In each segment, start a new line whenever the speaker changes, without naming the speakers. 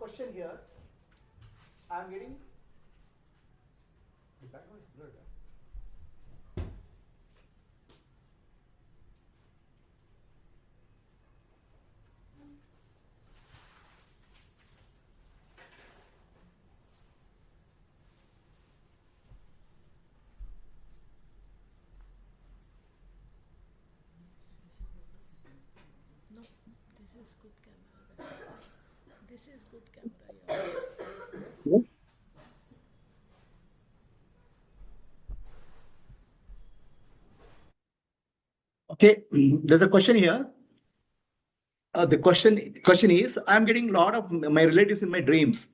question here. I am getting the background is blurred.
No, this is good camera. This is good camera. Yeah.
Okay, there's a question here. The question is, I'm getting a lot of my relatives in my dreams.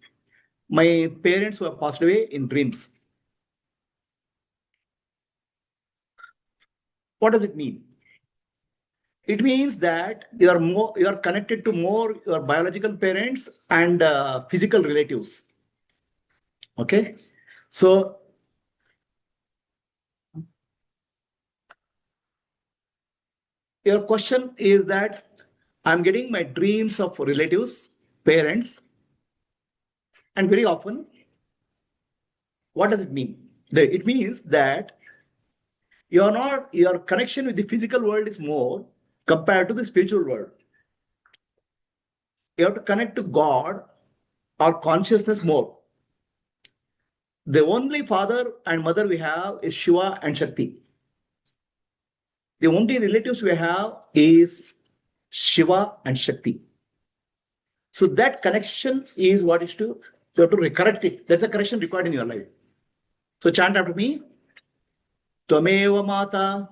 My parents who have passed away in dreams. What does it mean? It means that you are connected to more your biological parents and physical relatives. Okay, so your question is that I'm getting my dreams of relatives, parents, and very often, what does it mean? It means that your connection with the physical world is more compared to the spiritual world. You have to connect to God or consciousness more. The only father and mother we have is Shiva and Shakti. The only relatives we have is Shiva and Shakti. So that connection is what is to, you have to correct it. There's a correction required in your life. So chant after me. Tvameva mata,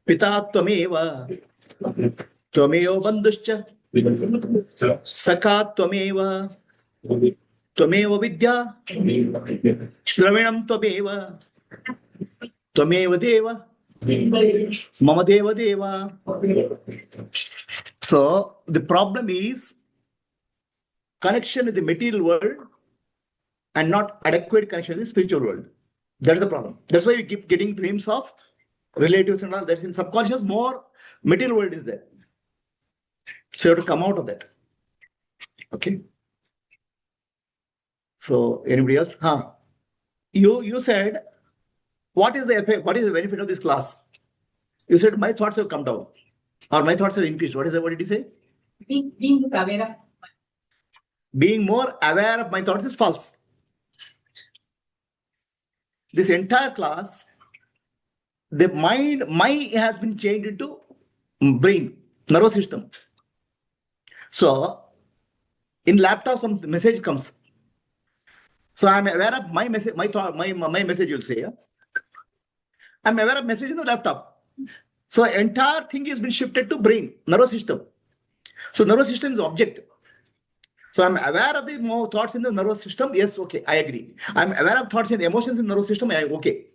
pita tvameva, tvameva bandhuscha, sakha tvameva, tvameva vidya, dravinam tvameva, tvameva deva, mama deva deva. So the problem is connection with the material world and not adequate connection with the spiritual world. That's the problem. That's why we keep getting dreams of relatives and all. That's in subconscious, more material world is there. So you have to come out of that. Okay. So anybody else? You said, what is the effect? What is the benefit of this class? You said my thoughts have come down, or my thoughts have increased. What is that? What did you say?
Being aware of.
Being more aware of my thoughts is false. This entire class, the mind has been changed into brain, nervous system. So in laptop, some message comes. So I'm aware of my message, my thought, my message, you'll say. Yeah? I'm aware of message in the laptop. So entire thing has been shifted to brain, nervous system. So nervous system is object. So I'm aware of the more thoughts in the nervous system. Yes, okay, I agree. I'm aware of thoughts and emotions in the nervous system. Okay.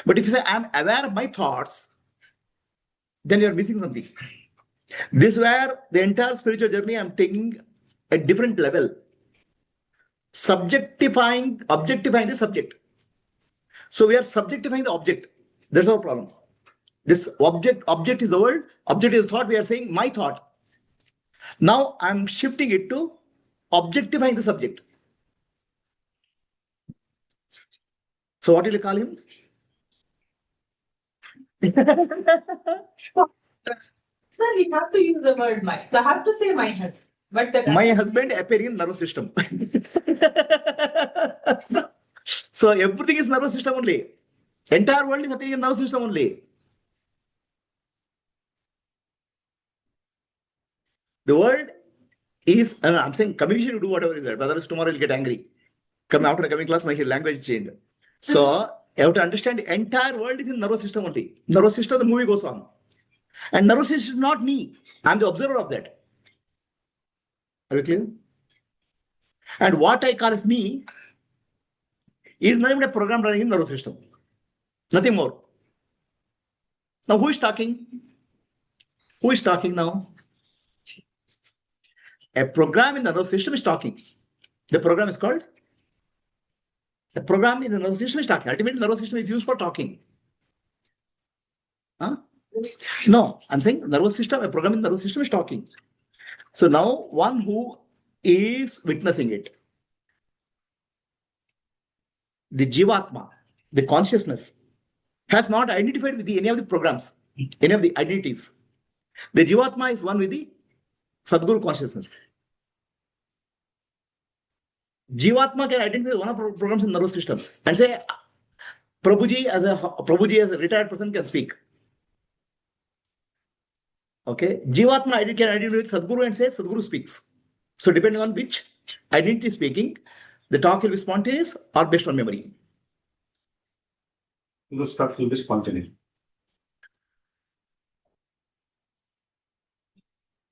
But if you say I'm aware of my thoughts, then you're missing something. This is where the entire spiritual journey I'm taking a different level. Objectifying the subject. So we are subjectifying the object. That's our problem. This object is the world, object is thought. We are saying my thought. Now I'm shifting it to objectifying the subject. So what will you call him?
Sir, we have to use the word my. So I have to say my husband. But
my husband appearing in nervous system. So everything is nervous system only. Entire world is appearing in nervous system only. The world is, I'm saying communication, you do whatever is there. Otherwise tomorrow you'll get angry. Come after coming class, my language changed. So you have to understand the entire world is in nervous system only. Nervous system, the movie goes on. And nervous system is not me. I'm the observer of that. Are you clear? And what I call as me is not even a program running in nervous system. Nothing more. Now who is talking? Who is talking now? A program in the nervous system is talking. The program is called? The program in the nervous system is talking. Ultimately, the nervous system is used for talking. Huh? No, I'm saying nervous system, a program in the nervous system is talking. So now one who is witnessing it. The Jivatma, the consciousness, has not identified with any of the programs, any of the identities. The Jivatma is one with the Sadguru consciousness. Jivatma can identify with one of the programs in the nervous system and say, Prabhuji as a retired person can speak. Okay, Jivatma can identify with Sadguru and say Sadguru speaks. So depending on which identity is speaking, the talk will be spontaneous or based on memory.
Those talks will be spontaneous.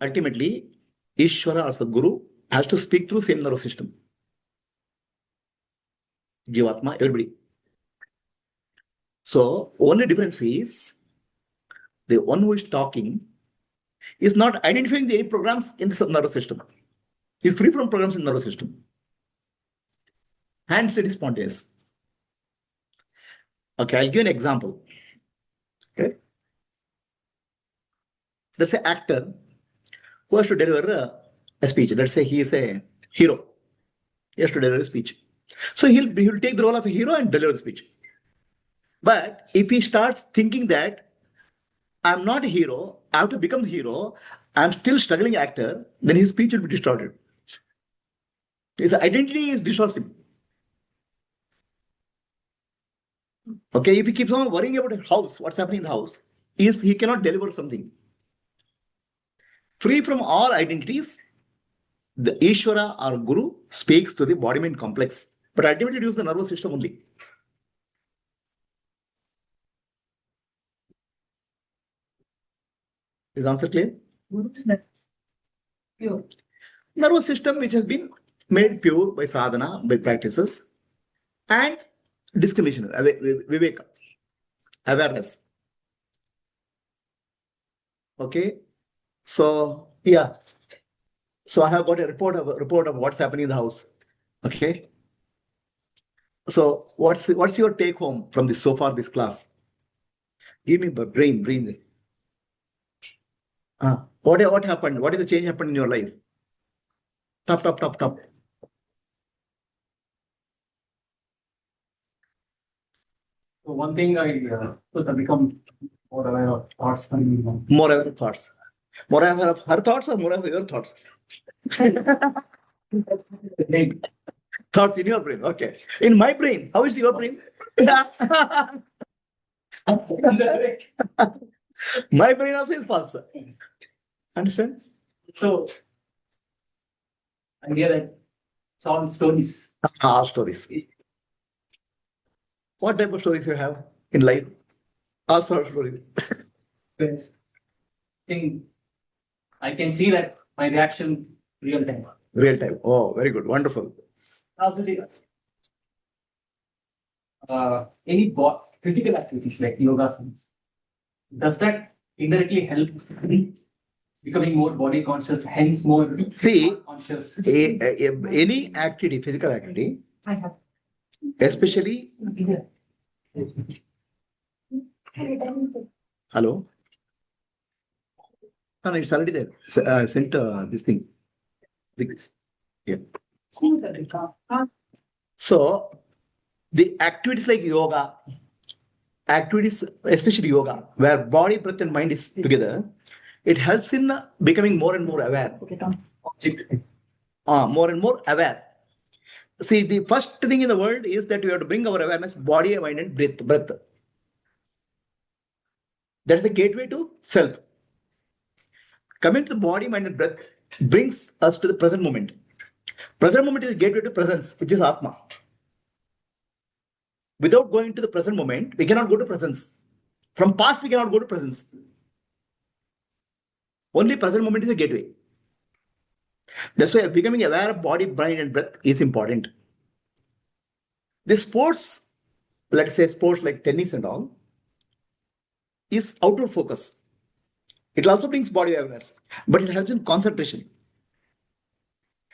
Ultimately, Ishvara or Sadguru has to speak through same nervous system. Jivatma, everybody. So only difference is the one who is talking is not identifying any programs in the nervous system. He is free from programs in the nervous system. Hence, it is spontaneous. Okay, I'll give an example. Okay. Let's say actor who has to deliver a speech. Let's say he is a hero. He has to deliver a speech. So he'll take the role of a hero and deliver the speech. But if he starts thinking that I'm not a hero, I have to become the hero, I'm still struggling actor, then his speech will be distorted. His identity is distorted. Okay, if he keeps on worrying about his house, what's happening in the house, he cannot deliver something. Free from all identities, the Ishvara or Guru speaks to the body-mind complex, but ultimately it uses the nervous system only. Is the answer clear?
Guru's nervous. Pure.
Nervous system which has been made pure by sadhana, by practices, and discrimination, viveka, awareness. Okay, so yeah, so I have got a report of what's happening in the house. Okay, so what's your take home from this so far this class? Give me breathe. What happened? What is the change happened in your life? Top.
So one thing first I become more aware of thoughts coming in.
More aware of thoughts. More aware of her thoughts or more aware of your thoughts? Thoughts in your brain. Okay. In my brain. How is your brain? My brain also is false. Understand?
So I hear that it's all stories.
All stories. What type of stories you have in life? All sorts of stories.
Yes. Thing I can see that my reaction real time.
Real time. Oh, very good. Wonderful.
Also, any physical activities like yoga, does that indirectly help becoming more body conscious, hence more
See,
conscious?
any activity, physical activity,
I have.
especially. Hello? No, it's already there. I sent this thing. Yeah. So, the activities like yoga, activities, especially yoga, where body, breath, and mind is together, it helps in becoming more and more aware. More and more aware. See, the first thing in the world is that we have to bring our awareness, body, mind, and breath. That's the gateway to self. Coming to the body, mind, and breath brings us to the present moment. Present moment is gateway to presence, which is Atma. Without going to the present moment, we cannot go to presence. From past, we cannot go to presence. Only present moment is a gateway. That's why becoming aware of body, mind, and breath is important. The sports, let's say sports like tennis and all, is outward focus. It also brings body awareness, but it helps in concentration.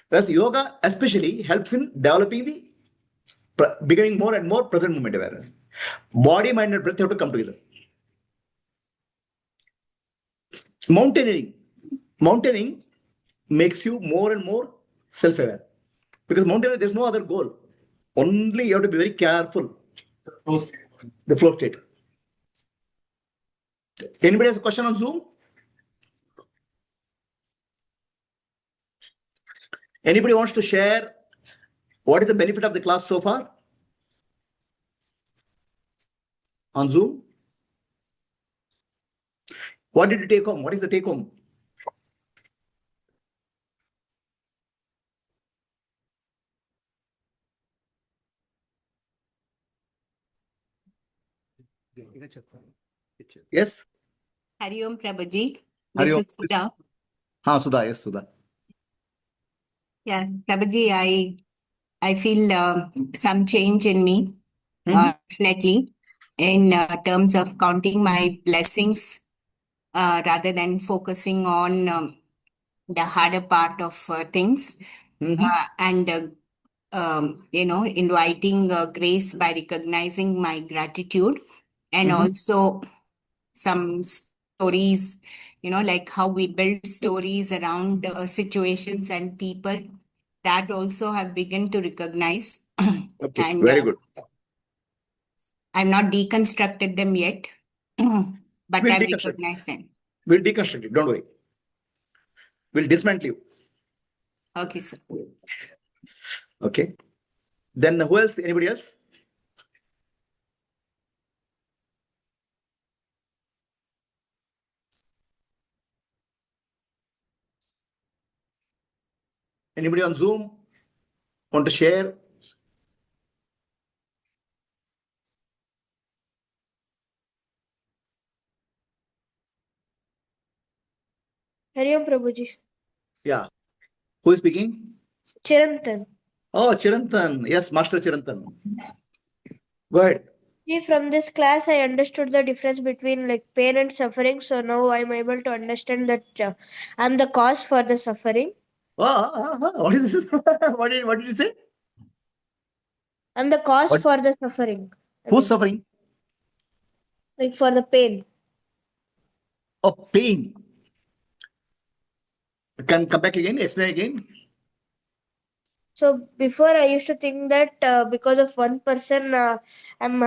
Whereas yoga especially helps in developing the becoming more and more present moment awareness. Body, mind, and breath have to come together. Mountaineering makes you more and more self-aware. Because mountain, there's no other goal. Only you have to be very careful. The flow state. Anybody has a question on Zoom? Anybody wants to share what is the benefit of the class so far? On Zoom? What did you take home? What is the take home? Yes?
Hari Om Prabhuji.
Hari
This
Om.
is Sudha.
Sudha, yes, Sudha.
Yeah, Prabhuji, I feel some change in me, definitely, in terms of counting my blessings rather than focusing on the harder part of things and inviting grace by recognizing my gratitude and also some stories, like how we build stories around situations and people that also have begun to recognize.
Okay,
And
very good.
I've not deconstructed them yet, but
We'll
I've
deconstruct.
recognized them.
We'll deconstruct it. Don't worry. We'll dismantle you.
Okay, sir.
Okay. Then who else? Anybody else? Anybody on Zoom want to share?
Hari Om Prabhuji.
Yeah. Who is speaking?
Chirantan.
Oh, Chirantan. Yes, Master Chirantan. Go ahead.
See, from this class, I understood the difference between like pain and suffering. So now I'm able to understand that I'm the cause for the suffering.
What is this? what did you say?
I'm the cause
What?
for the suffering.
Who's suffering?
Like for the pain.
Oh, pain. Can come back again? Explain again.
So before I used to think that because of one person, I'm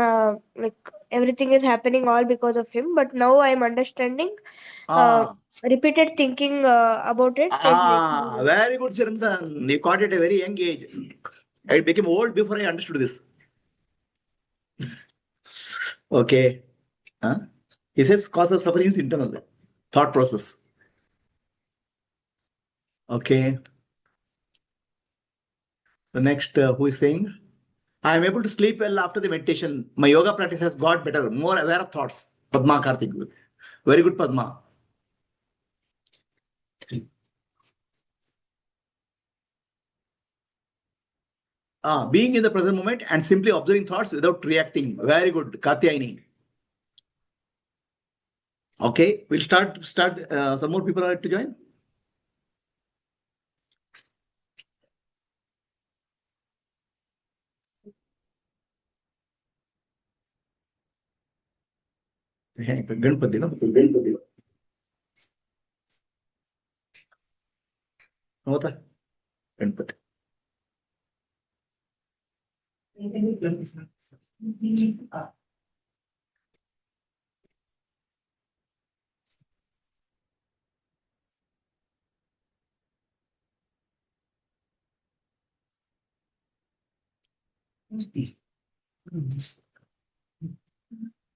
like everything is happening all because of him. But now I'm understanding. Repeated thinking about it is making.
Very good, Chirantan. You caught it at a very young age. I became old before I understood this. Okay. He says cause of suffering is internal. Thought process. Okay. The next, who is saying? I am able to sleep well after the meditation. My yoga practice has got better, more aware of thoughts. Padma Karthik. Very good, Padma. Being in the present moment and simply observing thoughts without reacting. Very good, Katyayani. Okay, we'll start. Some more people are to join. Ganpati, no? Ganpati. होता Ganpati.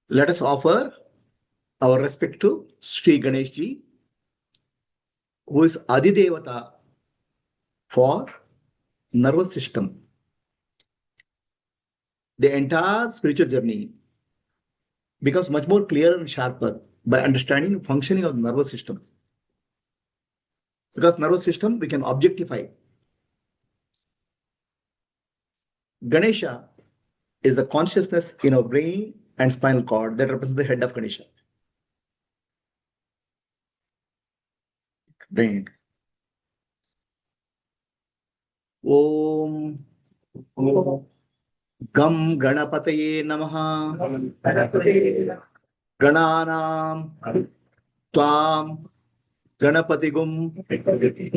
Let us offer our respect to Sri Ganesh Ji, who is Adidevata for nervous system. The entire spiritual journey becomes much more clearer and sharper by understanding the functioning of the nervous system. Because nervous system we can objectify. Ganesha is the consciousness in our brain and spinal cord that represents the head of Ganesha. Brain. Om Gam Ganapataye Namaha Gananam Tvam Ganapatigum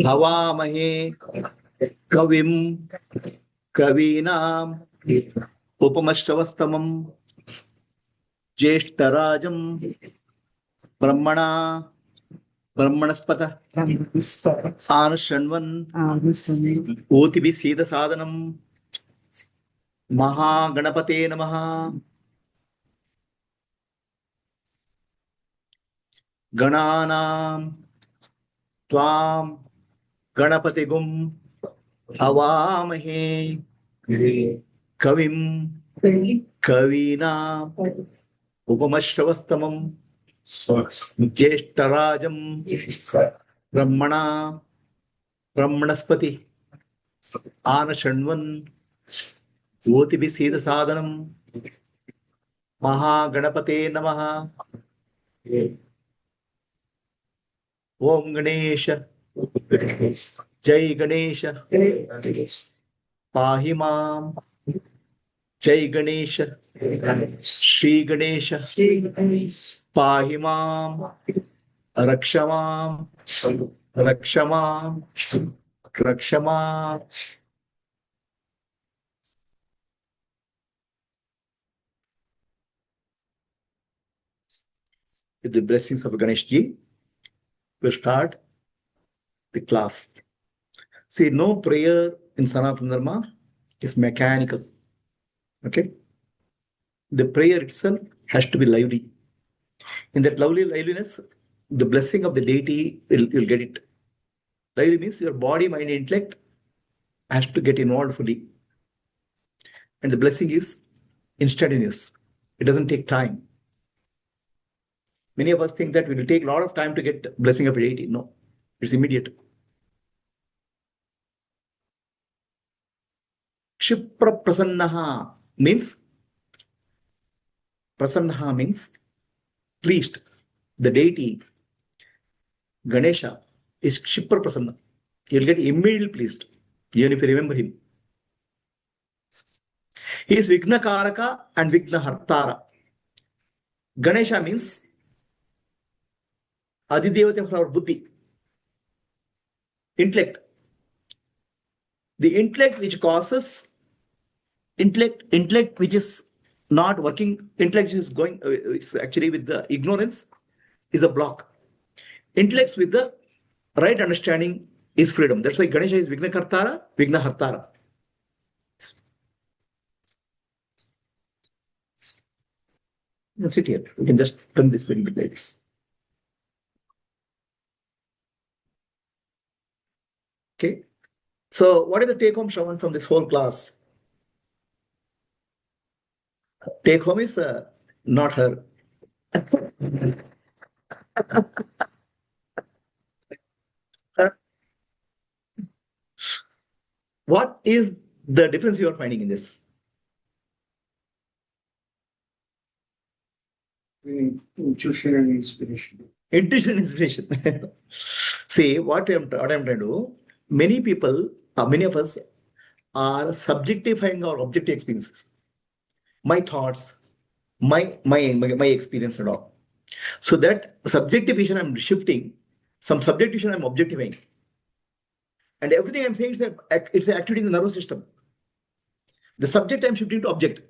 Havamahe Kavim Kavinam Upamashravastamam Jeshtarajam Brahmana Brahmanaspata Anushanvan Otibi Sida Sadhanam Maha Ganapate Namaha Gananam Tvam Ganapatigum Avamahe Kavim Kavina Upamashravastamam Jeshtarajam Brahmana Brahmanaspati Anashanvan Otibi Sida Sadhanam Maha Ganapate Namaha Om Ganesha Jai Ganesha Pahimam Jai Ganesha Shri Ganesha Pahimam Rakshamam Rakshamam Rakshamam. With the blessings of Ganesh Ji, we'll start the class. See, no prayer in Sanatana Dharma is mechanical. Okay? The prayer itself has to be lively. In that lovely liveliness, the blessing of the deity, you'll get it. Lively means your body, mind, intellect has to get involved fully. And the blessing is instantaneous. It doesn't take time. Many of us think that it will take a lot of time to get blessing of a deity. No, it's immediate. Kshipra prasannaha means pleased. The deity, Ganesha, is Kshipra prasanna. You'll get immediately pleased, even if you remember him. He is Vigna Karaka and Vigna Hartara. Ganesha means Adidevata for our buddhi, intellect. The intellect which causes intellect which is not working, intellect is going, it's actually with the ignorance is a block. Intellects with the right understanding is freedom. That's why Ganesha is Vigna Kartara, Vigna Hartara. You can sit here. You can just turn this little bit like this. Okay. So, what is the take home, Shravan, from this whole class? Take home is not her. What is the difference you are finding in this?
Intuition and inspiration.
Intuition and inspiration. See, what I'm trying to do, many people, many of us are subjectifying our objective experiences. My thoughts, my experience and all. So that subjective vision I'm shifting, some subjective vision I'm objectifying. And everything I'm saying is it's an activity in the nervous system. The subject I'm shifting to object.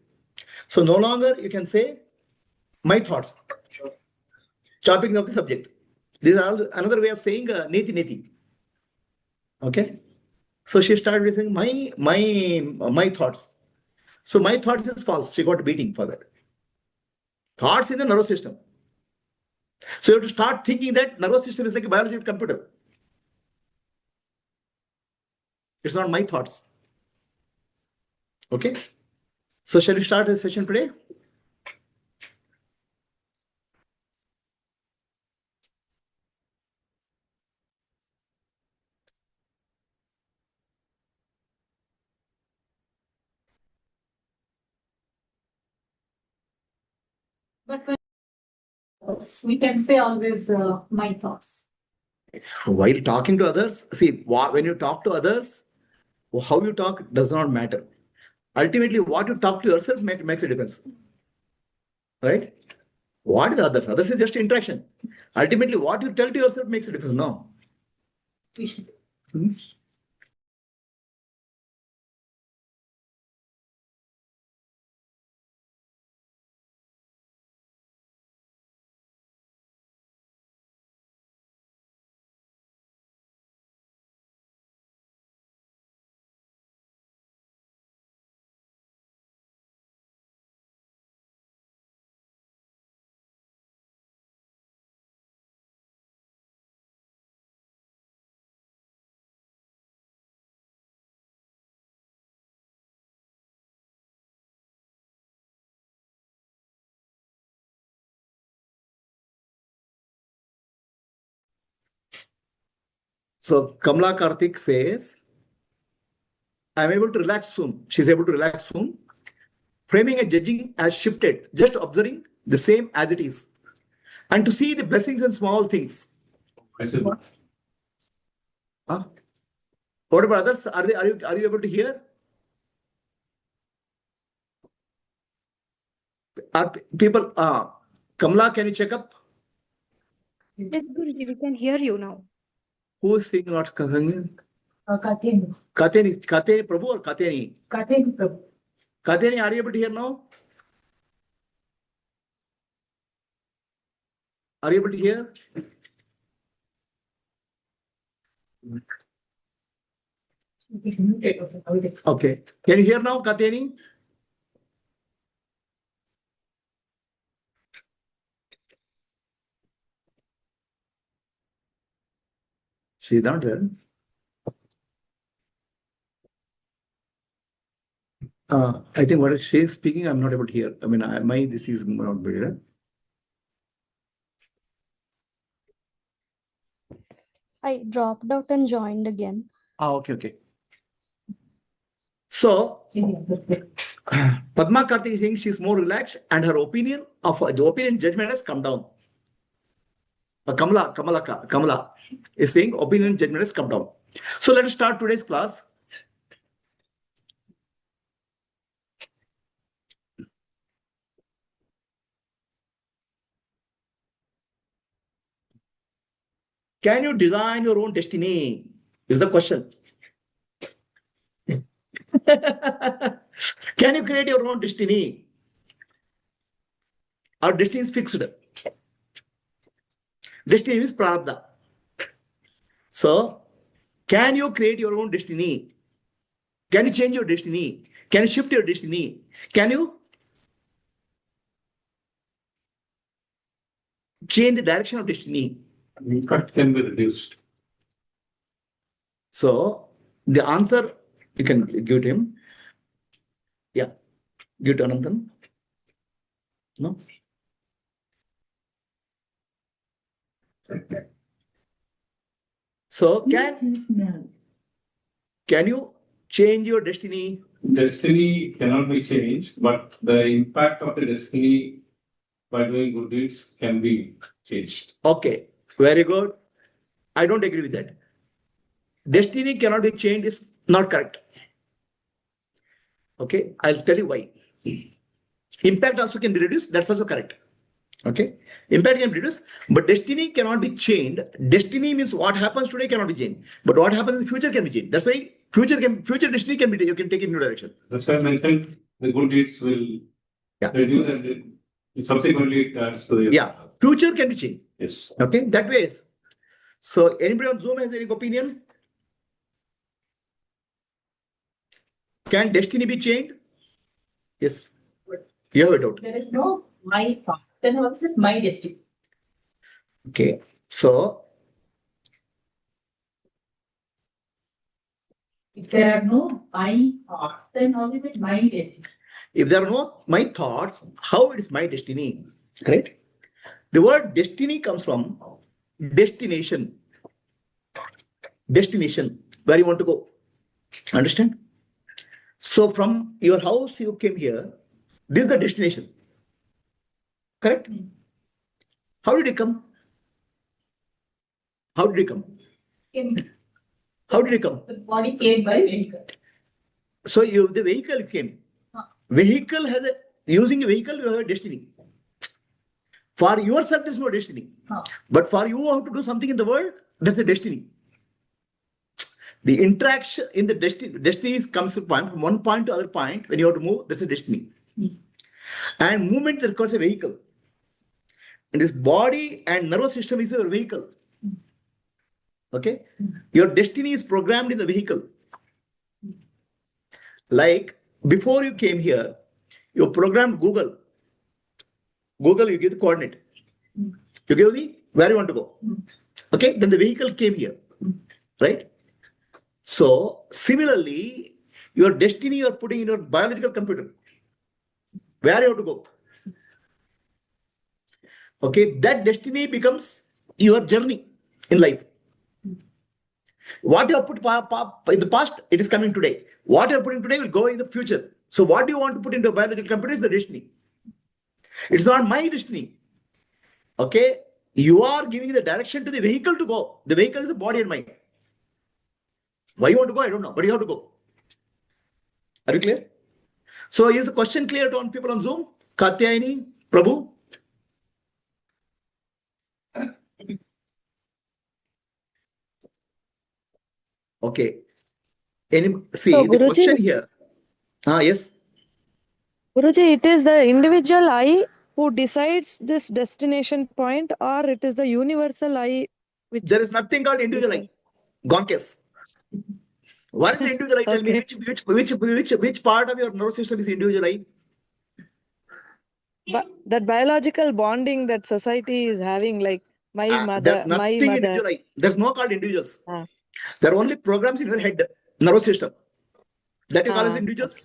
So no longer you can say my thoughts. Chopping of the subject. This is another way of saying neti neti. Okay. So she started saying my thoughts. So my thoughts is false. She got a beating for that. Thoughts in the nervous system. So you have to start thinking that nervous system is like a biological computer. It's not my thoughts. Okay. So shall we start the session today?
But we can say always my thoughts.
While talking to others, see, when you talk to others, how you talk does not matter. Ultimately, what you talk to yourself makes a difference. Right? What is others? Others is just interaction. Ultimately, what you tell to yourself makes a difference. No.
We should.
Hmm? So Kamala Karthik says, I'm able to relax soon. She's able to relax soon. Framing and judging has shifted, just observing the same as it is. And to see the blessings and small things. Huh? What about others? Are you able to hear? Are people Kamala, can you check up?
Yes, Guruji, we can hear you now.
Who is saying not Kateni?
Kateni.
Kateni Prabhu or Kateni?
Kateni Prabhu.
Kateni, are you able to hear now? Are you able to hear?
It's muted. Okay, I will explain.
Okay. Can you hear now, Kateni? She's not there. I think what she is speaking, I'm not able to hear. I mean, this is not better.
I dropped out and joined again.
Okay. So, Padma Karthik is saying she's more relaxed and her opinion judgment has come down. Kamala is saying opinion and judgment has come down. So let us start today's class. Can you design your own destiny? Is the question. Can you create your own destiny? Our destiny is fixed. Destiny is prarabdha. So, can you create your own destiny? Can you change your destiny? Can you shift your destiny? Can you change the direction of destiny?
Impact can be reduced.
So, the answer you can give to him. Yeah, give to Anandan. No? So, can you change your destiny?
Destiny cannot be changed, but the impact of the destiny by doing good deeds can be changed.
Okay, very good. I don't agree with that. Destiny cannot be changed is not correct. Okay, I'll tell you why. Impact also can be reduced, that's also correct. Okay, impact can be reduced, but destiny cannot be changed. Destiny means what happens today cannot be changed, but what happens in the future can be changed. That's why future destiny can be, you can take it in new direction.
That's why I mentioned the good deeds will reduce and subsequently it turns to the
Future can be changed.
Yes.
Okay, that way is. So anybody on Zoom has any opinion? Can destiny be changed? Yes. You have a doubt.
There is no my thought. Then what is it? My destiny.
Okay. So
If there are no my thoughts, then how is it my destiny?
if there are no my thoughts, how it is my destiny? Correct? The word destiny comes from destination. Destination, where you want to go. Understand? So from your house, you came here. This is the destination. Correct? How did you come? How did you come? How did you come?
The body came by vehicle.
So the vehicle came. Vehicle has using a vehicle, you have a destiny. For yourself, there's no destiny. But for you have to do something in the world, that's a destiny. The interaction in the destiny comes from one point to other point. When you have to move, that's a destiny. And movement requires a vehicle. And this body and nervous system is your vehicle. Okay? Your destiny is programmed in the vehicle. Like before you came here, you programmed Google. Google, you give the coordinate. You give the where you want to go. Okay? Then the vehicle came here. Right? So similarly, your destiny you are putting in your biological computer. Where you have to go. Okay, that destiny becomes your journey in life. What you have put in the past, it is coming today. What you are putting today will go in the future. So what do you want to put into a biological computer is the destiny. It's not my destiny. Okay? You are giving the direction to the vehicle to go. The vehicle is the body and mind. Why you want to go, I don't know, but you have to go. Are you clear? So is the question clear to people on Zoom? Katyayani, Prabhu? Okay.
So,
The question
Guruji,
here. Yes.
Guruji, it is the individual I who decides this destination point, or it is the universal I which
There is nothing called individual
decides?
I. Gone case. What is the individual I? Tell me
Okay.
which part of your nervous system is individual I?
But that biological bonding that society is having, like
There's
my
nothing
mother.
individual I. There's no called individuals.
Ah,
There are only programs in your head, nervous system. That you call as
ah,
individuals?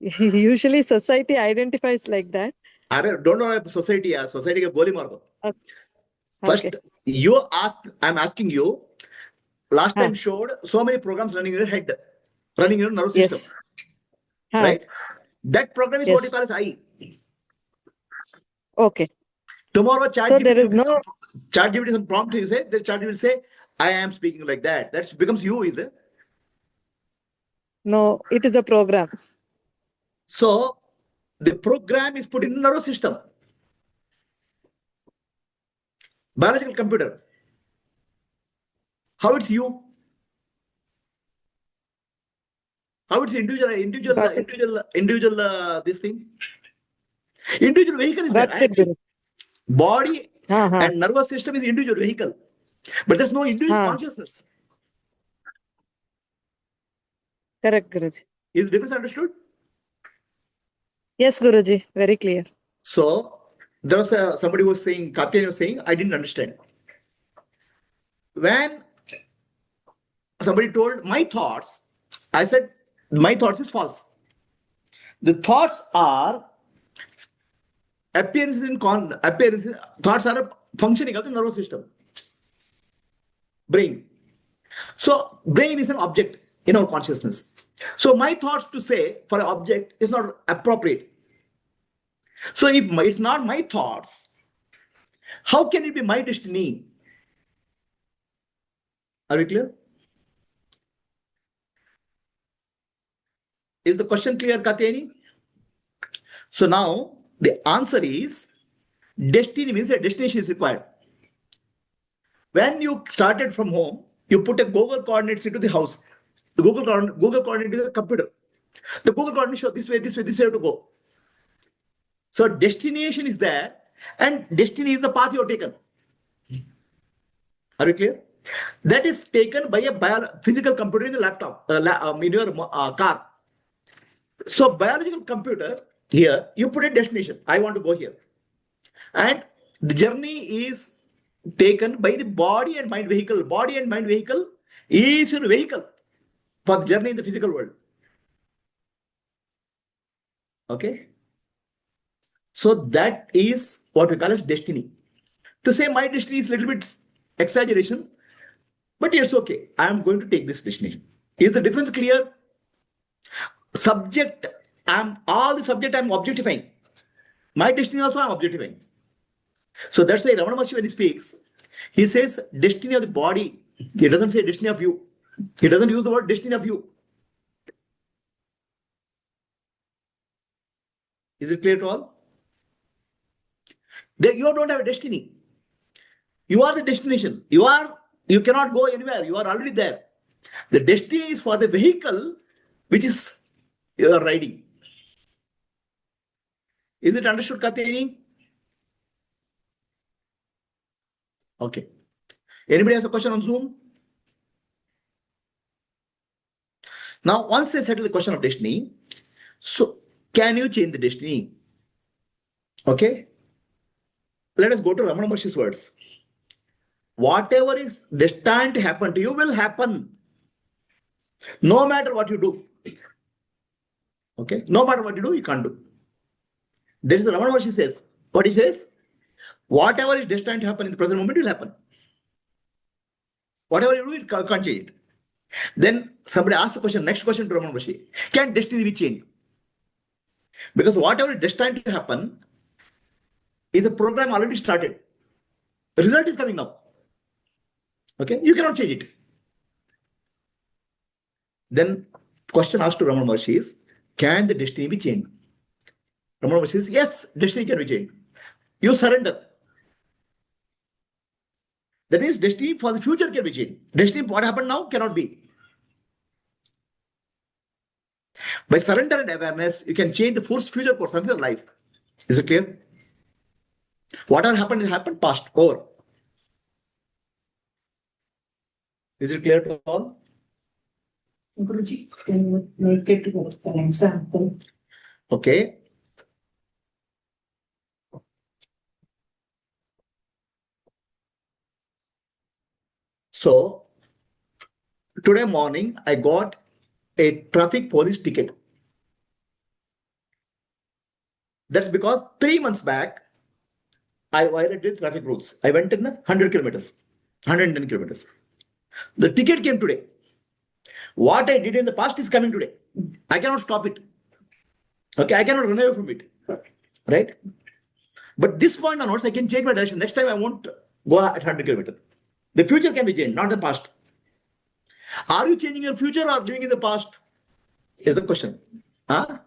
okay. Usually society identifies like that.
Don't know society. Society ka goli mar do.
Okay.
First, I'm asking you, last
Ah,
time showed so many programs running in your head, running in your nervous system,
yes. Ah,
right? That program is what you
yes.
call as I.
Okay.
Tomorrow,
So there is no,
ChatGPT some prompt you say, the ChatGPT will say, I am speaking like that. That becomes you, is it?
no, it is a program.
So the program is put in the nervous system, biological computer. How it's you? How it's
Got it.
this thing? Individual vehicle is there.
Got
I
it,
agree.
Guru.
Body
Ah,
and nervous system is individual vehicle, but there's no individual
ah,
consciousness.
correct, Guruji.
Is the difference understood?
Yes, Guruji. Very clear.
So there was somebody was saying, Katya was saying, I didn't understand. When somebody told my thoughts, I said my thoughts is false. The thoughts are appearances. Thoughts are a functioning of the nervous system, brain. So brain is an object in our consciousness. So my thoughts to say for an object is not appropriate. So if it's not my thoughts, how can it be my destiny? Are we clear? Is the question clear, Katyani? So now the answer is destiny means a destination is required. When you started from home, you put a Google coordinates into the house. The Google coordinate is a computer. The Google coordinate show this way you have to go. So destination is there, and destiny is the path you have taken. Are you clear? That is taken by a physical computer in a laptop, in your car. So biological computer here, you put a destination. I want to go here, and the journey is taken by the body and mind vehicle. Body and mind vehicle is your vehicle for the journey in the physical world. Okay. So that is what we call as destiny. To say my destiny is a little bit exaggeration, but it's okay. I am going to take this destination. Is the difference clear? Subject, I'm objectifying. My destiny also I'm objectifying. So that's why Ramana Maharshi, when he speaks, he says destiny of the body. He doesn't say destiny of you. He doesn't use the word destiny of you. Is it clear to all? You don't have a destiny. You are the destination. You cannot go anywhere. You are already there. The destiny is for the vehicle which is you are riding. Is it understood, Katyani? Okay. Anybody has a question on Zoom? Now, once I settle the question of destiny, so can you change the destiny? Okay. Let us go to Ramana Maharshi's words. Whatever is destined to happen to you will happen. No matter what you do. Okay. No matter what you do, you can't do. There is a Ramana Maharshi says. What he says? Whatever is destined to happen in the present moment will happen. Whatever you do, it can't change it. Then somebody asks the question, next question to Ramana Maharshi, can destiny be changed? Because whatever is destined to happen is a program already started. The result is coming now. Okay, you cannot change it. Then question asked to Ramana Maharshi is, can the destiny be changed? Ramana Maharshi says, yes, destiny can be changed. You surrender. That means destiny for the future can be changed. Destiny, what happened now, cannot be. By surrender and awareness, you can change the future course of your life. Is it clear? Whatever happened, it happened, past, over. Is it clear to all?
Guruji, can you make it an example?
Okay. So, today morning, I got a traffic police ticket. That's because 3 months back, I violated traffic rules. I went in 100 kilometers, 110 kilometers. The ticket came today. What I did in the past is coming today. I cannot stop it. Okay, I cannot run away from it. Right? But this point onwards, I can change my direction. Next time, I won't go at 100 kilometers. The future can be changed, not the past. Are you changing your future or living in the past? Is the question. Huh?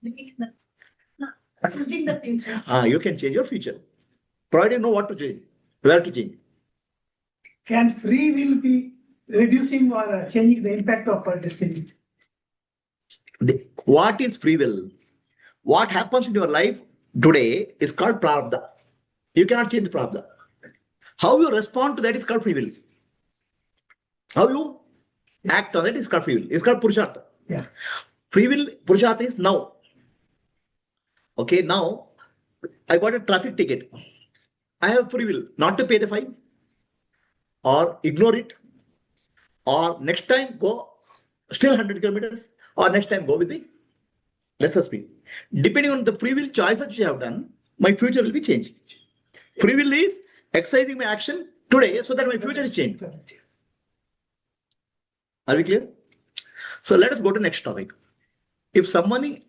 Changing the future.
You can change your future. Provided you know what to change, where to change.
Can free will be reducing or changing the impact of our destiny?
What is free will? What happens in your life today is called prarabdha. You cannot change the prarabdha. How you respond to that is called free will. How you act on that is called free will. It's called purushartha.
Yeah.
Free will, purushartha is now. Okay, now I got a traffic ticket. I have free will not to pay the fine or ignore it, or next time go still 100 kilometers, or next time go with the lesser speed. Depending on the free will choice that you have done, my future will be changed. Free will is exercising my action today so that my future is changed. Are we clear? So let us go to the next topic. If somebody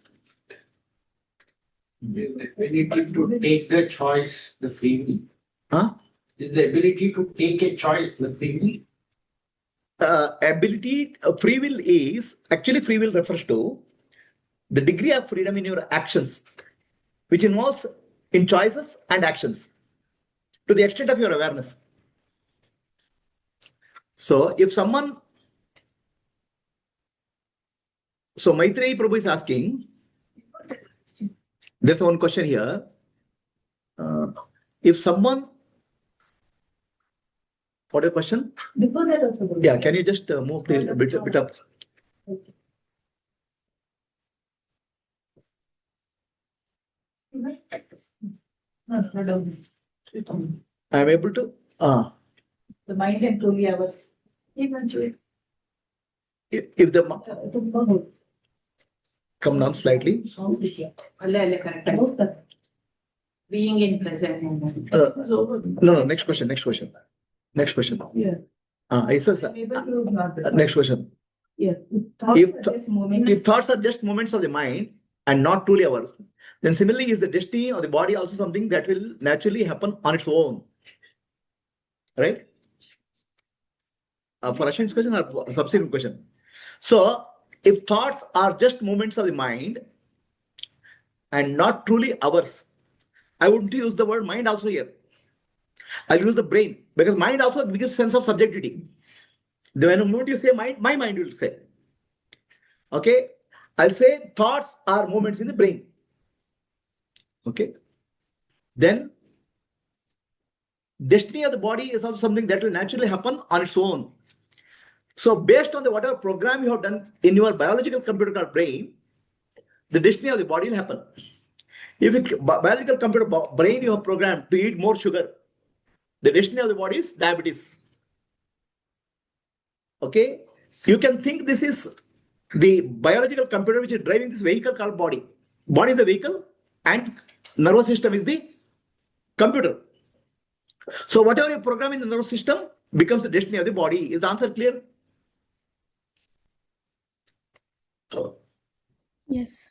the ability to take the choice, the free will.
Huh?
Is the ability to take a choice, the free will?
Free will is, actually free will refers to the degree of freedom in your actions, which involves in choices and actions to the extent of your awareness. So if someone, so Maitreyi Prabhu is asking, there's one question here. If someone, what is the question?
Before that also.
Yeah, can you just move the bit up? I am able to.
The mind and truly ours. Eventually.
If the come down slightly.
Being in present moment.
No, next question. Next question.
Yeah.
Next question.
Yeah.
If thoughts are just moments of the mind and not truly ours, then similarly is the destiny of the body also something that will naturally happen on its own. Right? For Ashwin's question or subsequent question. So, if thoughts are just moments of the mind and not truly ours, I wouldn't use the word mind also here. I'll use the brain, because mind also gives a sense of subjectivity. The moment you say mind, my mind will say. Okay, I'll say thoughts are moments in the brain. Okay, then destiny of the body is also something that will naturally happen on its own. So based on the whatever program you have done in your biological computer called brain, the destiny of the body will happen. If it biological computer brain you have programmed to eat more sugar, the destiny of the body is diabetes. Okay, you can think this is the biological computer which is driving this vehicle called body. Body is the vehicle and nervous system is the computer. So whatever you program in the nervous system, becomes the destiny of the body. Is the answer clear?
Yes.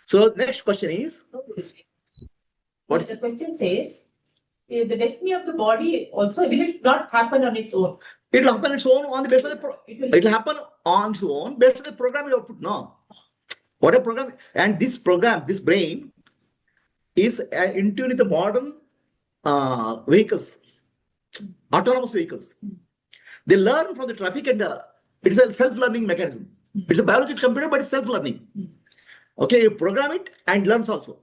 So next question is, what
The question says, the destiny of the body also will it not happen on its own?
it will happen on its own on the basis of the
It
will happen on its own based on the program you output. No, what a program, and this program, this brain is in tune with the modern vehicles, autonomous vehicles. They learn from the traffic, and it's a self-learning mechanism. It's a biological computer, but it's self-learning. Okay, you program it and learns also.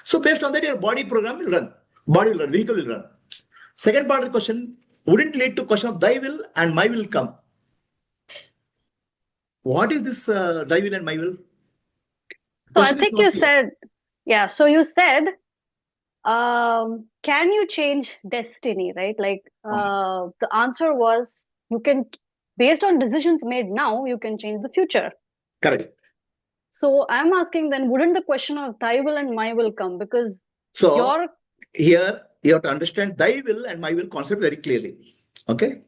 So based on that, your body program will run, body will run, vehicle will run. Second part of the question wouldn't lead to question of thy will and my will come. What is this thy will and my will?
So I
Question is
think
not
you
clear.
said, yeah, so you said, can you change destiny, right? Like the answer was you can, based on decisions made now, you can change the future.
Correct.
So I'm asking then, wouldn't the question of thy will and my will come? Because
So
your
here you have to understand thy will and my will concept very clearly. Okay.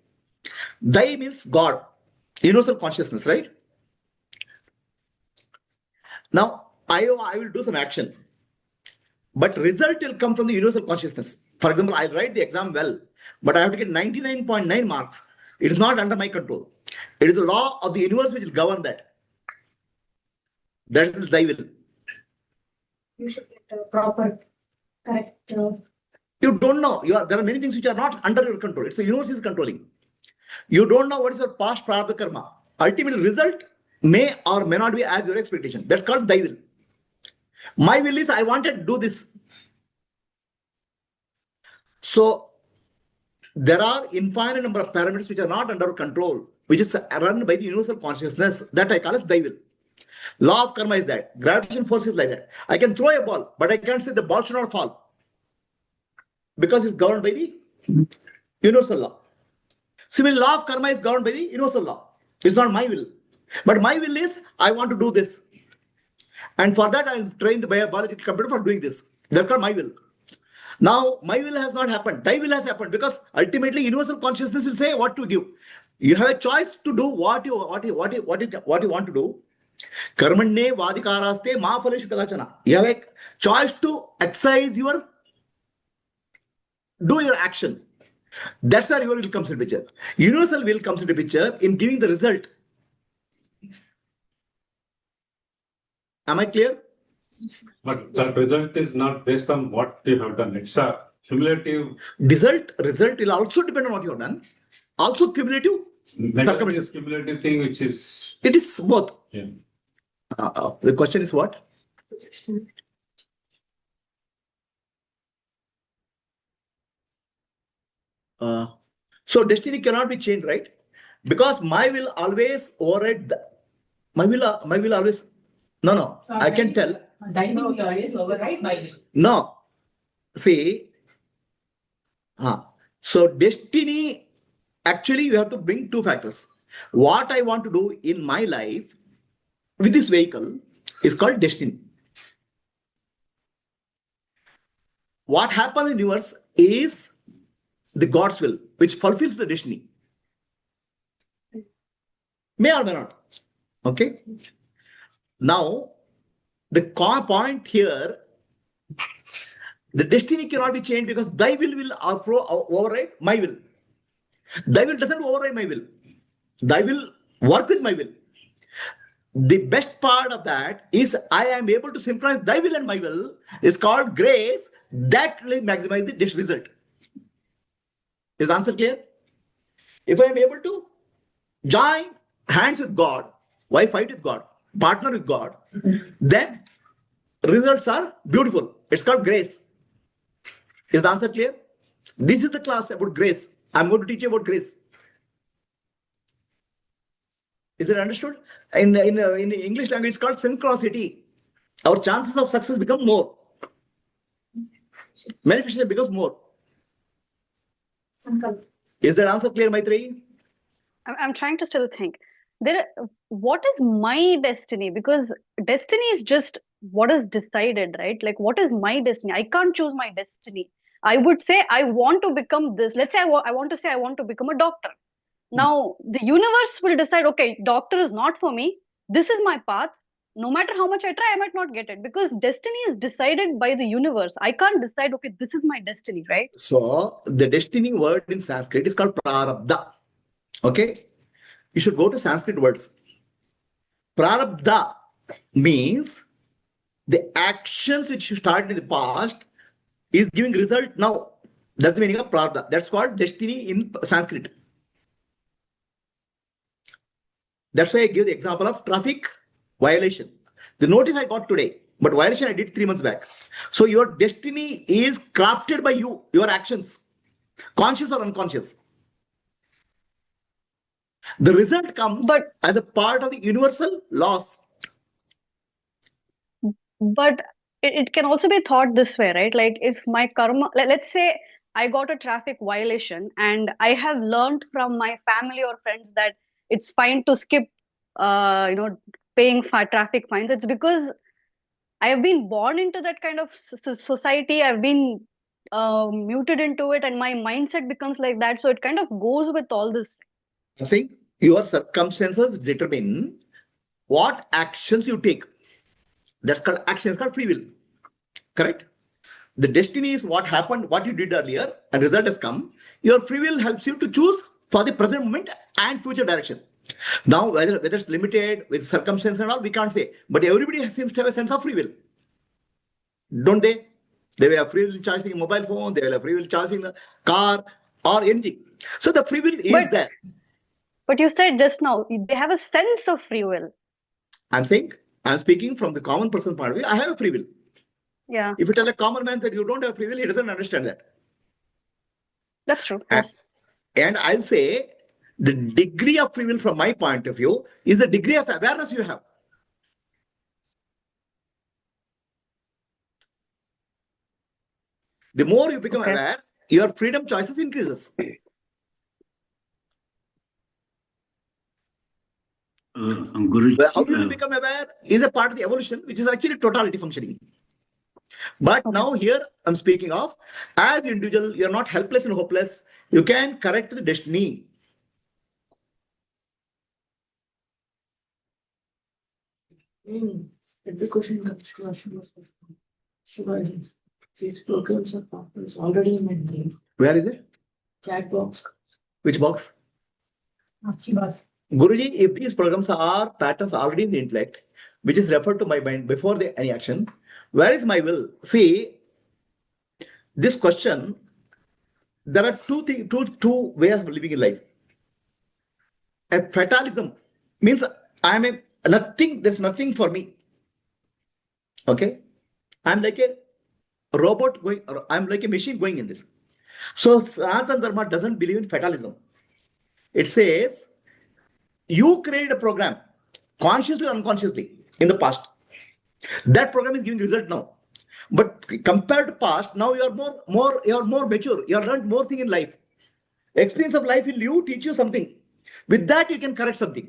Thy means God, universal consciousness, right? Now I will do some action, but result will come from the universal consciousness. For example, I'll write the exam well, but I have to get 99.9 marks. It is not under my control. It is the law of the universe which will govern that. That is thy will.
You should get a proper, correct.
You don't know. There are many things which are not under your control. It's the universe is controlling. You don't know what is your past prarabdha karma. Ultimate result may or may not be as your expectation. That's called thy will. My will is I wanted to do this. So there are infinite number of parameters which are not under control, which is run by the universal consciousness. That I call as thy will. Law of karma is that. Gravitation force is like that. I can throw a ball, but I can't say the ball should not fall because it's governed by the universal law. Similarly, law of karma is governed by the universal law. It's not my will. But my will is I want to do this. And for that, I'm trained by a biological computer for doing this. That's called my will. Now, my will has not happened. Thy will has happened because ultimately universal consciousness will say what to give. You have a choice to do what you want to do. Karmanye vadikaraste ma phaleshu kadachana. You have a choice to exercise do your action. That's where your will comes into picture. Universal will comes into picture in giving the result. Am I clear?
But the result is not based on what you have done. It's a cumulative.
Result will also depend on what you have done. Also cumulative.
Negative cumulative thing, which is.
It is both.
Yeah.
The question is what? So destiny cannot be changed, right? Because my will always override my will always. No. I can tell.
Thy will always override my will.
No. See. So destiny, actually you have to bring two factors. What I want to do in my life with this vehicle is called destiny. What happens in the universe is the God's will, which fulfills the destiny. May or may not. Okay. Now, the point here, the destiny cannot be changed because thy will override my will. Thy will doesn't override my will. Thy will work with my will. The best part of that is I am able to synchronize thy will and my will is called grace that will maximize the result. Is the answer clear? If I am able to join hands with God, why fight with God, partner with God, then results are beautiful. It's called grace. Is the answer clear? This is the class about grace. I'm going to teach you about grace. Is it understood? In English language, it's called synchronicity. Our chances of success become more. Manifestation becomes more. Is that answer clear, Maitreyi?
I'm trying to still think. What is my destiny? Because destiny is just what is decided, right? Like, what is my destiny? I can't choose my destiny. I would say I want to become this. Let's say I want to say I want to become a doctor. Now the universe will decide, okay, doctor is not for me. This is my path. No matter how much I try, I might not get it because destiny is decided by the universe. I can't decide, okay, this is my destiny, right?
So the destiny word in Sanskrit is called prarabdha. Okay? You should go to Sanskrit words. Prarabdha means the actions which you started in the past is giving result now. That's the meaning of prarabdha. That's called destiny in Sanskrit. That's why I give the example of traffic violation. The notice I got today, but violation I did 3 months back. So your destiny is crafted by you, your actions, conscious or unconscious. The result comes as a part of the universal laws.
But it can also be thought this way, right? Like if my karma, let's say I got a traffic violation and I have learned from my family or friends that it's fine to skip, paying for traffic fines. It's because I have been born into that kind of society. I've been muted into it, and my mindset becomes like that. So it kind of goes with all this.
I'm saying your circumstances determine what actions you take. That's called action. It's called free will. Correct? The destiny is what happened, what you did earlier, and result has come. Your free will helps you to choose for the present moment and future direction. Now, whether it's limited with circumstances and all, we can't say. But everybody seems to have a sense of free will. Don't they? They will have free will choosing a mobile phone, they will have free will choosing a car or anything. So the free will is there.
But you said just now, they have a sense of free will.
I'm speaking from the common person's point of view. I have a free will.
Yeah.
If you tell a common man that you don't have free will, he doesn't understand that.
That's true. Yes.
And I'll say the degree of free will from my point of view is the degree of awareness you have. The more you become aware, your freedom choices increases. Guruji, how you become aware is a part of the evolution, which is actually totality functioning. But now here I'm speaking of, as individual, you're not helpless and hopeless. You can correct the destiny.
The question comes to Shiva. These programs are partners already in my name.
Where is it?
Chat box.
Which box?
Shiva's.
Guruji, if these programs are patterns already in the intellect, which is referred to my mind before any action, where is my will? See, this question, there are two ways of living in life. A fatalism means there's nothing for me. Okay? I'm like a robot going, or I'm like a machine going in this. So Sanatana Dharma doesn't believe in fatalism. It says, you created a program, consciously or unconsciously, in the past. That program is giving result now. But compared to past, now you are more mature. You have learned more thing in life. Experience of life will teach you something. With that, you can correct something.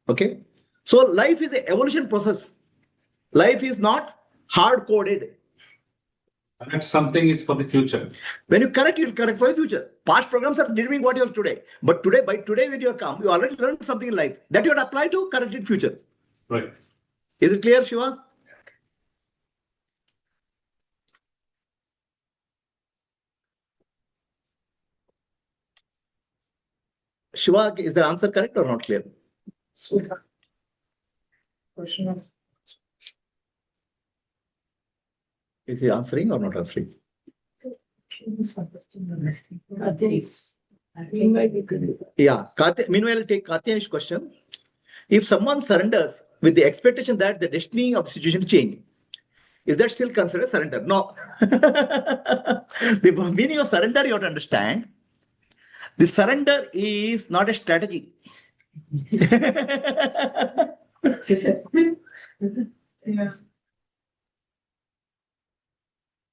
Okay? So life is an evolution process. Life is not hard-coded.
Correct something is for the future.
When you correct, you'll correct for the future. Past programs are determining what you are today. But by today when you come, you already learned something in life that you would apply to correct in future.
Right.
Is it clear, Shiva? Shiva, is the answer correct or not clear?
Question of
Is he answering or not answering? Yeah. Meanwhile, I'll take Katyani's question. If someone surrenders with the expectation that the destiny of the situation change, is that still considered surrender? No. The meaning of surrender you have to understand. The surrender is not a strategy.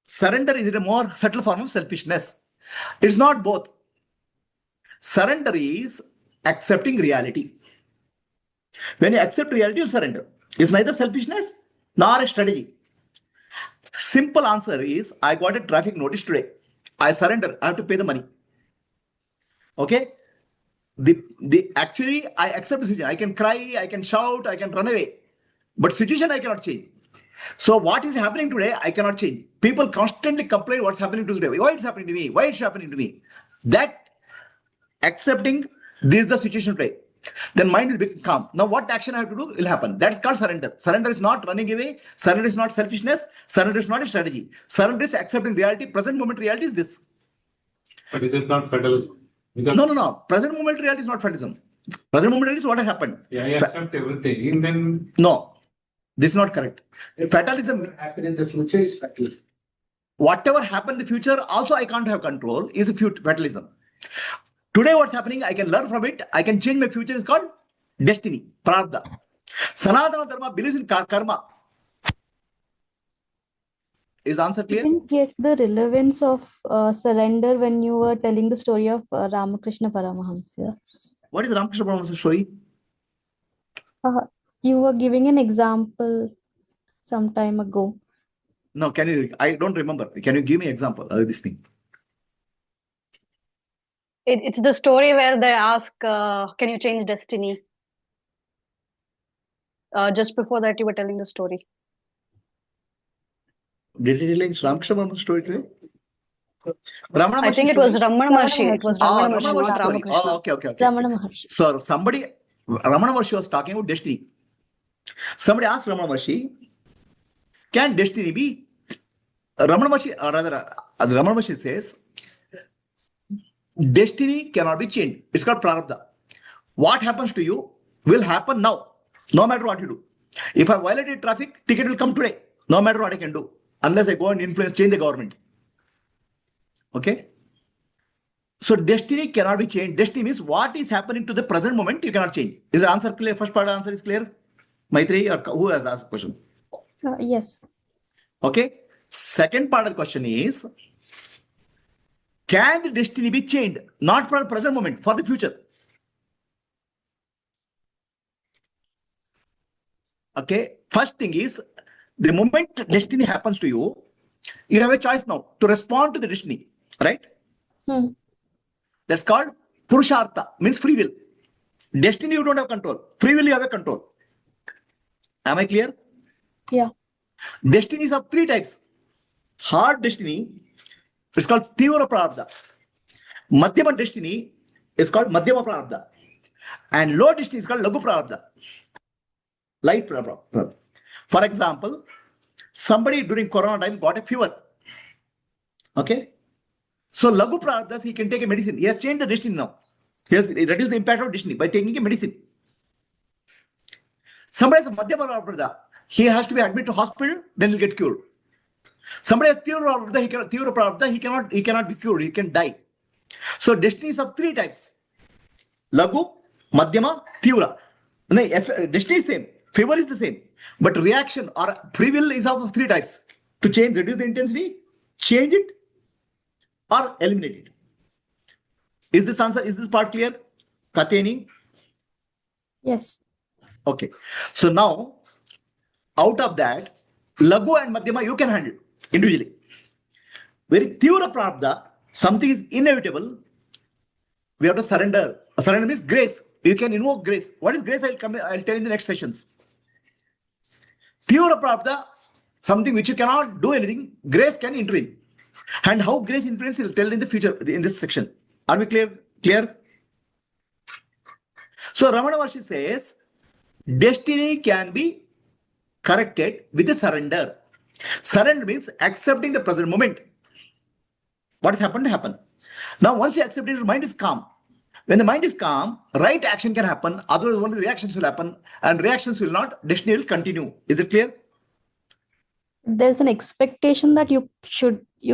Surrender is a more subtle form of selfishness. It's not both. Surrender is accepting reality. When you accept reality, you surrender. It's neither selfishness nor a strategy. Simple answer is, I got a traffic notice today. I surrender. I have to pay the money. Okay. Actually, I accept the situation. I can cry, I can shout, I can run away. But situation I cannot change. So what is happening today, I cannot change. People constantly complain what's happening to today. Why it's happening to me? Why it's happening to me? That accepting this is the situation today. Then mind will become calm. Now what action I have to do will happen. That's called surrender. Surrender is not running away. Surrender is not selfishness. Surrender is not a strategy. Surrender is accepting reality. Present moment reality is this.
But is it not fatalism? Because
No. Present moment reality is not fatalism. Present moment reality is what has happened.
yeah, I accept everything. And then
No, this is not correct. Fatalism.
What happen in the future is fatalism.
Whatever happened in the future, also I can't have control, is a fatalism. Today, what's happening, I can learn from it. I can change my future. Is called destiny, prarabdha. Sanatana Dharma believes in karma. Is answer
I
clear?
didn't get the relevance of surrender when you were telling the story of Ramakrishna Paramahamsa.
What is Ramakrishna Paramahamsa's story?
You were giving an example some time ago.
No, can you? I don't remember. Can you give me example of this thing?
It's the story where they ask, can you change destiny? Just before that, you were telling the story.
Did it relate Ramakrishna Paramahamsa's story today? Ramana
I think
Maharshi
it was
story?
Ramana Maharshi. It was Ramana
Ramana
Maharshi,
Maharshi
not
story.
Ramakrishna.
Oh, okay.
Ramana Maharshi.
So somebody, Ramana Maharshi was talking about destiny. Somebody asked Ramana Maharshi, can destiny be? Ramana Maharshi, or rather, Ramana Maharshi says, destiny cannot be changed. It's called prarabdha. What happens to you will happen now, no matter what you do. If I violated traffic, ticket will come today, no matter what I can do, unless I go and influence, change the government. Okay? So destiny cannot be changed. Destiny means what is happening to the present moment, you cannot change. Is the answer clear? First part of the answer is clear? Maitri, or who has asked the question?
Yes.
Okay. Second part of the question is, can the destiny be changed? Not for the present moment, for the future. Okay. First thing is, the moment destiny happens to you, you have a choice now to respond to the destiny, right? That's called Purushartha, means free will. Destiny you don't have control. Free will you have a control. Am I clear?
Yeah.
Destiny is of three types. Hard destiny is called Tivra Prarabdha. Madhyama destiny is called Madhyama Prarabdha. And low destiny is called Lagu Prarabdha. Light Prarabdha. For example, somebody during Corona time got a fever. Okay? So Lagu Prarabdha, he can take a medicine. He has changed the destiny now. He has reduced the impact of destiny by taking a medicine. Somebody has a Madhyama Prarabdha. He has to be admitted to hospital, then he'll get cured. Somebody has Tivra Prarabdha, he cannot be cured, he can die. So destiny is of three types. Lagu, Madhyama, Tivra. Destiny is same, fever is the same, but reaction or free will is of three types. To change, reduce the intensity, change it, or eliminate it. Is this answer, is this part clear? Kateni?
Yes.
Okay. So now, out of that, Lagu and Madhyama you can handle individually. Very Tivra Prarabdha, something is inevitable, we have to surrender. Surrender means grace. You can invoke grace. What is grace? I'll tell you in the next sessions. Tivra Prarabdha, something which you cannot do anything, grace can intervene. And how grace intervenes, will tell in the future, in this section. Are we clear? Clear? So Ramana Maharshi says, destiny can be corrected with a surrender. Surrender means accepting the present moment. What has happened to happen. Now, once you accept it, your mind is calm. When the mind is calm, right action can happen. Otherwise, only reactions will happen, and reactions will not. Destiny will continue. Is it clear?
There's an expectation that you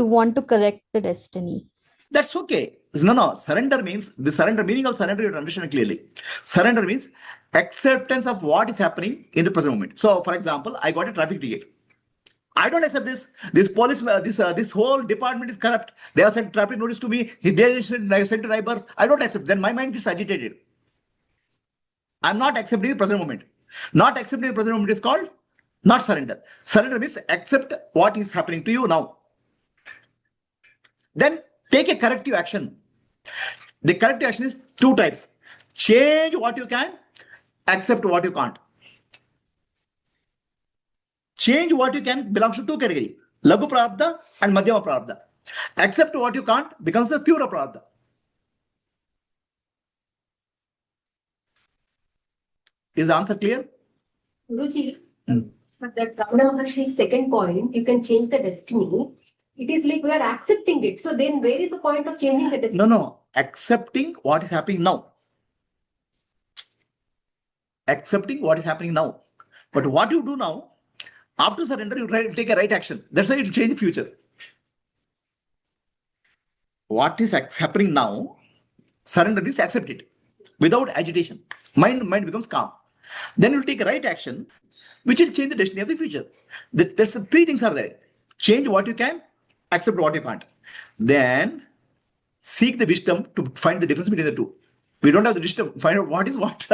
want to correct the destiny.
That's okay. No. Surrender means, the surrender, meaning of surrender, you have to understand clearly. Surrender means acceptance of what is happening in the present moment. So, for example, I got a traffic ticket. I don't accept this. This police, this whole department is corrupt. They have sent traffic notice to me. They sent to neighbors. I don't accept. Then my mind gets agitated. I'm not accepting the present moment. Not accepting the present moment is called not surrender. Surrender means accept what is happening to you now. Then take a corrective action. The corrective action is two types. Change what you can, accept what you can't. Change what you can belongs to two categories. Lagu prarabdha and madhyama prarabdha. Accept what you can't becomes the tivra prarabdha. Is the answer clear?
Guruji, that Ramana Maharshi's second point, you can change the destiny. It is like we are accepting it. So then where is the point of changing the destiny?
No. Accepting what is happening now. Accepting what is happening now. But what you do now, after surrender, you take a right action. That's why it will change the future. What is happening now, surrender is accept it without agitation. Mind becomes calm. Then you will take a right action, which will change the destiny of the future. There's three things are there. Change what you can, accept what you can't. Then seek the wisdom to find the difference between the two. We don't have the wisdom. Find out what is what.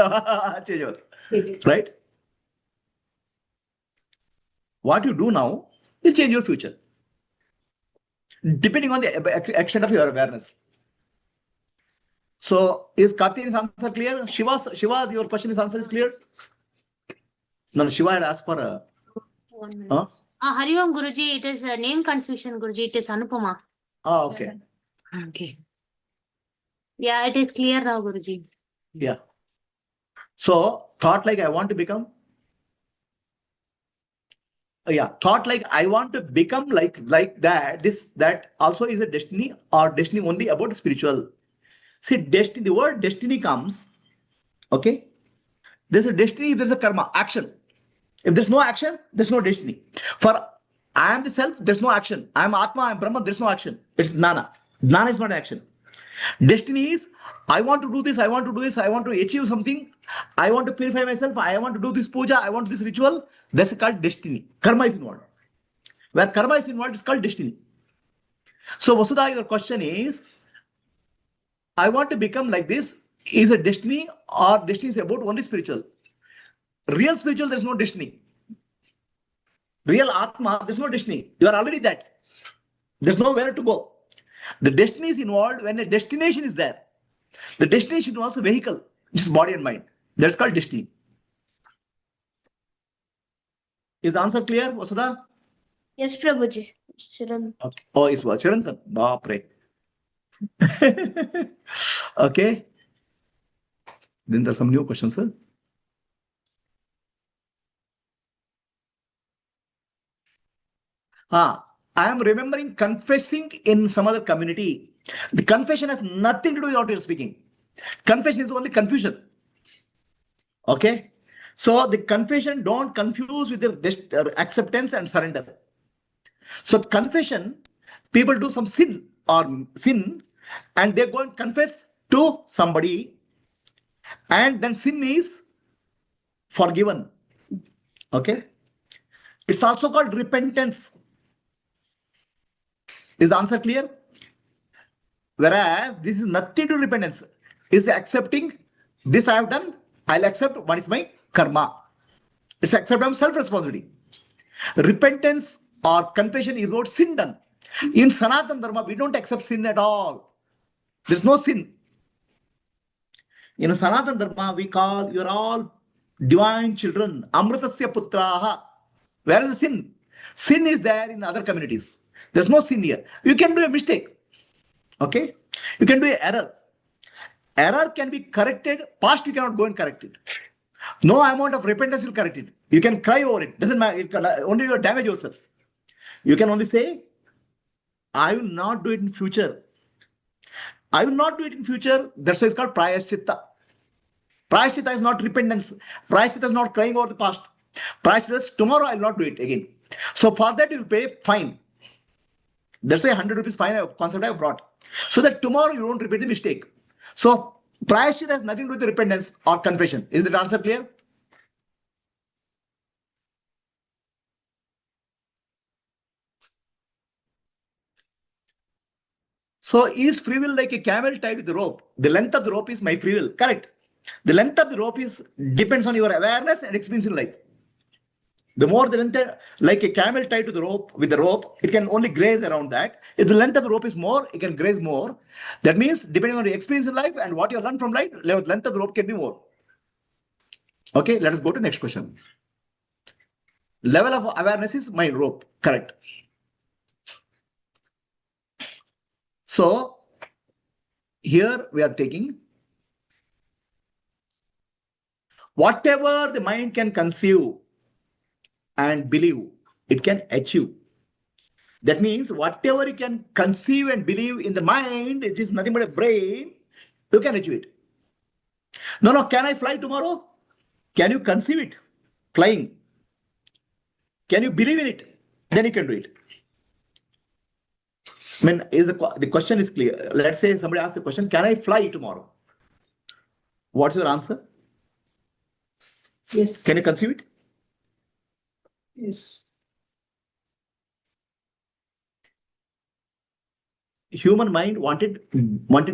Change over. Right? What you do now will change your future. Depending on the extent of your awareness. So, is Kartikeyan's answer clear? Shiva, your question is answer is clear? No, Shiva had asked for a...
1 minute. Hari Om Guruji, it is a name confusion, Guruji. It is Anupama.
Okay.
Okay. Yeah, it is clear now, Guruji.
Yeah. So, thought like I want to become... thought like I want to become like that. That also is a destiny or destiny only about spiritual. See, destiny, the word destiny comes, okay? There's a destiny if there's a karma, action. If there's no action, there's no destiny. For I am the self, there's no action. I am Atma, I am Brahman, there's no action. It's Jnana. Jnana is not action. Destiny is, I want to do this, I want to do this, I want to achieve something, I want to purify myself, I want to do this puja, I want this ritual. That's called destiny. Karma is involved. Where karma is involved, it's called destiny. So, Vasudha, your question is, I want to become like this. Is a destiny or destiny is about only spiritual? Real spiritual, there's no destiny. Real Atma, there's no destiny. You are already that. There's nowhere to go. The destiny is involved when a destination is there. The destination was a vehicle, which is body and mind. That's called destiny. Is the answer clear, Vasudha?
Yes, Prabhuji. Chiran.
Okay. Oh, it's Chirantan. Baapre. Okay. Then there are some new questions, sir. I am remembering confessing in some other community. The confession has nothing to do with what you're speaking. Confession is only confusion. Okay. So the confession don't confuse with the acceptance and surrender. So confession, people do some sin and they go and confess to somebody and then sin is forgiven. Okay. It's also called repentance. Is the answer clear? Whereas this is nothing to repentance. Is accepting this I have done, I'll accept what is my karma. It's accepting self-responsibility. Repentance or confession is about sin done. In Sanatana Dharma, we don't accept sin at all. There's no sin. In Sanatana Dharma, we call you're all divine children. Amritasya putraha. Where is the sin? Sin is there in other communities. There's no sin here. You can do a mistake. Okay? You can do an error. Error can be corrected. Past you cannot go and correct it. No amount of repentance will correct it. You can cry over it. Doesn't matter. It can, only you damage yourself. You can only say, I will not do it in future. I will not do it in future. That's why it's called prayaschitta. Prayaschitta is not repentance. Prayaschitta is not crying over the past. Prayaschitta is tomorrow I will not do it again. So for that you will pay fine. That's why 100 rupees fine concept I have brought. So that tomorrow you don't repeat the mistake. So prayaschitta has nothing to do with repentance or confession. Is that answer clear? So is free will like a camel tied with the rope? The length of the rope is my free will. Correct. The length of the rope is depends on your awareness and experience in life. The more the length, like a camel tied to the rope, with the rope, it can only graze around that. If the length of the rope is more, it can graze more. That means depending on your experience in life and what you learn from life, length of the rope can be more. Okay, let us go to the next question. Level of awareness is my rope, correct. So here we are taking whatever the mind can conceive and believe, it can achieve. That means whatever you can conceive and believe in the mind, it is nothing but a brain, you can achieve it. No, can I fly tomorrow? Can you conceive it? Flying. Can you believe in it? Then you can do it. I mean, the question is clear. Let's say somebody asks the question, can I fly tomorrow? What's your answer?
Yes.
Can you conceive it?
Yes.
Human mind wanted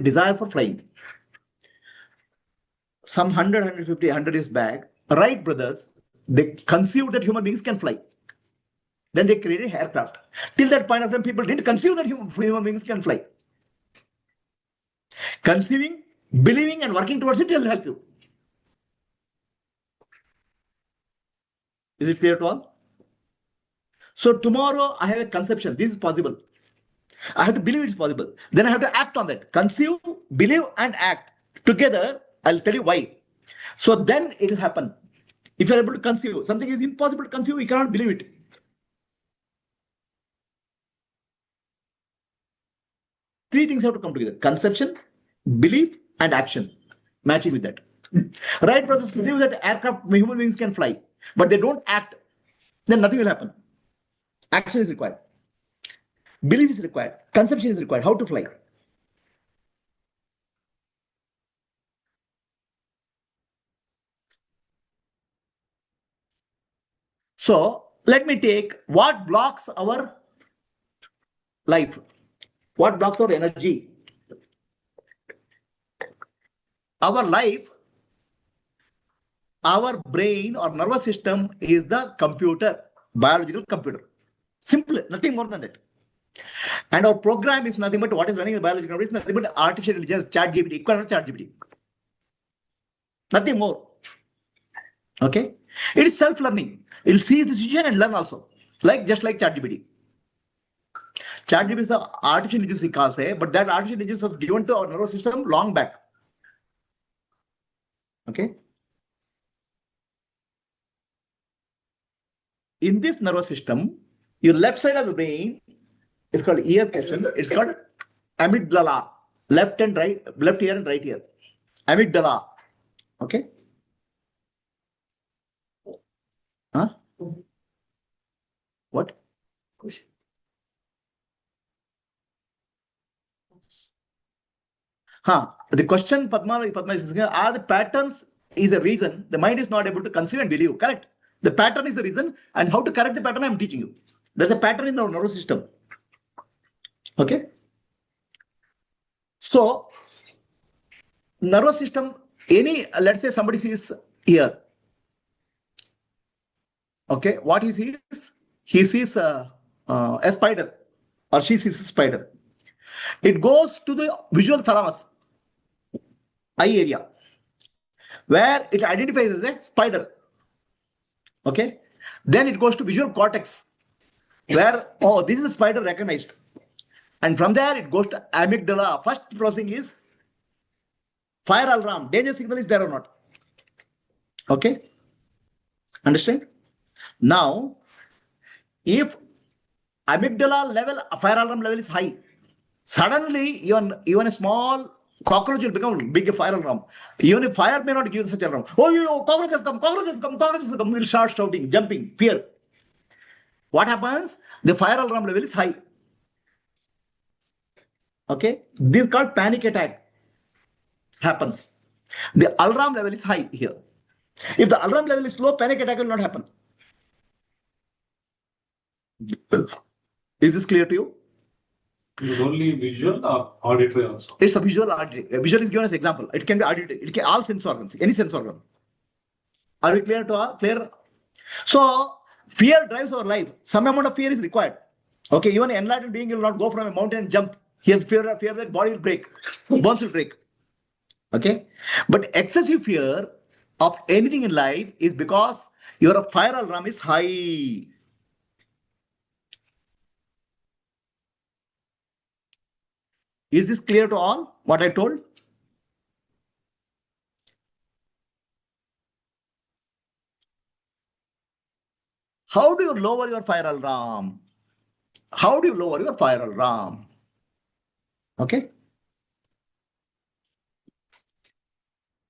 desire for flying. Some 100, 150, 100 years back, Wright brothers, they conceived that human beings can fly. Then they created aircraft. Till that point of time, people didn't conceive that human beings can fly. Conceiving, believing, and working towards it will help you. Is it clear to all? So tomorrow I have a conception. This is possible. I have to believe it's possible. Then I have to act on that. Conceive, believe, and act. Together, I'll tell you why. So then it will happen. If you're able to conceive, something is impossible to conceive, you cannot believe it. Three things have to come together. Conception, belief, and action. Matching with that. Right brothers believe that aircraft, human beings can fly, but they don't act, then nothing will happen. Action is required. Belief is required. Conception is required. How to fly? So let me take what blocks our life. What blocks our energy? Our life, our brain or nervous system is the computer, biological computer. Simple, nothing more than that. And our program is nothing but what is running in the biological computer is nothing but artificial intelligence, ChatGPT, equivalent to ChatGPT. Nothing more. Okay? It is self-learning. It will see the situation and learn also. Just like ChatGPT. ChatGPT is the artificial intelligence we call say, but that artificial intelligence was given to our nervous system long back. Okay? In this nervous system, your left side of the brain is called ear portion. It's called amygdala. Left and right, left ear and right ear. Amygdala. Okay? Huh? What? The question Padma is asking, are the patterns is a reason the mind is not able to conceive and believe? Correct. The pattern is the reason, and how to correct the pattern I am teaching you. There's a pattern in our nervous system. Okay. So, nervous system, let's say somebody sees here. Okay, what he sees? He sees a spider, or she sees a spider. It goes to the visual thalamus, eye area, where it identifies as a spider. Okay, then it goes to visual cortex, where, oh, this is a spider recognized. And from there, it goes to amygdala. First processing is fire alarm. Danger signal is there or not? Okay, understand? Now, if amygdala level, fire alarm level is high, suddenly even a small cockroach will become big fire alarm. Even if fire may not give such alarm. Oh, cockroaches come, cockroaches come, cockroaches come. We'll start shouting, jumping, fear. What happens? The fire alarm level is high. Okay, this is called panic attack. Happens. The alarm level is high here. If the alarm level is low, panic attack will not happen. Is this clear to you?
Is it only visual or auditory also?
It's a visual auditory. Visual is given as example. It can be auditory. It can all sense organs, any sense organ. Are we clear to all? Clear? So fear drives our life. Some amount of fear is required. Okay, even an enlightened being will not go from a mountain and jump. He has fear that body will break, bones will break. Okay, but excessive fear of anything in life is because your fire alarm is high. Is this clear to all what I told? How do you lower your fire alarm? How do you lower your fire alarm? Okay.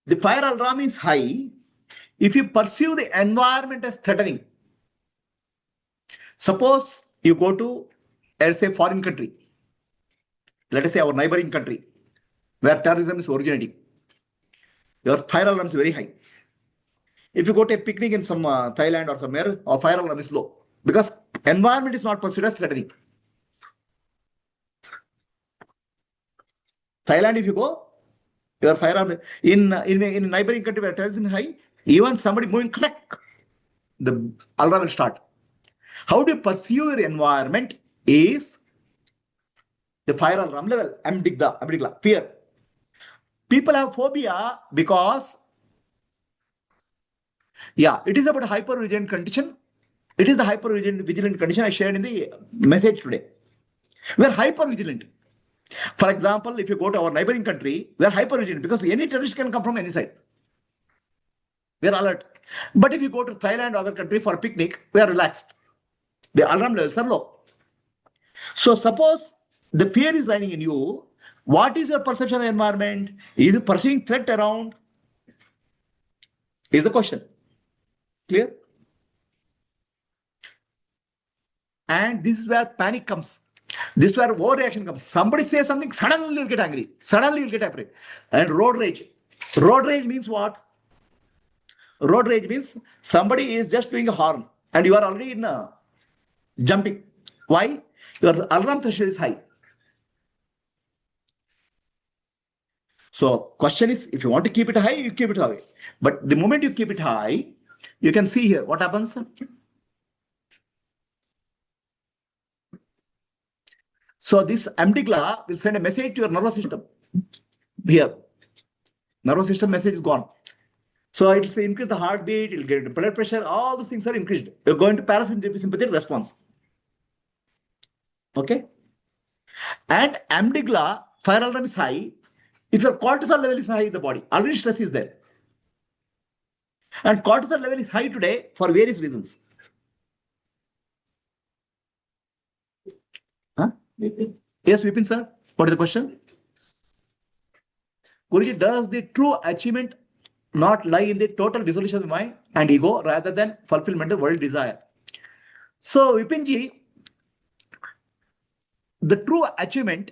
The fire alarm is high if you perceive the environment as threatening. Suppose you go to, let's say, foreign country. Let us say our neighboring country, where terrorism is originating. Your fire alarm is very high. If you go to a picnic in some Thailand or somewhere, our fire alarm is low because environment is not perceived as threatening. Thailand, if you go, your fire alarm in neighboring country where terrorism is high, even somebody moving, click, the alarm will start. How do you perceive your environment is the fire alarm level, amygdala, fear. People have phobia because, yeah, it is about hyper-vigilant condition. It is the hyper-vigilant condition I shared in the message today. We are hyper-vigilant. For example, if you go to our neighboring country, we are hyper-vigilant because any terrorist can come from any side. We are alert. But if you go to Thailand or other country for a picnic, we are relaxed. The alarm levels are low. So suppose the fear is lying in you. What is your perception of the environment? Is you perceiving threat around? Is the question. Clear? And this is where panic comes. This is where overreaction comes. Somebody says something, suddenly you'll get angry. Suddenly you'll get afraid. And road rage. Road rage means what? Road rage means somebody is just doing a horn and you are already in jumping. Why? Your alarm threshold is high. So question is, if you want to keep it high, you keep it high. But the moment you keep it high, you can see here what happens. So this amygdala will send a message to your nervous system. Here, nervous system message is gone. So it will increase the heartbeat, it will get blood pressure, all those things are increased. You're going to parasympathetic response. Okay? And amygdala, fire alarm is high. If your cortisol level is high in the body, already stress is there. And cortisol level is high today for various reasons. Huh? Yes, Vipin sir, what is the question? Guruji, does the true achievement not lie in the total dissolution of the mind and ego rather than fulfillment of world desire? So Vipinji, the true achievement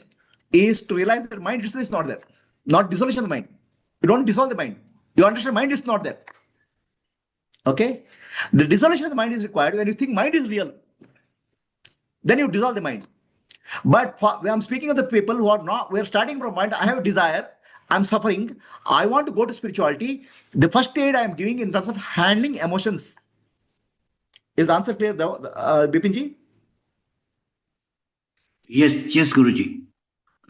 is to realize that mind itself is not there, not dissolution of the mind. You don't dissolve the mind. You understand mind is not there. Okay? The dissolution of the mind is required when you think mind is real. Then you dissolve the mind. But when I'm speaking of the people who are not, we're starting from mind, I have a desire, I'm suffering, I want to go to spirituality. The first aid I am giving in terms of handling emotions. Is the answer clear, Bipinji?
Yes, Guruji.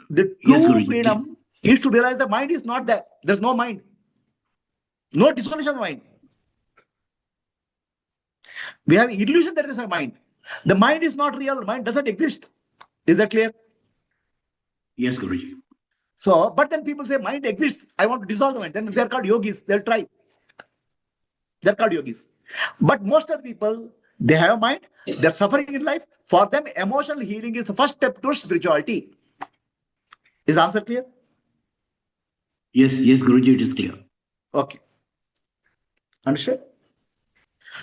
The true freedom is to realize the mind is not there. There's no mind. No dissolution of mind. We have illusion that there is a mind. The mind is not real. The mind doesn't exist. Is that clear?
Yes, Guruji.
So, but then people say mind exists. I want to dissolve the mind. Then they're called yogis. They'll try. They're called yogis. But most of the people, they have a mind. They're suffering in life. For them, emotional healing is the first step towards spirituality. Is the answer clear?
Yes, Guruji, it is clear.
Okay. Understood?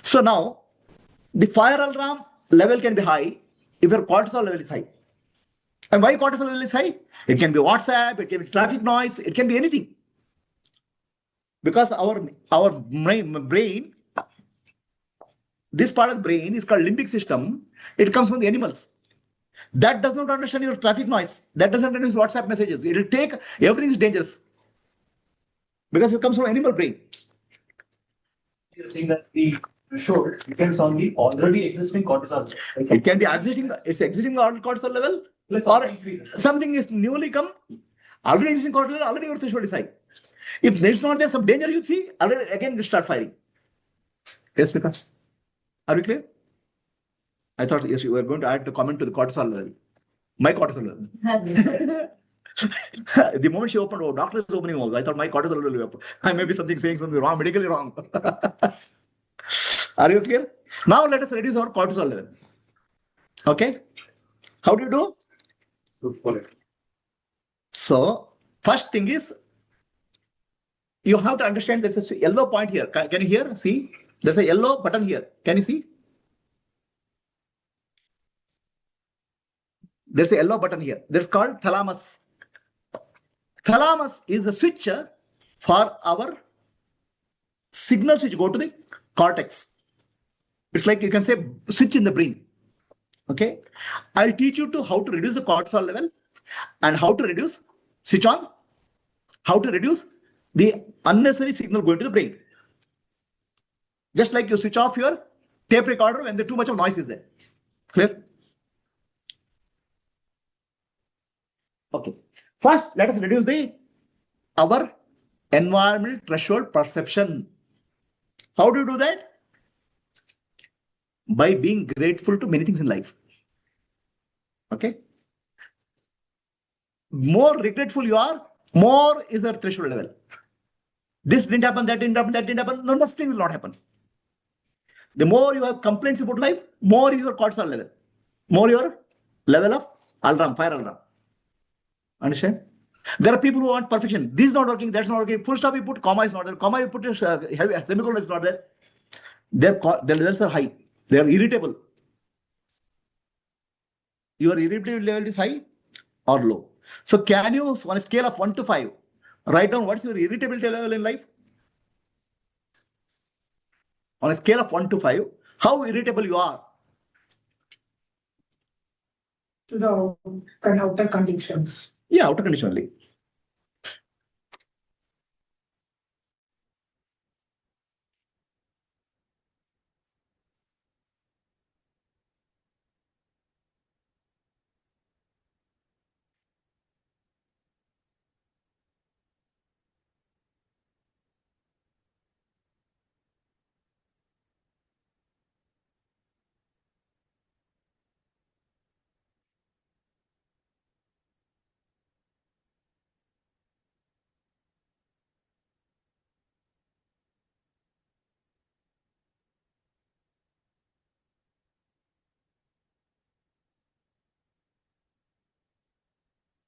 So now, the fire alarm level can be high if your cortisol level is high. And why cortisol level is high? It can be WhatsApp, it can be traffic noise, it can be anything. Because our brain, this part of the brain is called limbic system. It comes from the animals. That does not understand your traffic noise. That doesn't understand WhatsApp messages. It will take, everything is dangerous. Because it comes from animal brain.
You're saying that the Sure, depends on the already existing cortisol.
It can be existing, it's existing cortisol level, or something is newly come, already existing cortisol level, already your threshold is high. If there's not there some danger you see, already again you start firing. Yes, Mita? Are we clear? I thought yes, you were going to add the comment to the cortisol level. My cortisol level. The moment she opened, oh, doctor is opening also. I thought my cortisol level will be up. I may be saying something wrong, medically wrong. Are you clear? Now let us reduce our cortisol level. Okay? How do you do?
Good for it.
So, first thing is, you have to understand there's a yellow point here. Can you hear? See? There's a yellow button here. Can you see? There's a yellow button here. That's called thalamus. Thalamus is the switcher for our signals which go to the cortex. It's like you can say switch in the brain. Okay? I'll teach you to how to reduce the cortisol level and how to reduce switch on, how to reduce the unnecessary signal going to the brain. Just like you switch off your tape recorder when too much of noise is there. Clear? Okay. First, let us reduce our environmental threshold perception. How do you do that? By being grateful to many things in life. Okay? More regretful you are, more is the threshold level. This didn't happen, that didn't happen, that didn't happen. No, nothing will not happen. The more you have complaints about life, more is your cortisol level. More your level of alarm, fire alarm. Understand? There are people who want perfection. This is not working, that's not working. Full stop you put, comma is not there. Comma you put, semicolon is not there. Their levels are high. They are irritable. Your irritability level is high or low. So can you, on a scale of 1 to 5, write down what's your irritability level in life? On a scale of 1 to 5, how irritable you are?
To the outer conditions.
Yeah, outer condition only.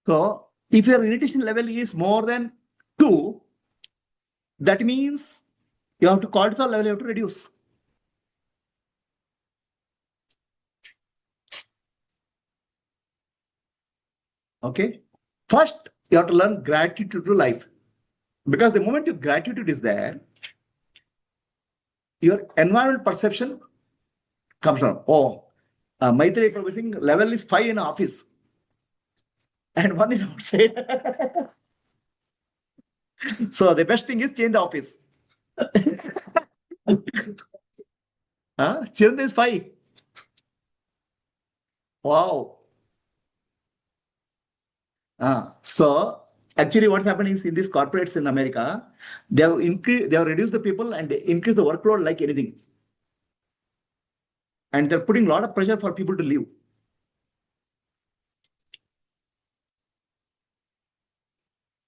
So if your irritation level is more than 2, that means you have to cortisol level, you have to reduce. Okay. First, you have to learn gratitude to life. Because the moment your gratitude is there, your environment perception comes down. Oh, Maitreya Prabhu is saying level is 5 in office and 1 is outside. So the best thing is change the office. Children is 5. Wow. So actually what's happening is in these corporates in America, they have reduced the people and increased the workload like anything. And they're putting a lot of pressure for people to leave.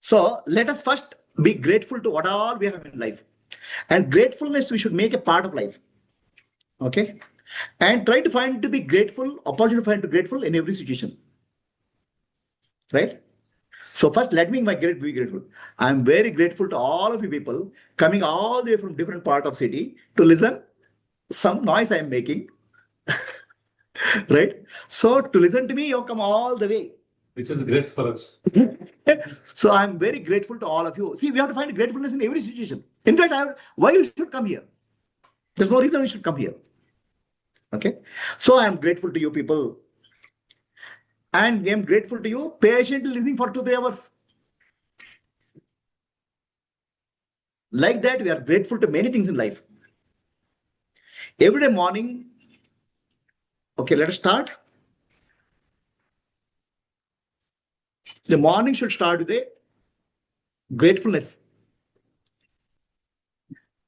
So let us first be grateful to what all we have in life. And gratefulness we should make a part of life. Okay? And try to find to be grateful, opportunity to find to be grateful in every situation. Right? So first, let me be grateful. I'm very grateful to all of you people coming all the way from different part of city to listen some noise I'm making. Right? So to listen to me, you come all the way.
Which is great for us.
So I'm very grateful to all of you. See, we have to find gratefulness in every situation. In fact, why you should come here? There's no reason you should come here. Okay? So I'm grateful to you people. And I'm grateful to you patiently listening for 2-3 hours. Like that, we are grateful to many things in life. Every day morning, okay, let us start. The morning should start with a gratefulness.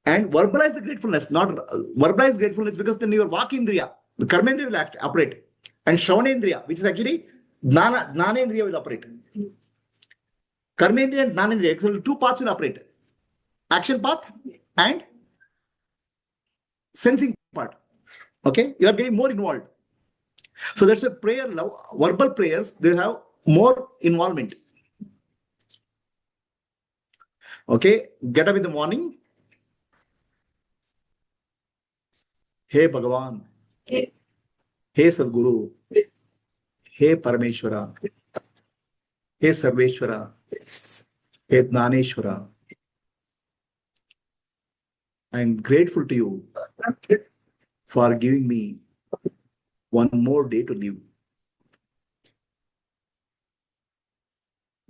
And verbalize the gratefulness, not verbalize gratefulness, because then your vakindriya, the karmendriya will operate. And shravanendriya, which is actually jnanendriya will operate. Karmendriya and jnanendriya, so two parts will operate. Action path and sensing part. Okay, you are getting more involved. So that's a prayer, verbal prayers, they have more involvement. Okay, get up in the morning. Hey Bhagavan, hey Sadguru, hey Parameshwara, hey Sarveshwara, hey Dnaneshwara. I am grateful to you for giving me one more day to live.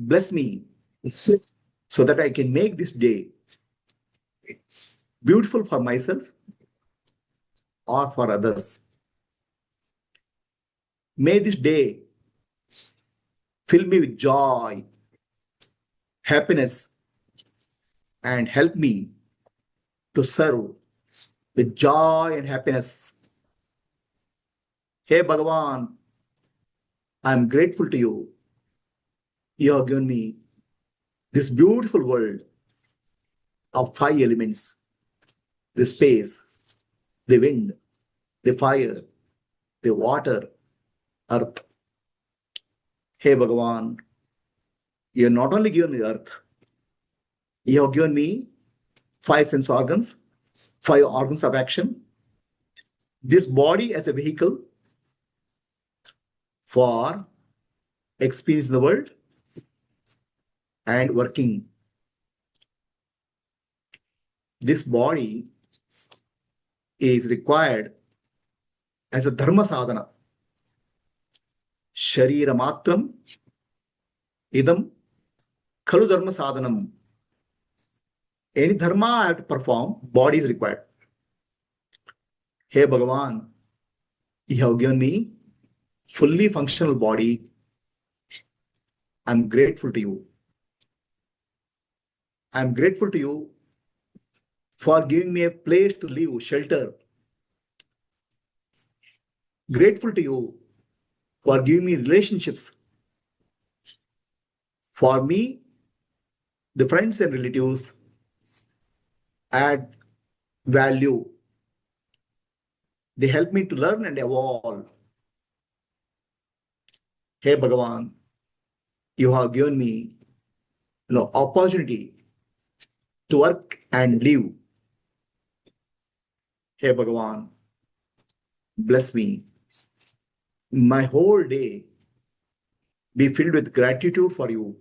Bless me so that I can make this day beautiful for myself or for others. May this day fill me with joy, happiness, and help me to serve with joy and happiness. Hey Bhagavan, I am grateful to you. You have given me this beautiful world of 5 elements: the space, the wind, the fire, the water, earth. Hey Bhagavan, you have not only given me earth, you have given me 5 sense organs, 5 organs of action, this body as a vehicle for experiencing the world and working. This body is required as a dharma sadhana. Sharira matram idam khalu dharma sadhanam. Any dharma I have to perform, body is required. Hey Bhagavan, you have given me fully functional body. I'm grateful to you. I'm grateful to you for giving me a place to live, shelter. Grateful to you for giving me relationships. For me, the friends and relatives add value. They help me to learn and evolve. Hey Bhagavan, you have given me opportunity to work and live. Hey Bhagavan, bless me. My whole day be filled with gratitude for you.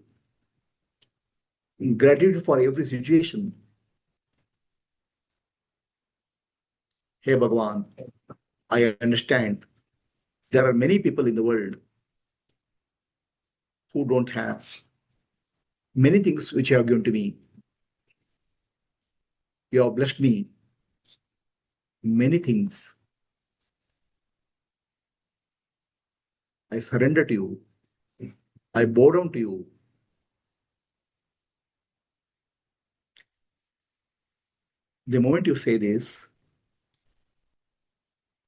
Gratitude for every situation. Hey Bhagavan, I understand there are many people in the world who don't have many things which you have given to me. You have blessed me many things. I surrender to you. I bow down to you. The moment you say this,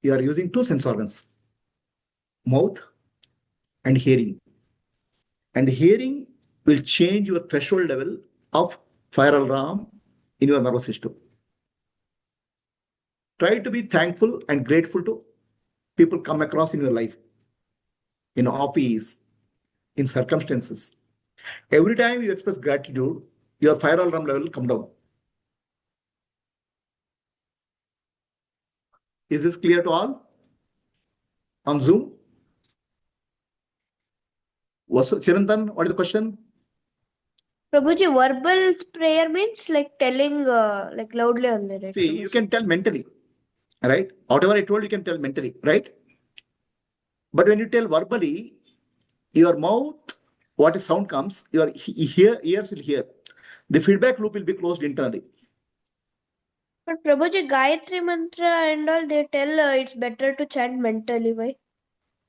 you are using 2 sense organs, mouth and hearing. And hearing will change your threshold level of fire alarm in your nervous system. Try to be thankful and grateful to people come across in your life, in office, in circumstances. Every time you express gratitude, your fire alarm level will come down. Is this clear to all? On Zoom? Chirantan, what is the question?
Prabhuji, verbal prayer means like telling like loudly only, right?
See, you can tell mentally, right? Whatever I told, you can tell mentally, right? But when you tell verbally, your mouth, what a sound comes, your ears will hear. The feedback loop will be closed internally.
But Prabhuji, Gayatri mantra and all, they tell it's better to chant mentally. Why?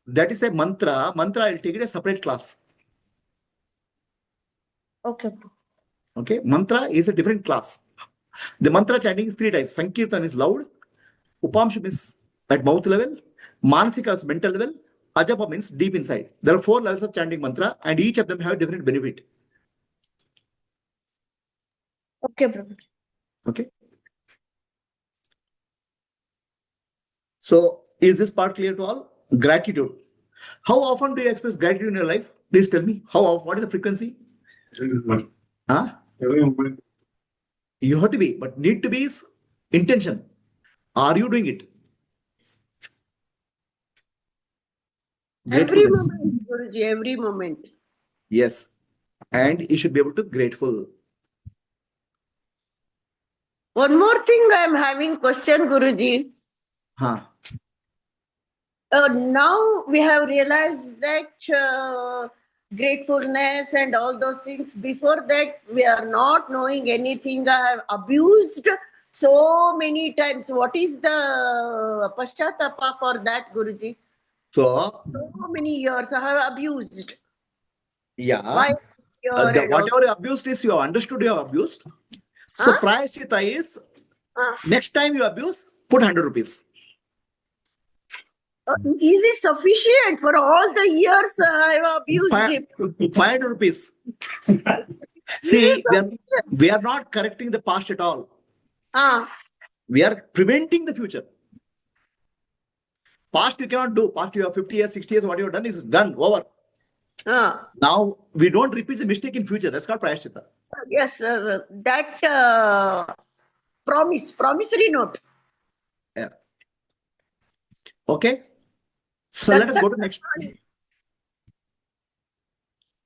That is a mantra. Mantra, I'll take it a separate class.
Okay.
Okay, mantra is a different class. The mantra chanting is 3 types. Sankirtan is loud, Upamshu means at mouth level, Manasika is mental level, Ajapa means deep inside. There are 4 levels of chanting mantra, and each of them have a different benefit.
Okay, Prabhuji.
Okay. So, is this part clear to all? Gratitude. How often do you express gratitude in your life? Please tell me. How often? What is the frequency? Huh?
Every moment.
You have to be, but need to be is intention. Are you doing it?
Every
Gratefulness.
moment, Guruji, every moment.
Yes. And you should be able to grateful.
One more thing I am having question, Guruji.
Huh.
Now we have realized that gratefulness and all those things. Before that, we are not knowing anything. I have abused so many times. What is the paschatapa for that, Guruji?
So
many years I have abused.
Yeah.
Why?
Whatever you abused is you have understood you have abused. So prayashchita is next time you abuse, put 100 rupees.
Is it sufficient for all the years I have abused him?
500 rupees. See, we are not correcting the past at all. We are preventing the future. Past you cannot do. Past you have 50 years, 60 years, what you have done is done, over. Now, we don't repeat the mistake in future. That's called prayashchita.
Yes, that promissory note.
Yeah. Okay. So let us go to next.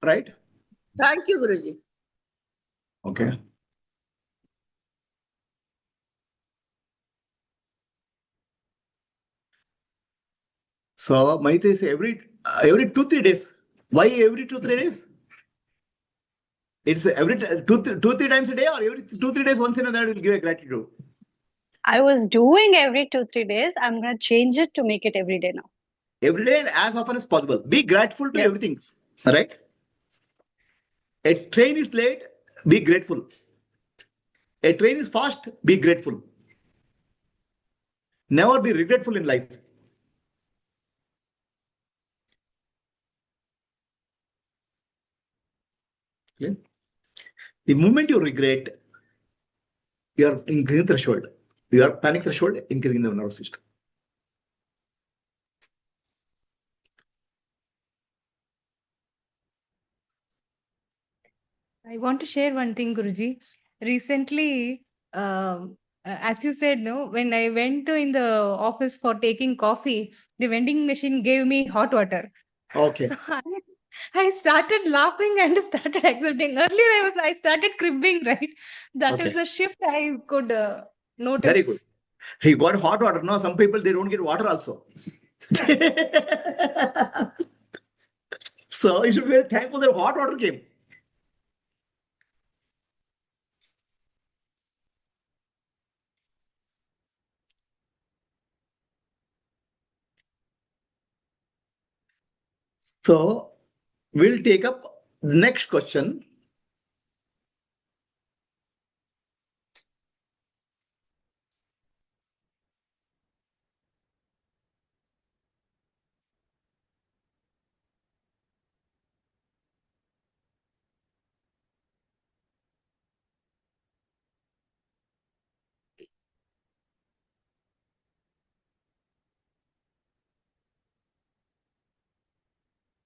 Right?
Thank you, Guruji.
Okay. So Maitri say every 2-3 days. Why every 2-3 days? It's every 2-3 times a day, or every 2-3 days once in a while will give a gratitude.
I was doing every 2-3 days. I'm gonna change it to make it every day now.
Every day and as often as possible. Be grateful to everything. Right? A train is late, be grateful. A train is fast, be grateful. Never be regretful in life. Okay? The moment you regret, you are increasing threshold. Your panic threshold increasing the nervous system.
I want to share one thing, Guruji. Recently, as you said, no, when I went to in the office for taking coffee, the vending machine gave me hot water.
Okay.
So I started laughing and started accepting. Earlier, I started cribbing, right? That is
Okay.
the shift I could notice.
Very good. He got hot water. No, some people they don't get water also. So you should be very thankful that hot water came. So we'll take up the next question.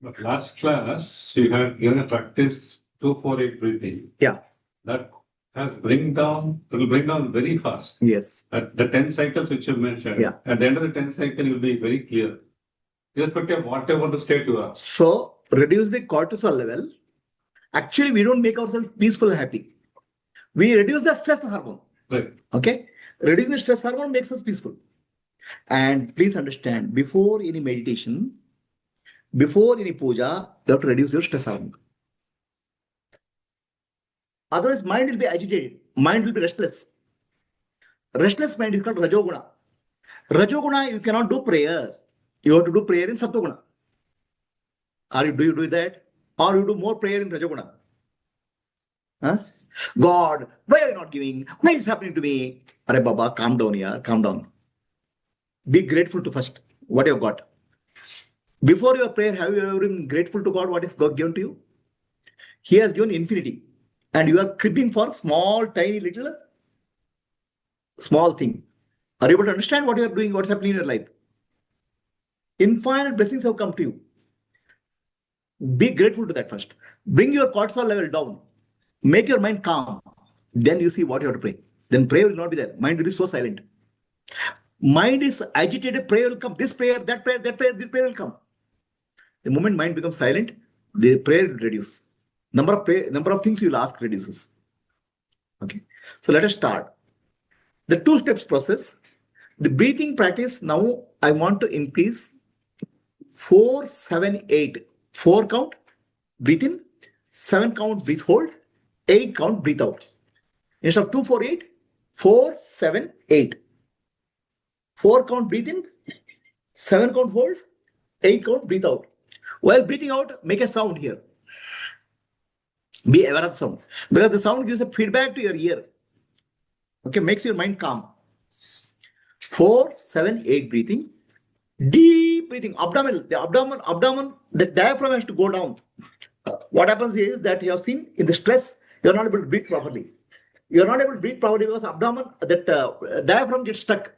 But last class, you had given a practice 2-4-8 breathing.
Yeah.
That will bring down very fast.
Yes.
At the 10 cycles which you mentioned,
Yeah.
at the end of the 10 cycle, you will be very clear, irrespective of whatever the state you are.
So reduce the cortisol level. Actually, we don't make ourselves peaceful and happy. We reduce the stress hormone.
Right.
Okay. Reducing the stress hormone makes us peaceful. And please understand, before any meditation, before any puja, you have to reduce your stress hormone. Otherwise, mind will be agitated. Mind will be restless. Restless mind is called Rajoguna. Rajoguna, you cannot do prayer. You have to do prayer in Sattoguna. Do you do that? Or you do more prayer in Rajoguna? Huh? God, why are you not giving? Why is happening to me? Arey Baba, calm down, yeah, calm down. Be grateful to first what you have got. Before your prayer, have you ever been grateful to God what is God given to you? He has given infinity. And you are cribbing for small, tiny, little, small thing. Are you able to understand what you are doing, what's happening in your life? Infinite blessings have come to you. Be grateful to that first. Bring your cortisol level down. Make your mind calm. Then you see what you have to pray. Then prayer will not be there. Mind will be so silent. Mind is agitated, prayer will come. This prayer, that prayer, that prayer, this prayer will come. The moment mind becomes silent, the prayer will reduce. Number of things you will ask reduces. Okay. So let us start. The 2 steps process. The breathing practice. Now I want to increase 4, 7, 8. 4 count, breathe in. 7 count, breathe hold. 8 count, breathe out. Instead of 2, 4, 8, 4, 7, 8. 4 count, breathe in. 7 count, hold. 8 count, breathe out. While breathing out, make a sound here. Be aware of the sound. Because the sound gives a feedback to your ear. Okay, makes your mind calm. 4, 7, 8 breathing. Deep breathing. Abdomen, the diaphragm has to go down. What happens is that you have seen in the stress, you are not able to breathe properly. You are not able to breathe properly because diaphragm gets stuck.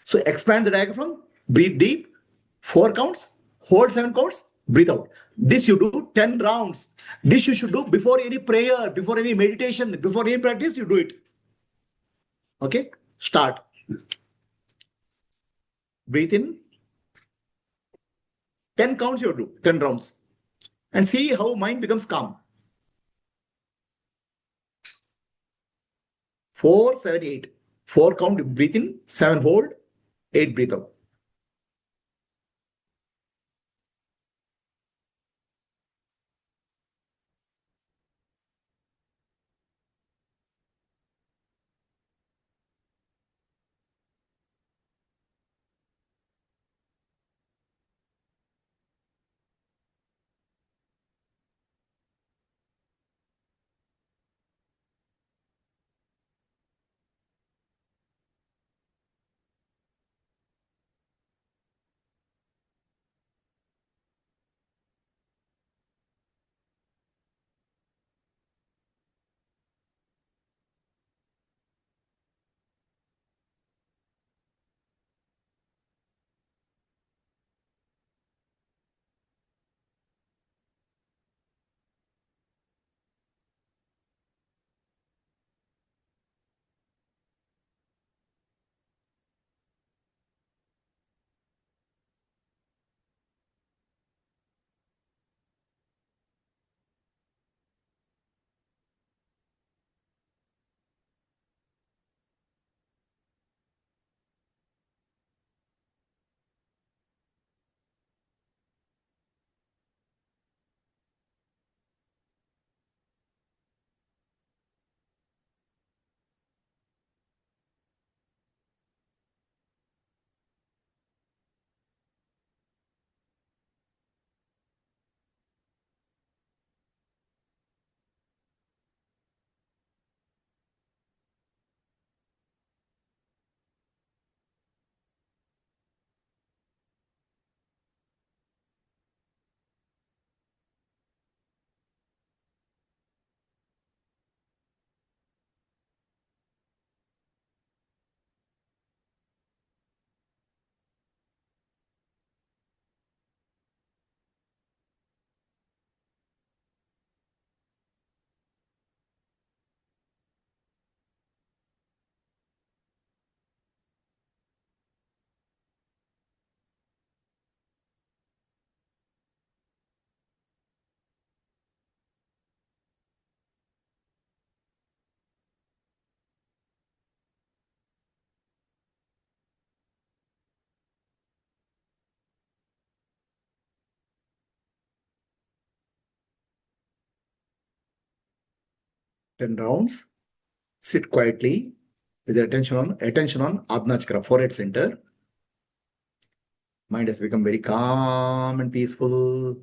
So expand the diaphragm, breathe deep, 4 counts, hold 7 counts, breathe out. This you do 10 rounds. This you should do before any prayer, before any meditation, before any practice, you do it. Okay, start. Breathe in. 10 counts you do, 10 rounds. And see how mind becomes calm. 4, 7, 8. 4 count, breathe in, 7 hold, 8 breathe out. Ten rounds. Sit quietly. with your attention on Adna Chakra, forehead center. Mind has become very calm and peaceful.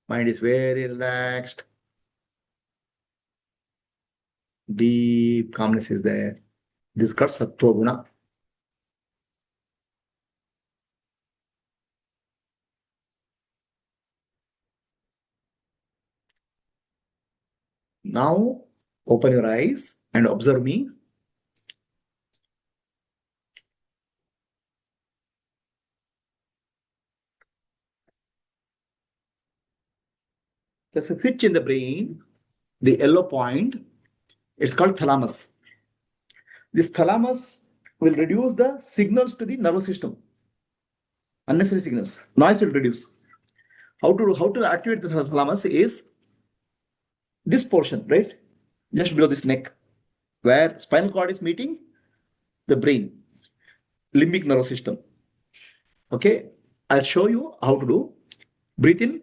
Mind is very relaxed. Deep calmness is there. This is called Sattva Guna. Now open your eyes and observe me. There's a switch in the brain, the yellow point. It's called thalamus. This thalamus will reduce the signals to the nervous system. Unnecessary signals. Noise will reduce. How to activate the thalamus is this portion, right? Just below this neck, where spinal cord is meeting the brain, limbic nervous system. Okay, I'll show you how to do. Breathe in.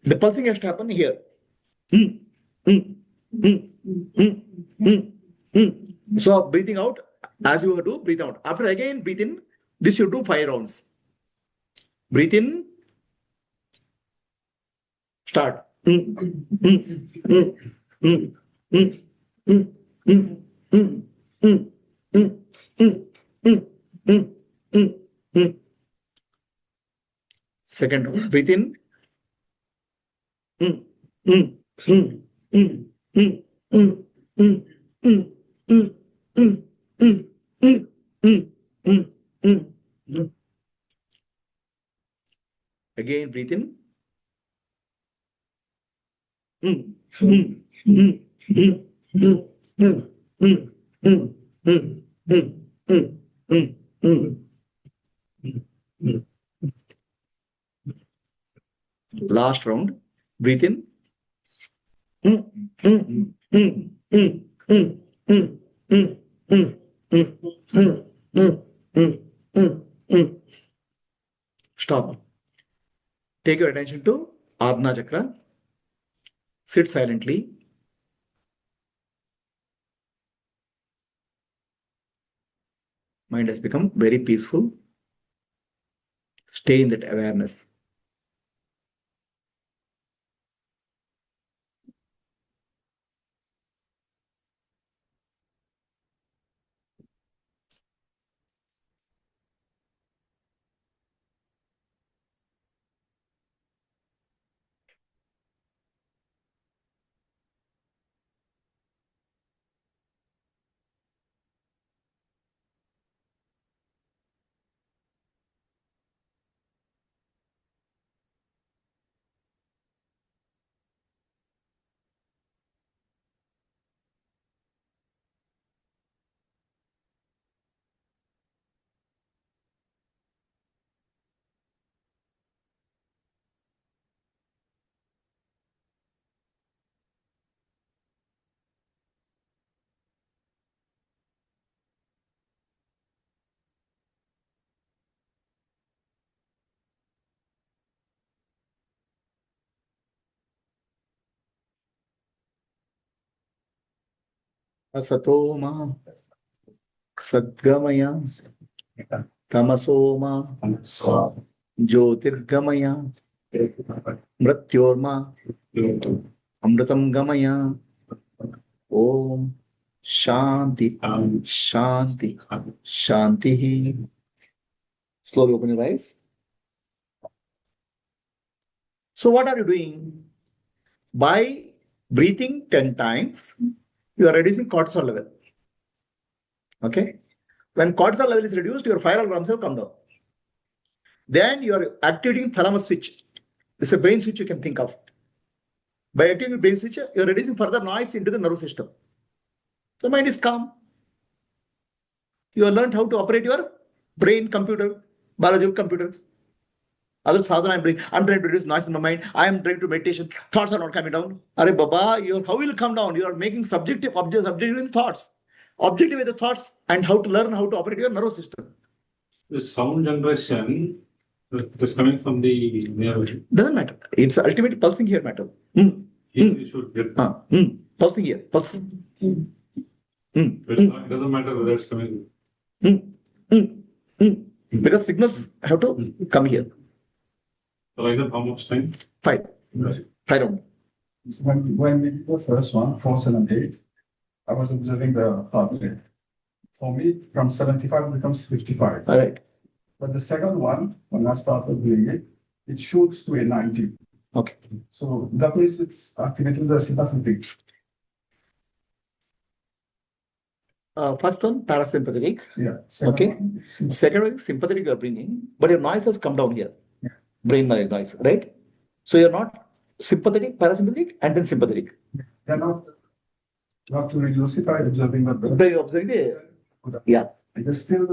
The pulsing has to happen here. So breathing out, as you do, breathe out. After again breathe in, this you do 5 rounds. Breathe in. Start. Second round, breathe in. Again, breathe in. Last round, breathe in. Stop. Take your attention to Adna Chakra. Sit silently. Mind has become very peaceful. Stay in that awareness. Asatoma Sadgamaya Tamasoma Jyotirgamaya Mrityorma Amritam Gamaya. Om Shanti Shanti Shanti. Slowly open your eyes. So what are you doing? By breathing 10 times, you are reducing cortisol level. Okay? When cortisol level is reduced, your viral grams have come down. Then you are activating thalamus switch. This is a brain switch you can think of. By activating the brain switch, you are reducing further noise into the nervous system. The mind is calm. You have learned how to operate your brain computer, biological computer. Other sadhana I'm trying to reduce noise in my mind. I am trying to meditation. Thoughts are not coming down. Are Baba, how will it come down? You are making subjective in thoughts. Objective with the thoughts and how to learn how to operate your nervous system.
The sound generation is coming from the nerve.
Doesn't matter. It's ultimately pulsing here matter.
He should get that.
Pulsing here. Pulse.
It doesn't matter whether it's coming.
Because signals have to come here.
So like that, how much time?
5. 5 round.
When we did the first one, 4, 7, 8, I was observing the heart rate. For me, from 75 it becomes 55.
All right.
But the second one, when I started doing it, it shoots to a 90.
Okay.
So that means it's activating the sympathetic.
First one, parasympathetic.
Yeah.
Okay. Second one, sympathetic you are bringing, but your noise has come down here.
Yeah.
Brain noise, right? So you're not sympathetic, parasympathetic, and then sympathetic.
Then not to reduce it, I'm observing that.
By observing the, yeah.
Because still,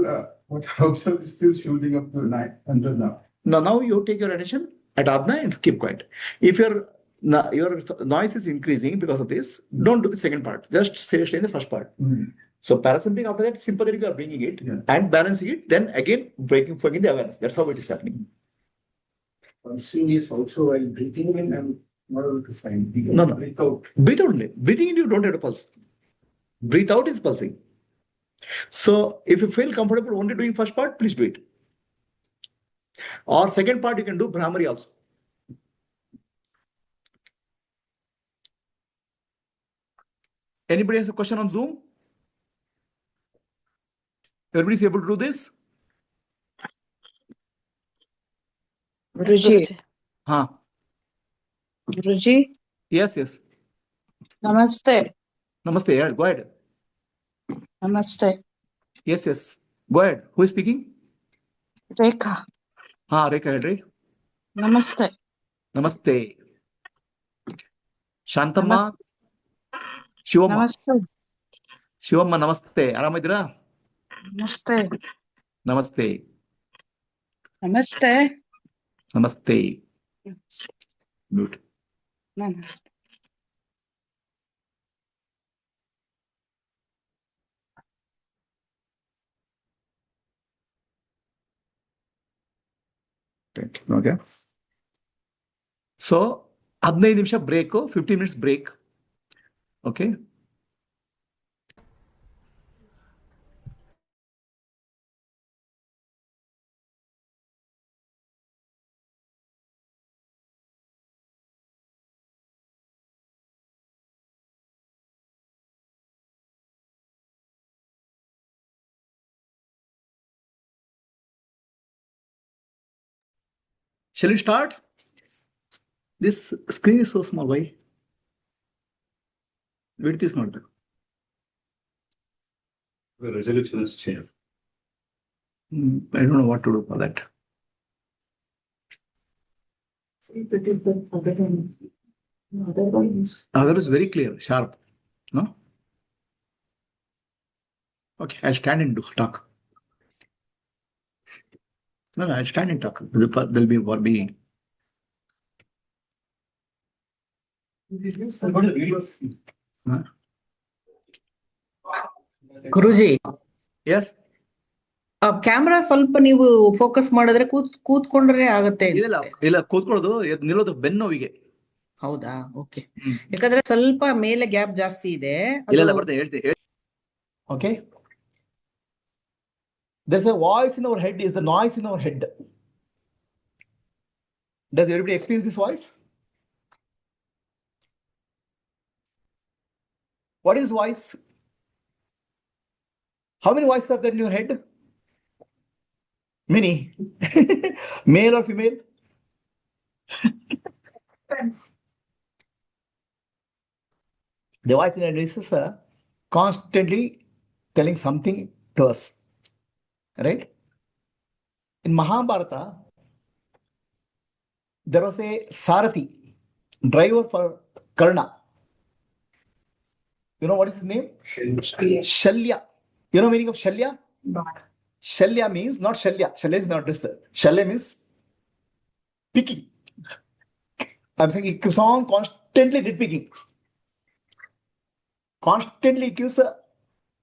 what I observe is still shooting up to 900 now.
Now you take your attention at Adna and keep quiet. If your noise is increasing because of this, don't do the second part. Just stay in the first part. So parasympathetic, after that, sympathetic you are bringing it and balancing it, then again breaking the awareness. That's how it is happening.
Pulsing is also while breathing in and not able to find.
No.
Breathe out.
Breathe out only. Breathing in, you don't have to pulse. Breathe out is pulsing. So if you feel comfortable only doing first part, please do it. Or second part, you can do Brahmari also. Anybody has a question on Zoom? Everybody's able to do this?
Guruji.
Huh?
Guruji.
Yes.
Namaste.
Namaste. Yeah, go ahead.
Namaste.
Yes. Go ahead. Who is speaking?
Rekha.
Rekha, Henry.
Namaste.
Namaste. Shantama. Shivamma.
Namaste.
Shivamma, namaste. Aramadira?
Namaste.
Namaste.
Namaste.
Namaste. Good.
Namaste.
Okay. So, 15 ನಿಮಿಷ break, 15 minutes break. Okay. Shall we start? This screen is so small. Why? Width is not there.
The resolution is changed.
I don't know what to do for that. Other is very clear, sharp. No? Okay, I'll stand and talk. No, I'll stand and talk. There'll be what being.
Guruji
yes
camera ಸ್ವಲ್ಪ ನೀವು focus ಮಾಡಿದ್ರೆ ಕೂತ್ಕೊಂಡ್ರೆ ಆಗತ್ತೆ
ಇಲ್ಲ ಕೂತ್ಕೊಳ್ಳೋದು ನಿಲ್ಲೋದು ಬೆನ್ನೋವಿಗೆ.
ಹೌದಾ? Okay. ಯಾಕಂದ್ರೆ ಸ್ವಲ್ಪ ಮೇಲೆ ಗ್ಯಾಪ್ ಜಾಸ್ತಿ ಇದೆ.
ಇಲ್ಲ ಬರ್ತೇನೆ ಹೇಳ್ತೀನಿ. Okay. There's a voice in our head, is the noise in our head. Does everybody experience this voice? What is voice? How many voices are there in your head? Many. Male or female? The voice in our head is constantly telling something to us. Right? In Mahabharata, there was a Sarathi, driver for Karna. You know what is his name? Shalya. You know meaning of Shalya? Shalya means not Shalya. Shalya is not this. Shalya means picking. I'm saying he keeps on constantly nitpicking. Constantly keeps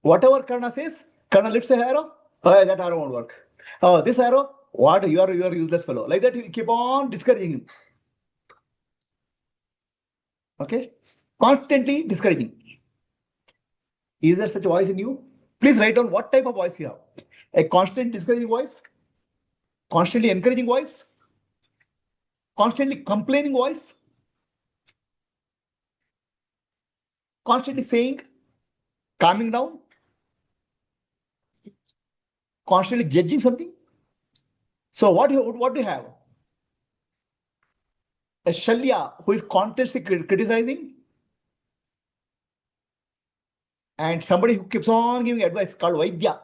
whatever Karna says, Karna lifts a arrow. Oh, that arrow won't work. Oh, this arrow, what? You are a useless fellow. Like that, he'll keep on discouraging him. Okay? Constantly discouraging. Is there such a voice in you? Please write down what type of voice you have. A constant discouraging voice, constantly encouraging voice, constantly complaining voice, constantly saying, calming down, constantly judging something. So what do you have? A Shalya who is constantly criticizing, and somebody who keeps on giving advice called Vaidya,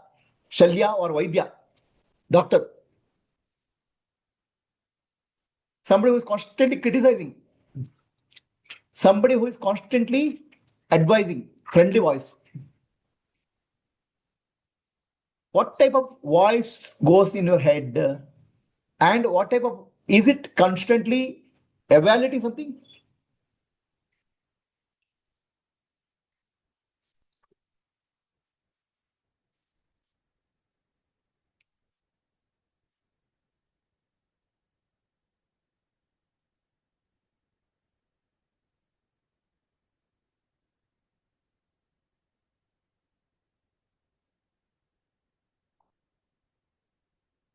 Shalya or Vaidya, doctor. Somebody who is constantly criticizing, somebody who is constantly advising, friendly voice. What type of voice goes in your head? And what type of, is it constantly evaluating something?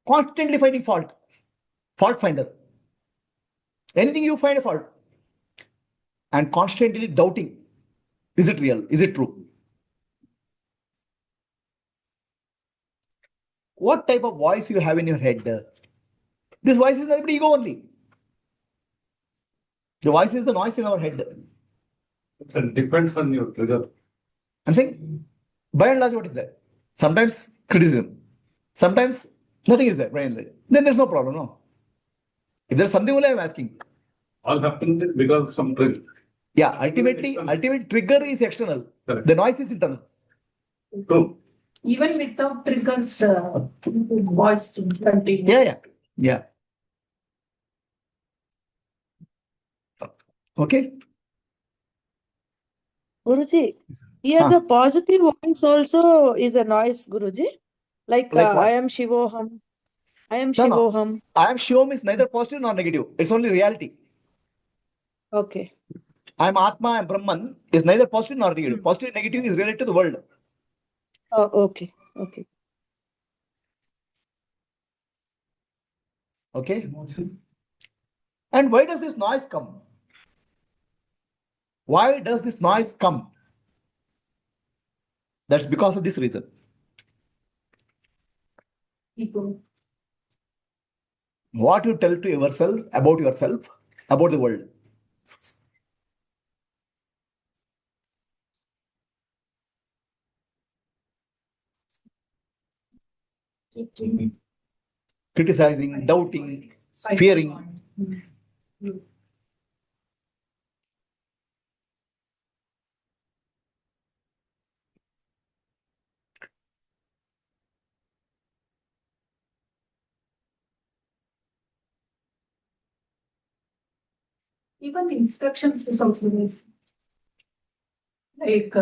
Constantly finding fault, fault finder. Anything you find a fault. And constantly doubting. Is it real? Is it true? What type of voice you have in your head? This voice is nothing but ego only. The voice is the noise in our head.
It depends on your trigger.
I'm saying, by and large, what is there? Sometimes criticism. Sometimes nothing is there, by and large. Then there's no problem, no? If there's something only I'm asking.
All happens because of some trigger.
Yeah, ultimate trigger is external.
Correct.
The noise is internal.
True.
Even without triggers, voice to continue.
Yeah. Okay.
Guruji, here the positive voice also is a noise, Guruji. Like
what?
I am Shivoham. I am
No.
Shivoham.
I am Shivam is neither positive nor negative. It's only reality.
Okay.
I am Atma, I am Brahman is neither positive nor negative. Positive and negative is related to the world.
Oh, okay.
Okay. And why does this noise come? Why does this noise come? That's because of this reason.
Ego.
What you tell to yourself, about the world. Criticizing, doubting, fearing.
Even instructions is also nice. Like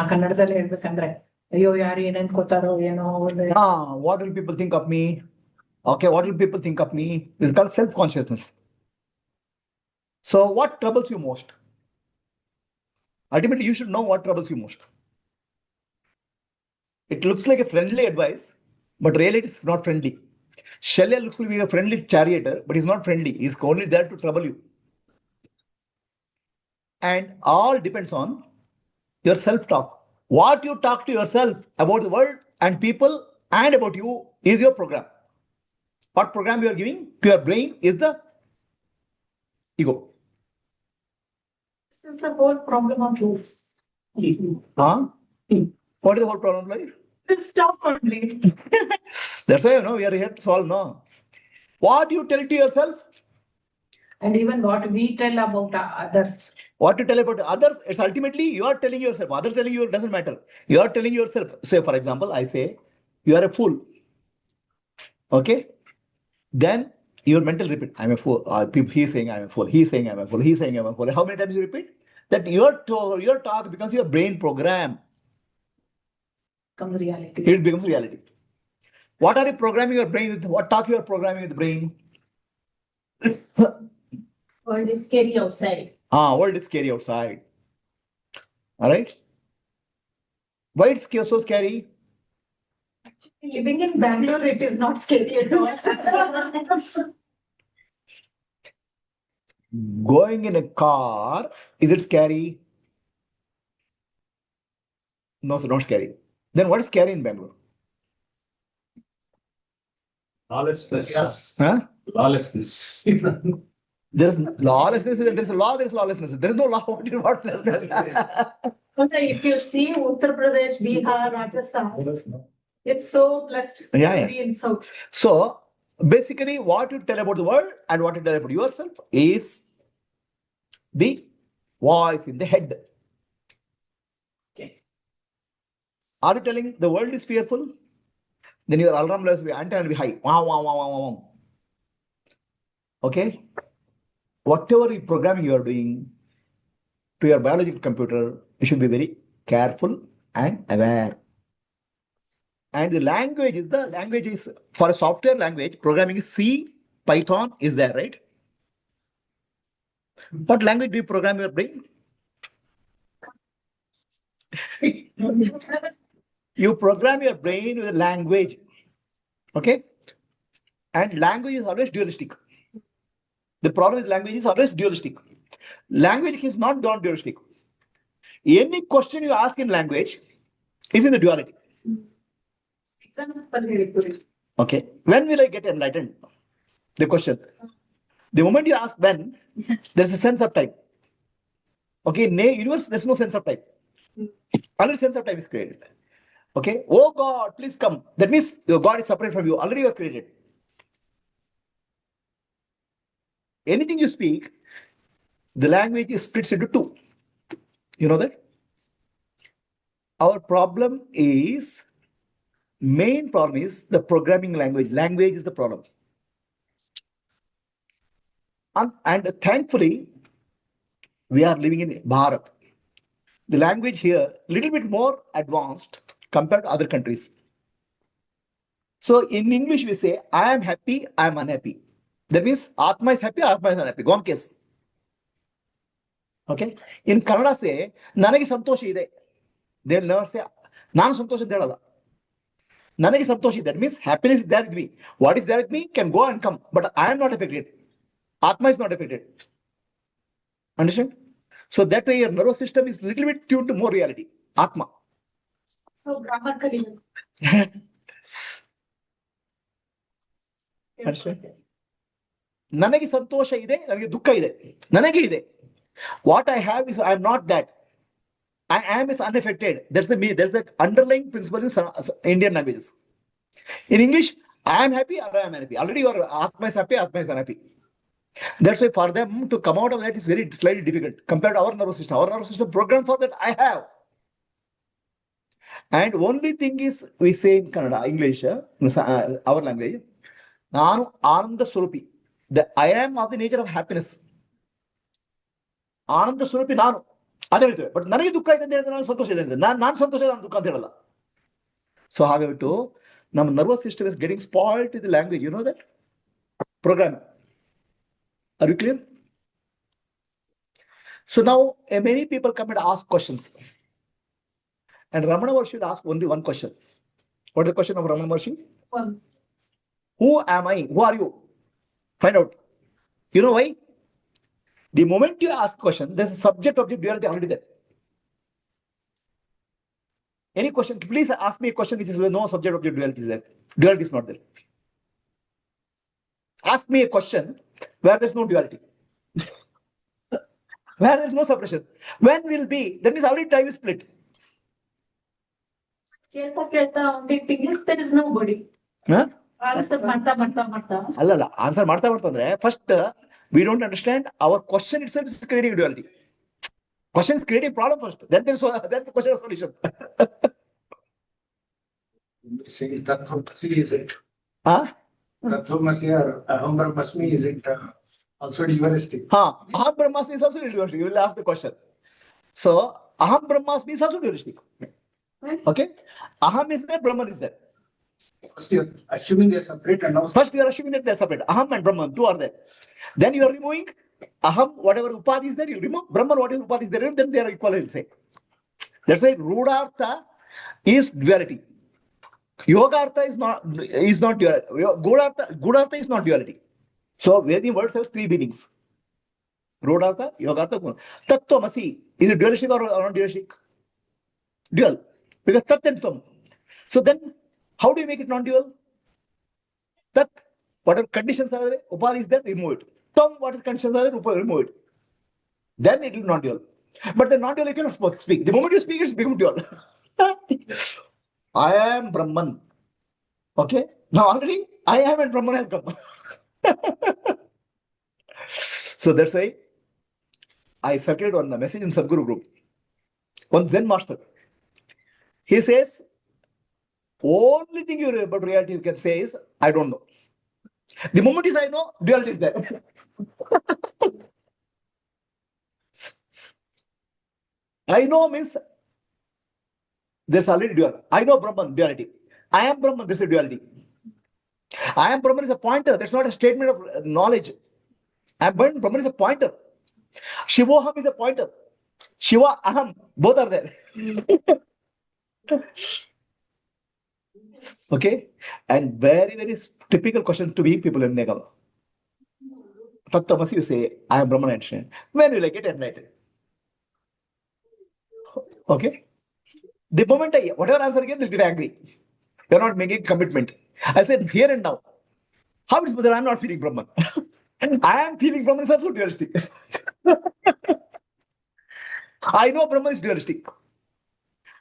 ಕನ್ನಡದಲ್ಲಿ ಹೇಳ್ಬೇಕಂದ್ರೆ ಅಯ್ಯೋ ಯಾರು ಏನ್ ಅನ್ಕೋತಾರೋ ಏನೋ
What will people think of me? Okay, what will people think of me? This is called self-consciousness. So what troubles you most? Ultimately, you should know what troubles you most. It looks like a friendly advice, but really it is not friendly. Shalya looks to be a friendly charioteer, but he's not friendly. He's only there to trouble you. And all depends on your self-talk. What you talk to yourself about the world and people and about you is your program. What program you are giving to your brain is the ego.
This is the whole problem of life.
What is the whole problem of life?
This talk only.
That's why we are here to solve now. What you tell to yourself
and even what we tell about others.
What to tell about others, it's ultimately you are telling yourself. Others telling you doesn't matter. You are telling yourself. Say, for example, I say, you are a fool. Okay? Then your mental repeat, I'm a fool. He's saying I'm a fool. He's saying I'm a fool. He's saying I'm a fool. How many times you repeat? That your talk becomes your brain program.
Becomes reality.
It becomes reality. What are you programming your brain with? What talk you are programming with the brain?
World is scary outside.
World is scary outside. All right. Why it's so scary?
Living in Bangalore, it is not scary at all.
Going in a car, is it scary? No, it's not scary. Then what is scary in Bangalore?
Lawlessness.
Huh?
Lawlessness.
There is lawlessness. There is a law. There is lawlessness. There is no law. What is lawlessness?
Okay, if you see Uttar Pradesh, Bihar, Rajasthan, it's so blessed to be in South.
So basically, what you tell about the world and what you tell about yourself is the voice in the head. Okay. Are you telling the world is fearful? Then your alarm bells will be antenna will be high. Wow, wow, wow, wow, wow. Okay. Whatever programming you are doing to your biological computer, you should be very careful and aware. And the language is for a software language, programming is C, Python is there, right? What language do you program your brain? You program your brain with a language. Okay? And language is always dualistic. The problem with language is always dualistic. Language is not non-dualistic. Any question you ask in language is in a duality. Okay. When will I get enlightened? The question. The moment you ask when, there's a sense of time. Okay, in the universe, there's no sense of time. Already sense of time is created. Okay. Oh God, please come. That means your God is separate from you. Already you are created. Anything you speak, the language is splits into two. You know that? Our main problem is the programming language. Language is the problem. And thankfully, we are living in Bharat. The language here, little bit more advanced compared to other countries. So in English, we say, I am happy, I am unhappy. That means Atma is happy, Atma is unhappy. Gone case. Okay. In Kannada say, Nanagi Santoshi ide. They will never say, Nanu Santoshi dedala. Nanagi Santoshi, that means happiness is there with me. What is there with me can go and come, but I am not affected. Atma is not affected. Understand? So that way your nervous system is little bit tuned to more reality. Atma.
So grammar Kalina.
Understand? Nanagi Santosha ide, nanage dukkha ide. Nanage ide. What I have is I am not that. I am is unaffected. That's the underlying principle in Indian languages. In English, I am happy or I am unhappy. Already your Atma is happy, Atma is unhappy. That's why for them to come out of that is very slightly difficult compared to our nervous system. Our nervous system programmed for that I have. And only thing is we say in Kannada, English, our language, Nanu Ananda Surupi. The I am of the nature of happiness. Ananda Surupi Nanu. But ನನಗೆ ದುಃಖ ಇದೆ ಅಂತ ಹೇಳಿದ್ರೆ ನಾನು ಸಂತೋಷ ಇದೆ ಅಂತ ನಾನು ಸಂತೋಷ ನಾನು ದುಃಖ ಅಂತ ಹೇಳಲ್ಲ. So ಹಾಗಾಗ್ಬಿಟ್ಟು ನಮ್ಮ nervous system is getting spoiled with the language. You know that? Program. Are you clear? So now many people come and ask questions. And Ramana Maharshi will ask only one question. What is the question of Ramana Maharshi? Who am I? Who are you? Find out. You know why? The moment you ask question, there's a subject-object duality already there. Any question, please ask me a question which is where no subject-object duality is there. Duality is not there. Ask me a question where there's no duality. Where there's no separation. When will be? That means already time is split.
The thing is, there is nobody.
Huh?
Answer marta.
Answer marta andre. First, we don't understand our question itself is creating duality. Question is creating problem first. Then the question of solution.
Saying Tattvamasi, is it?
Huh?
Tattvamasi or Aham Brahmasmi, is it also dualistic?
Aham Brahmasmi is also dualistic. You will ask the question. So, Aham Brahmasmi is also dualistic. Okay? Aham is there, Brahman is there.
First you are assuming they are separate and now...
First we are assuming that they are separate. Aham and Brahman, two are there. Then you are removing Aham, whatever upadhi is there, you remove. Brahman, whatever upadhi is there, then they are equal, he'll say. That's why Rudhartha is duality. Yogartha is not duality. Gurartha is not duality. So very words have three meanings. Rudhartha, Yogartha, Guna. Tattvamasi, is it dualistic or not dualistic? Dual. Because Tat and Tvam. So then, how do you make it non-dual? Tat, whatever conditions are there, upadhi is there, remove it. Tvam, what is conditions are there, remove it. Then it will non-dual. But the non-dual you cannot speak. The moment you speak, it's become dual. I am Brahman. Okay? Now already I am and Brahman have come. So that's why I circulated on the message in Sadhguru group. One Zen master. He says, only thing about reality you can say is, I don't know. The moment you say I know, duality is there. I know means there's already dual. I know Brahman, duality. I am Brahman, there's a duality. I am Brahman is a pointer. That's not a statement of knowledge. I am Brahman is a pointer. Shivoham is a pointer. Shiva, Aham, both are there. Okay? And very, very typical question to be people in Negava. Tattvamasi, you say, I am Brahman enlightened. When will I get enlightened? Okay? The moment whatever answer again, they'll get angry. You're not making commitment. I said, here and now. How is possible? I'm not feeling Brahman. I am feeling Brahman is also dualistic. I know Brahman is dualistic.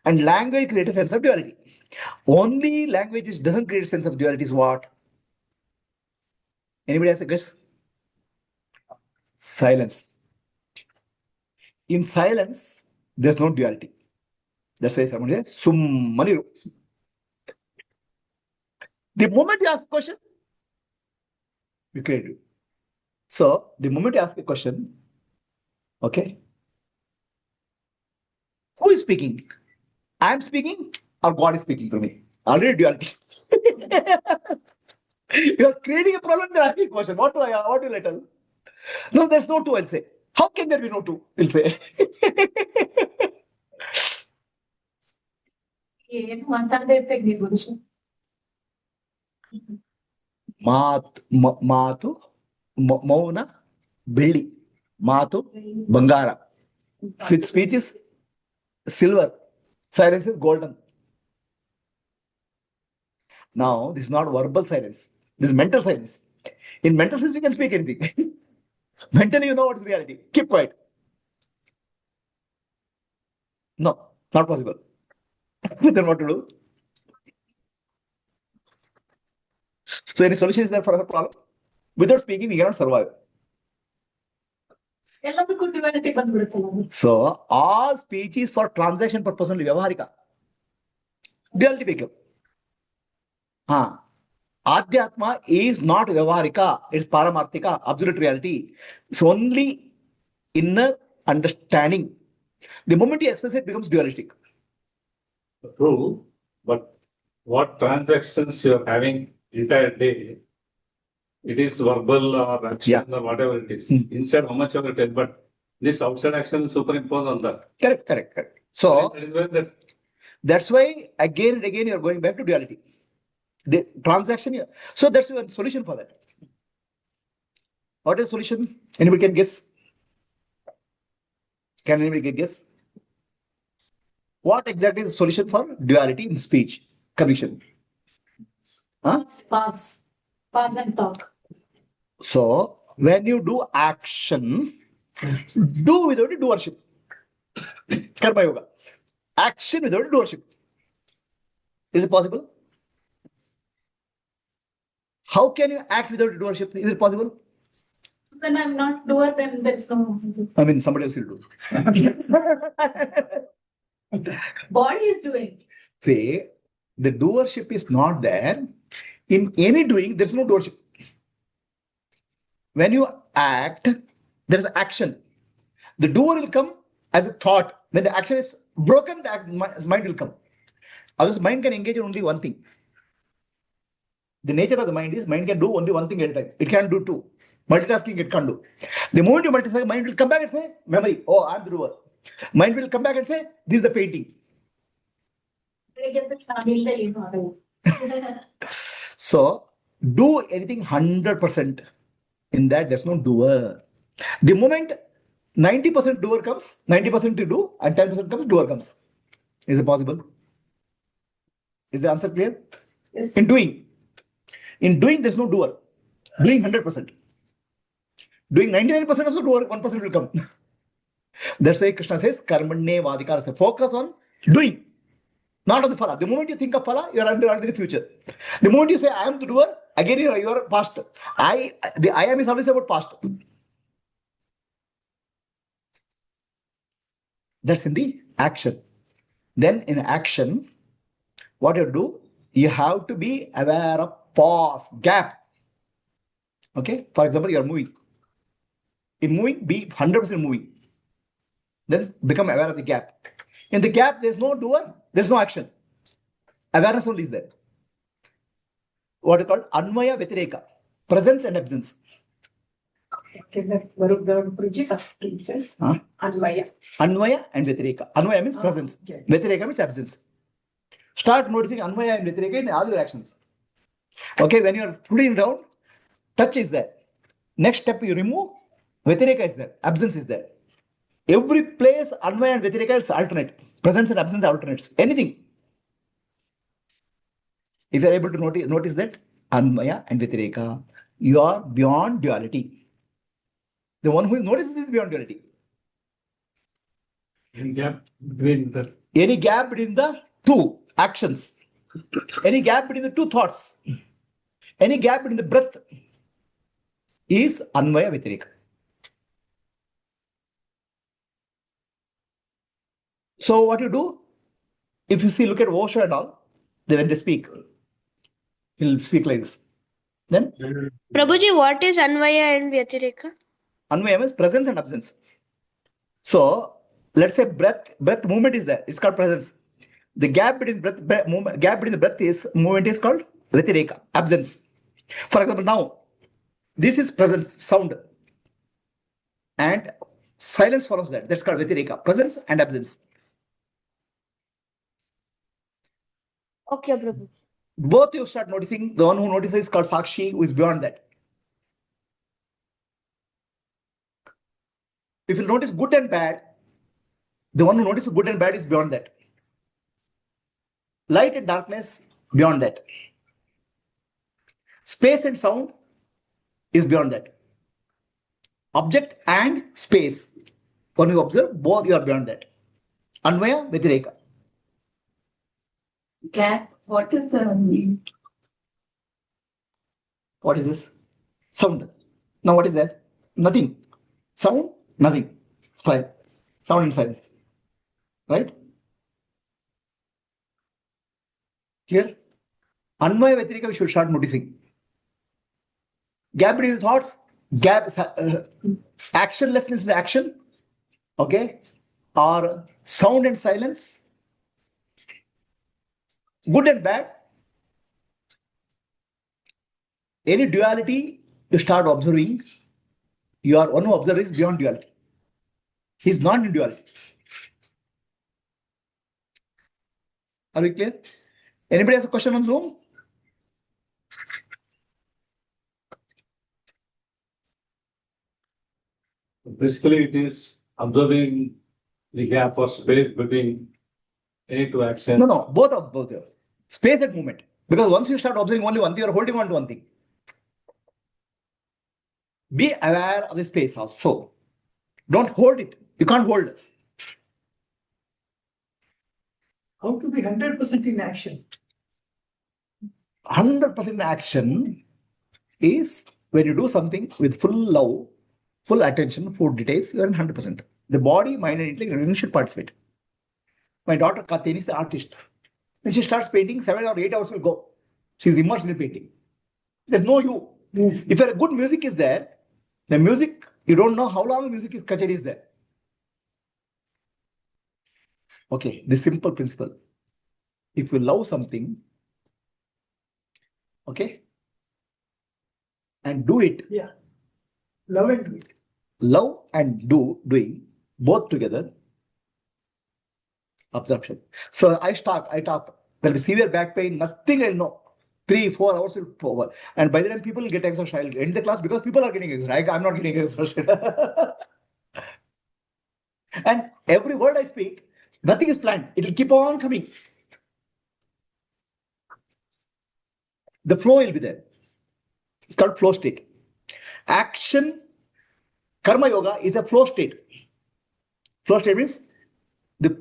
And language creates a sense of duality. Only language which doesn't create a sense of duality is what? Anybody has a guess? Silence. In silence, there's no duality. That's why someone says, Summaniru. The moment you ask a question, you create it. So, the moment you ask a question, okay, who is speaking? I am speaking or God is speaking to me? Already duality. You are creating a problem, then asking a question. What do you let tell? No, there's no two, I'll say. How can there be no two? We'll say. Matu, Mauna, Billi, Matu, Bangara. Speech is silver, silence is golden. Now, this is not verbal silence. This is mental silence. In mental silence, you can speak anything. Mentally, you know what is reality. Keep quiet. No, not possible. Then what to do? So, any solution is there for the problem? Without speaking, we cannot survive. So, all speech is for transaction purpose only. Vyavaharika. Duality become. Adhyatma is not Vyavaharika, it's Paramarthika, absolute reality. It's only inner understanding. The moment you express it, becomes dualistic.
True, but what transactions you are having entire day, it is verbal or action or whatever it is. Inside, how much ever it is, but this outside action superimpose on that.
Correct. So, that's why again and again you are going back to duality. The transaction here. So that's your solution for that. What is the solution? Anybody can guess? Can anybody guess? What exactly is the solution for duality in speech? Commission.
Pass and talk.
So when you do action, do without a doership. Karma yoga. Action without a doership. Is it possible? How can you act without a doership? Is it possible?
When I'm not doer, then there's no.
I mean, somebody else will do.
Body is doing.
See, the doership is not there. In any doing, there's no doership. When you act, there is action. The doer will come as a thought. When the action is broken, the mind will come. Otherwise, mind can engage in only one thing. The nature of the mind is mind can do only one thing at a time. It can't do two. Multitasking it can't do. The moment you multitask, mind will come back and say, memory, oh, I'm the doer. Mind will come back and say, this is the painting. So, do anything 100%. In that, there's no doer. The moment 90% doer comes, 90% to do, and 10% comes, doer comes. Is it possible? Is the answer clear? Yes. In doing, there's no doer. Doing 100%. Doing 99% also doer, 1% will come. That's why Krishna says, Karmanne Vadikara. Focus on doing, not on the phala. The moment you think of phala, you're already the future. The moment you say, I am the doer, again you are past. The I am is always about past. That's in the action. Then in action, what you do, you have to be aware of pause, gap. Okay, for example, you are moving. In moving, be 100% moving. Then become aware of the gap. In the gap, there's no doer, there's no action. Awareness only is there. What is called Anvaya Vetireka, presence and absence.
Okay, that Prabhuji first teaches. Anvaya.
Anvaya and Vetireka. Anvaya means presence. Okay. Vetireka means absence. Start noticing Anvaya and Vetireka in all your actions. Okay, when you are putting down, touch is there. Next step you remove, Vetireka is there, absence is there. Every place Anvaya and Vetireka is alternate. Presence and absence alternates. Anything. If you are able to notice that Anvaya and Vetireka, you are beyond duality. The one who notices is beyond duality.
Any gap between
the two actions, any gap between the two thoughts, any gap between the breath is Anvaya Vetireka. So what you do, if you see, look at Osho and all, when they speak, he'll speak like this. Then
Prabhuji, what is Anvaya and Vyatireka?
Anvaya means presence and absence. So let's say breath movement is there. It's called presence. The gap between the breath is movement is called Vetireka, absence. For example, now this is presence, sound, and silence follows that. That's called Vetireka, presence and absence.
Okay, Prabhu.
Both you start noticing. The one who notices is called Sakshi, who is beyond that. If you notice good and bad, the one who notices good and bad is beyond that. Light and darkness, beyond that. Space and sound is beyond that. Object and space, when you observe, both you are beyond that. Anvaya Vetireka.
Gap. What is the meaning?
What is this? Sound. Now what is that? Nothing. Sound, nothing. Silence. Sound and silence. Right? Clear? Anvaya Vetireka we should start noticing. Gap between the thoughts, gap, actionlessness in the action, okay, or sound and silence, good and bad. Any duality you start observing, you are one who observes is beyond duality. He is not in duality. Are we clear? Anybody has a question on Zoom?
Basically, it is observing the gap or space between any two actions.
No, both. Space and movement. Because once you start observing only one thing, you are holding on to one thing. Be aware of the space also. Don't hold it. You can't hold it.
How to be 100% in action?
100% action is when you do something with full love, full attention, full details, you are in 100%. The body, mind, and intellect should participate. My daughter Katini is the artist. When she starts painting, 7 or 8 hours will go. She's immersed in painting. There's no you. If a good music is there, the music, you don't know how long music is kachari is there. Okay, the simple principle. If you love something, okay, and do it,
Love and do it.
Love and doing both together. Absorption. So I talk. There'll be severe back pain, nothing I'll know. 3-4 hours will over. And by the time people will get exhausted, I'll end the class because people are getting exhausted. I'm not getting exhausted. And every word I speak, nothing is planned. It will keep on coming. The flow will be there. It's called flow state. Action, karma yoga is a flow state. Flow state means the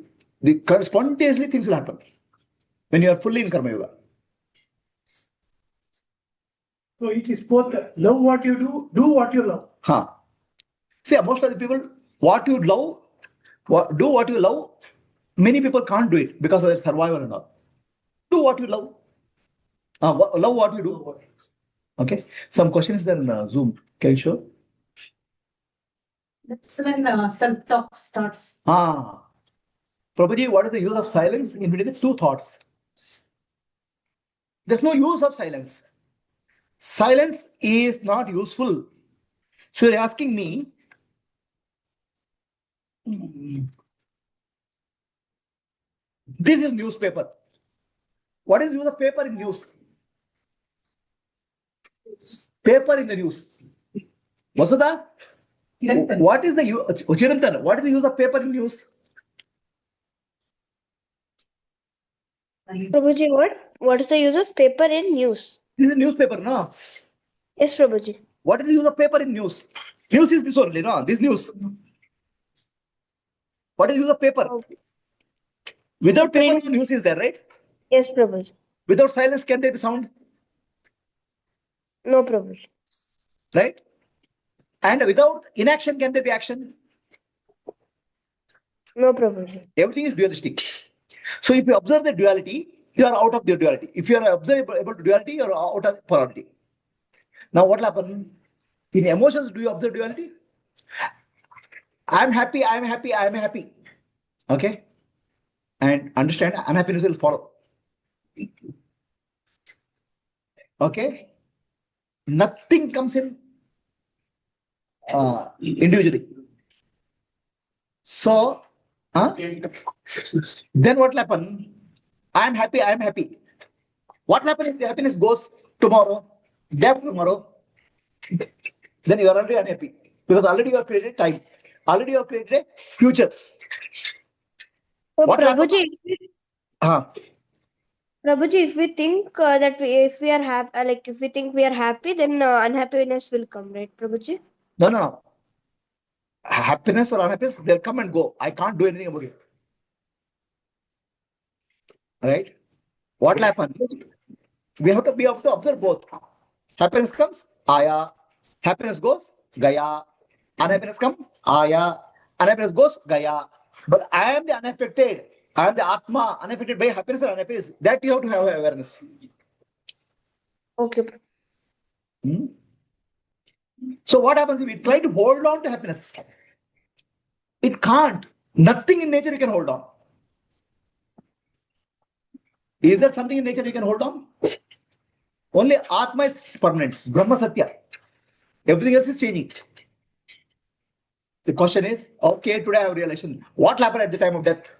spontaneously things will happen when you are fully in karma yoga.
So it is both love what you do what you love.
See, most of the people, what you love, do what you love, many people can't do it because of their survival and all. Do what you love. Love what you do. Okay. Some questions there in Zoom. Can you show?
That's when self-talk starts.
Prabhuji, what is the use of silence in between the two thoughts? There's no use of silence. Silence is not useful. So you're asking me, this is newspaper. What is the use of paper in news? Paper in the news. Vasudha? What is the use? Chirantan, what is the use of paper in news?
Prabhuji, what is the use of paper in news?
This is a newspaper, no?
Yes, Prabhuji.
What is the use of paper in news? News is this only, no? This news. What is the use of paper? Without paper, no news is there, right?
Yes, Prabhuji.
Without silence, can there be sound?
No, Prabhuji.
Right? And without inaction, can there be action?
No, Prabhuji.
Everything is dualistic. So if you observe the duality, you are out of the duality. If you are able to duality, you are out of polarity. Now what will happen? In emotions, do you observe duality? I'm happy, I'm happy, I'm happy. Okay? And understand, unhappiness will follow. Okay? Nothing comes in individually. So, then what will happen? I'm happy, I'm happy. What will happen if the happiness goes tomorrow, day after tomorrow? Then you are already unhappy. Because already you have created time. Already you have created a future.
So,
What
Prabhuji,
Prabhuji,
if we think that if we are happy, if we think we are happy, then unhappiness will come, right, Prabhuji?
No. Happiness or unhappiness, they'll come and go. I can't do anything about it. Right? What will happen? We have to be able to observe both. Happiness comes, aya. Happiness goes, gaya. Unhappiness comes, aya. Unhappiness goes, gaya. But I am the unaffected. I am the Atma, unaffected by happiness or unhappiness. That you have to have awareness.
Okay.
So what happens if we try to hold on to happiness? It can't. Nothing in nature you can hold on. Is there something in nature you can hold on? Only Atma is permanent. Brahma Satya. Everything else is changing. The question is, okay, today I have realization. What will happen at the time of death?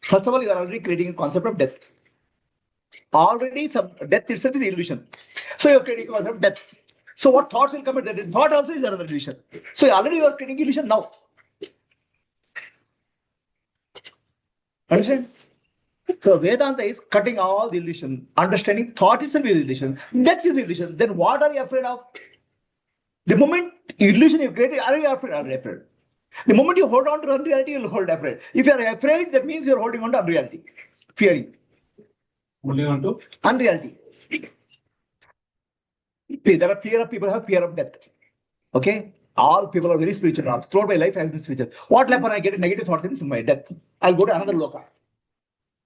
First of all, you are already creating a concept of death. Already some death itself is illusion. So you are creating a concept of death. So what thoughts will come at that? Thought also is another illusion. So already you are creating illusion now. Understand? So Vedanta is cutting all the illusion, understanding thought itself is illusion, death is illusion. Then what are you afraid of? The moment illusion you create, are you afraid? Are you afraid? The moment you hold on to unreality, you'll hold afraid. If you are afraid, that means you're holding on to unreality. Fearing.
Holding on to?
Unreality. There are fear of people have fear of death. Okay? All people are very spiritual. Throughout my life, I have been spiritual. What will happen? I get negative thoughts in my death. I'll go to another loka.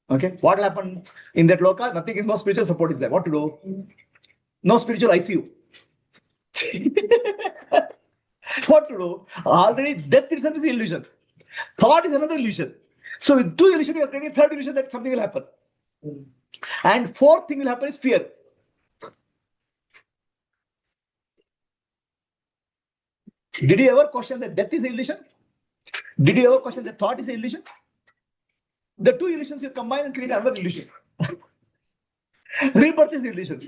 Okay? What will happen in that loka? Nothing is, no spiritual support is there. What to do? No spiritual ICU. What to do? Already death itself is the illusion. Thought is another illusion. So with two illusions, you are creating a third illusion that something will happen. And fourth thing will happen is fear. Did you ever question that death is an illusion? Did you ever question that thought is an illusion? The two illusions you combine and create another illusion. Rebirth is illusion.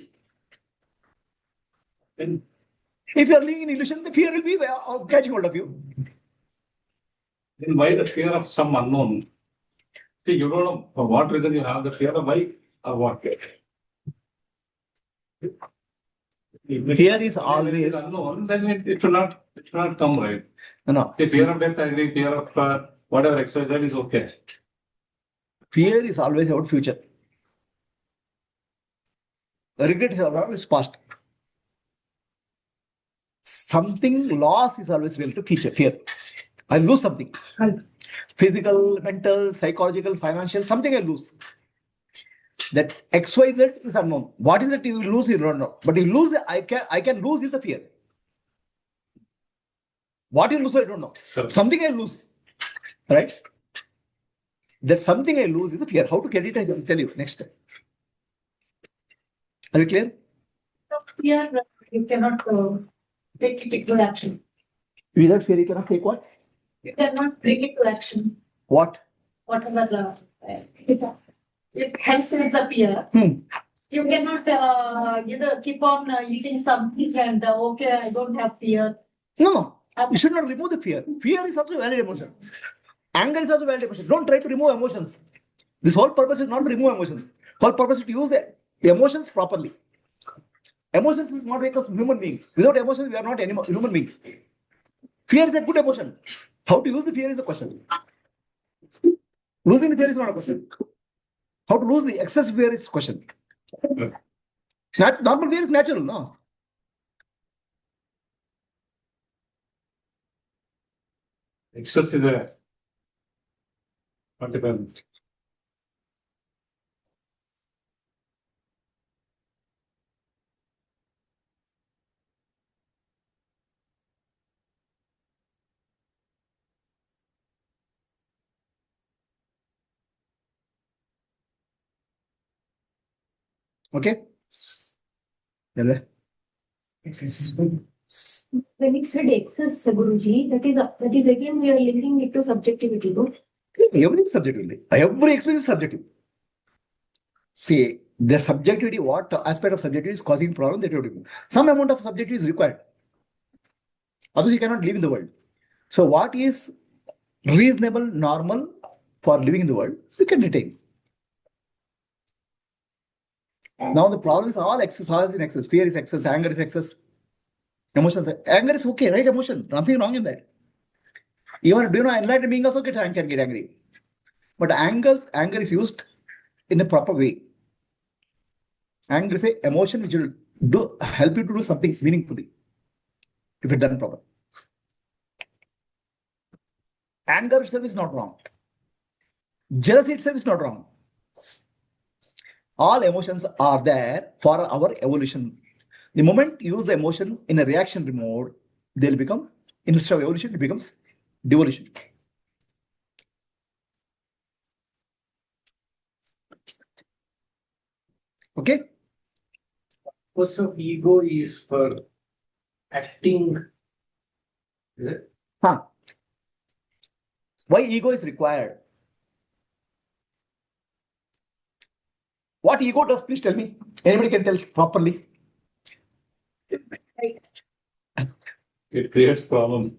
If you are living in illusion, the fear will be catching hold of you.
Then why the fear of some unknown? See, you don't know for what reason you have the fear of why or what.
Fear is always
unknown, then it should not come, right?
No.
The fear of death, I agree. Fear of whatever XYZ is okay.
Fear is always about future. Regret is always past. Something loss is always related to future. Fear. I lose something. Physical, mental, psychological, financial, something I lose. That XYZ is unknown. What is it you will lose? You don't know. But you lose, I can lose is the fear. What you lose, I don't know. Sure. Something I lose. Right? That something I lose is a fear. How to get it, I will tell you next time. Are you clear?
Fear, you cannot take it into action.
Without fear, you cannot take what?
You cannot bring it to action.
What?
Whatever it helps with the fear. You cannot keep on eating something and okay, I don't have fear.
No. You should not remove the fear. Fear is also a valid emotion. Anger is also a valid emotion. Don't try to remove emotions. This whole purpose is not to remove emotions. Whole purpose is to use the emotions properly. Emotions is not make us human beings. Without emotions, we are not human beings. Fear is a good emotion. How to use the fear is a question. Losing the fear is not a question. How to lose the excessive fear is a question. Normal fear is natural, no?
Excess is a multiple.
Okay?
When it said excess, Guruji, that is again we are linking it to subjectivity, no?
Everything is subjective. Every experience is subjective. See, the subjectivity, what aspect of subjectivity is causing problem that you do. Some amount of subjectivity is required. Otherwise, you cannot live in the world. So, what is reasonable, normal for living in the world, you can retain. Now, the problem is all excess, all is in excess. Fear is excess, anger is excess. Emotions, anger is okay, right? Emotion, nothing wrong in that. Even do you know enlightened being also can get angry. But anger is used in a proper way. Anger is an emotion which will help you to do something meaningfully if it's done properly. Anger itself is not wrong. Jealousy itself is not wrong. All emotions are there for our evolution. The moment you use the emotion in a reactionary mode, they'll become, instead of evolution, it becomes devolution. Okay?
Purpose of ego is for acting. Is it?
Why ego is required? What ego does, please tell me. Anybody can tell properly.
It creates problem.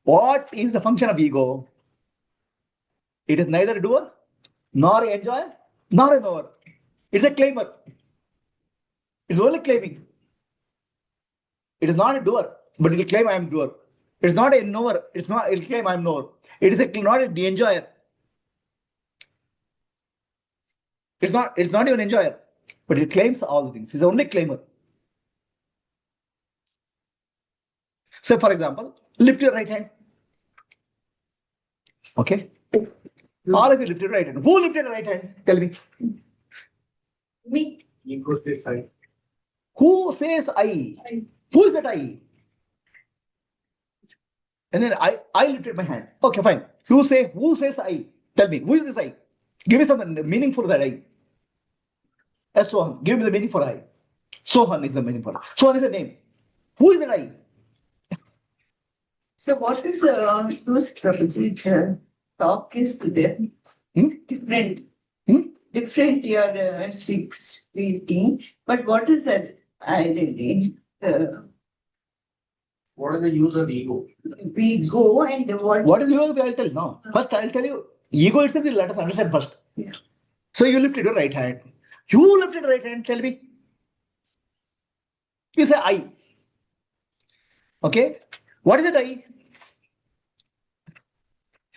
What is the function of ego? It is neither a doer, nor an enjoyer, nor a knower. It's a claimer. It's only claiming. It is not a doer, but it will claim I am doer. It's not a knower. It will claim I am knower. It is not an enjoyer. It's not even an enjoyer, but it claims all the things. It's only claimer. So, for example, lift your right hand. Okay? All of you lift your right hand. Who lifted the right hand? Tell me. Me.
Ego says I.
Who says I? Who is that I? And then I lifted my hand. Okay, fine. Who says I? Tell me, who is this I? Give me some meaning for that I. Sohan. Give me the meaning for I. Sohan is the meaning for I. Sohan is the name. Who is that I?
So what is used Prabhuji? Talk is there. Different. Different you are speaking, but what is that identity?
What is the use of ego?
We go and
What is ego? I'll tell you now. First, I'll tell you. Ego itself, let us understand first.
Yeah.
So you lifted your right hand. You lifted right hand, tell me. You say I. Okay. What is it I?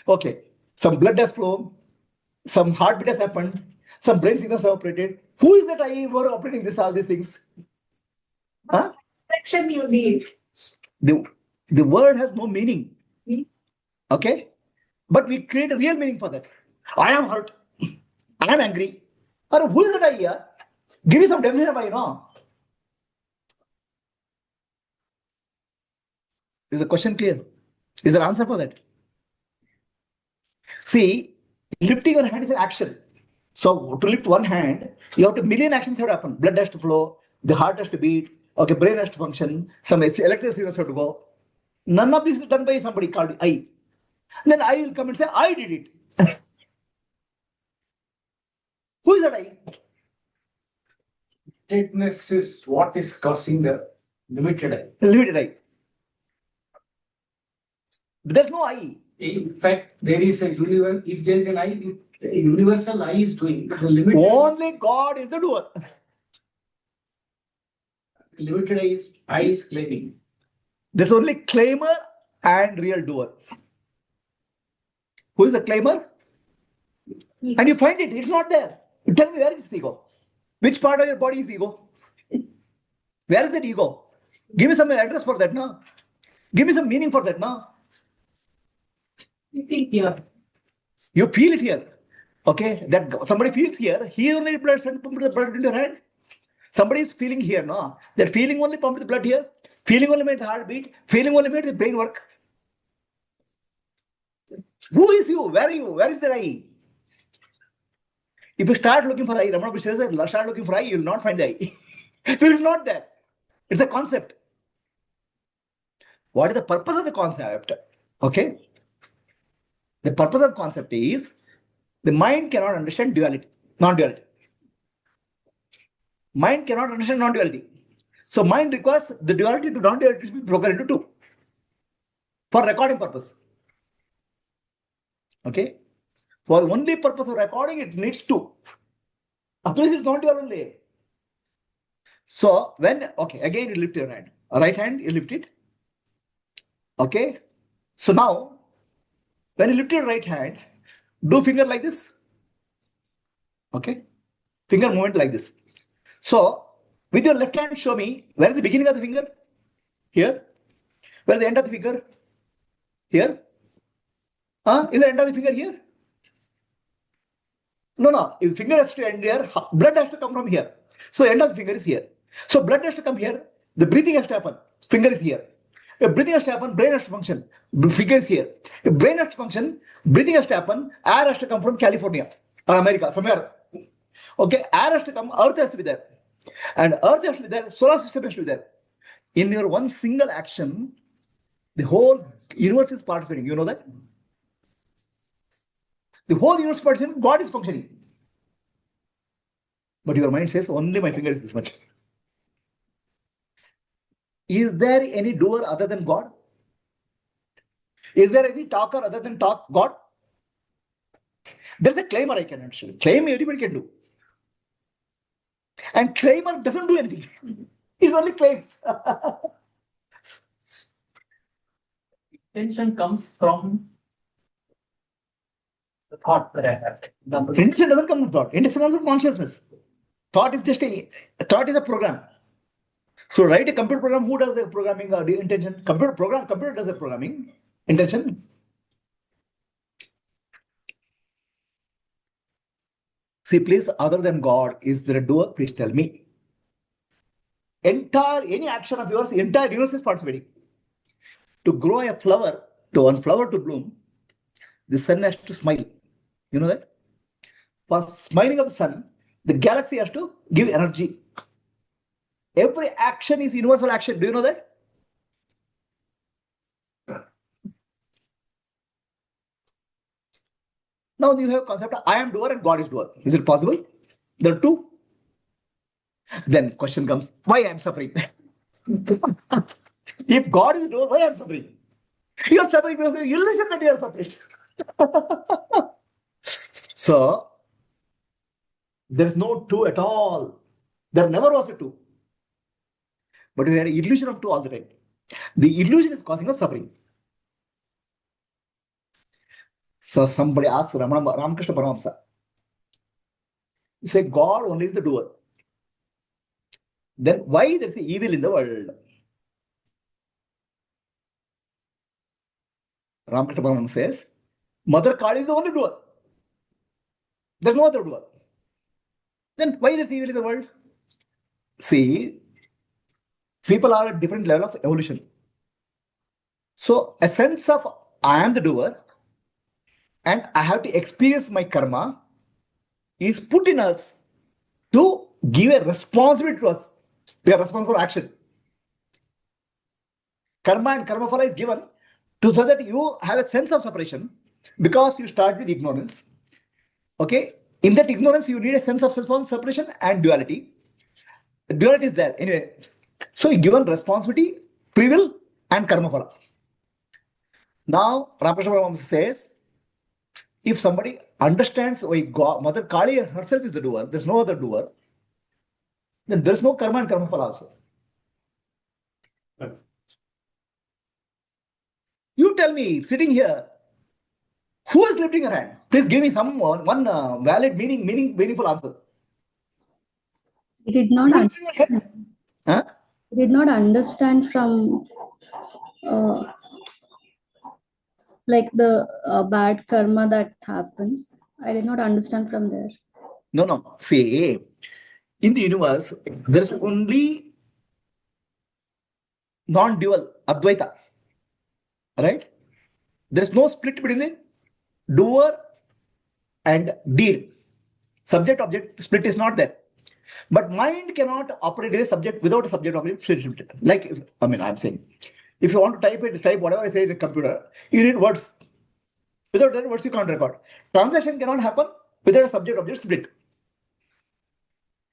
Okay. Some blood has flown. Some heartbeat has happened. Some brain signals have operated. Who is that I who are operating all these things? Huh?
Section you need.
The word has no meaning. Okay? But we create a real meaning for that. I am hurt. I am angry. Or who is that I here? Give me some definition of I, Is the question clear? Is there an answer for that? See, lifting your hand is an action. So to lift one hand, you have to million actions have to happen. Blood has to flow, the heart has to beat, okay, brain has to function, some electrical signals have to go. None of this is done by somebody called I. Then I will come and say, I did it. Who is that I?
Limitedness is what is causing the limited I.
Limited I. There's no I.
In fact, there is a universe. If there is an I, a universal I is doing. The limited
Only God is the doer.
Limited I is claiming.
There's only claimer and real doer. Who is the claimer? And you find it, it's not there. You tell me, where is ego? Which part of your body is ego? Where is that ego? Give me some address for that now. Give me some meaning for that now.
You feel here.
You feel it here. Okay, that somebody feels here, he only blood sent the blood into your hand. Somebody is feeling here, no? That feeling only pumped the blood here. Feeling only made the heart beat. Feeling only made the brain work. Who is you? Where are you? Where is the I? If you start looking for I, Ramana Maharshi says, start looking for I, you will not find the I. It is not there. It's a concept. What is the purpose of the concept? Okay. The purpose of the concept is the mind cannot understand duality, non-duality. Mind cannot understand non-duality. So mind requires the duality to non-duality to be broken into two for recording purpose. Okay. For the only purpose of recording, it needs two. Otherwise, it's not dual only. So when, okay, again you lift your hand. Right hand, you lift it. Okay. So now, when you lift your right hand, do finger like this. Okay. Finger movement like this. So, with your left hand, show me where is the beginning of the finger? Here. Where is the end of the finger? Here. Is the end of the finger here? No. If finger has to end here, blood has to come from here. So, end of the finger is here. So, blood has to come here. The breathing has to happen. Finger is here. If breathing has to happen, brain has to function. Finger is here. If brain has to function, breathing has to happen. Air has to come from California or America, somewhere. Okay, air has to come, earth has to be there. And earth has to be there, solar system has to be there. In your one single action, the whole universe is participating. You know that? The whole universe is participating, God is functioning. But your mind says, only my finger is this much. Is there any doer other than God? Is there any talker other than God? There's a claimer I can actually. Claim everybody can do. And claimer doesn't do anything. He only claims.
Intention comes from the thought that I have.
Intention doesn't come from thought. Intention comes from consciousness. Thought is just a program. So write a computer program. Who does the programming or the intention? Computer does the programming. Intention. See, please, other than God, is there a doer? Please tell me. Any action of yours, entire universe is participating. To grow a flower, to one flower to bloom, the sun has to smile. You know that? For smiling of the sun, the galaxy has to give energy. Every action is universal action. Do you know that? Now you have concept of I am doer and God is doer. Is it possible? There are two. Then question comes, why I am suffering? If God is doer, why I am suffering? You are suffering because you listen that you are suffering. So there is no two at all. There never was a two. But we had an illusion of two all the time. The illusion is causing us suffering. So somebody asked Ramakrishna Paramahamsa, you say God only is the doer. Then why there is evil in the world? Ramakrishna Paramahamsa says, Mother Kali is the only doer. There's no other doer. Then why there is evil in the world? See, people are at different level of evolution. So a sense of I am the doer and I have to experience my karma is put in us to give a responsibility to us. We are responsible for action. Karma and karma phala is given so that you have a sense of separation because you start with ignorance. Okay, in that ignorance you need a sense of separation and duality. The duality is there anyway. So you given responsibility, free will, and karma phala. Now Ramakrishna Paramahamsa says, if somebody understands why God, Mother Kali herself is the doer, there's no other doer, then there's no karma and karma phala also. You tell me, sitting here, who is lifting her hand? Please give me some one valid meaningful answer.
He did not understand.
Huh?
He did not understand from like the bad karma that happens. I did not understand from there.
No. See, in the universe, there is only non-dual, Advaita. Right? There is no split between the doer and deed. Subject-object split is not there. But mind cannot operate as a subject without a subject-object split. Like, I'm saying, if you want to type whatever I say in a computer, you need words. Without that words, you can't record. Translation cannot happen without a subject-object split.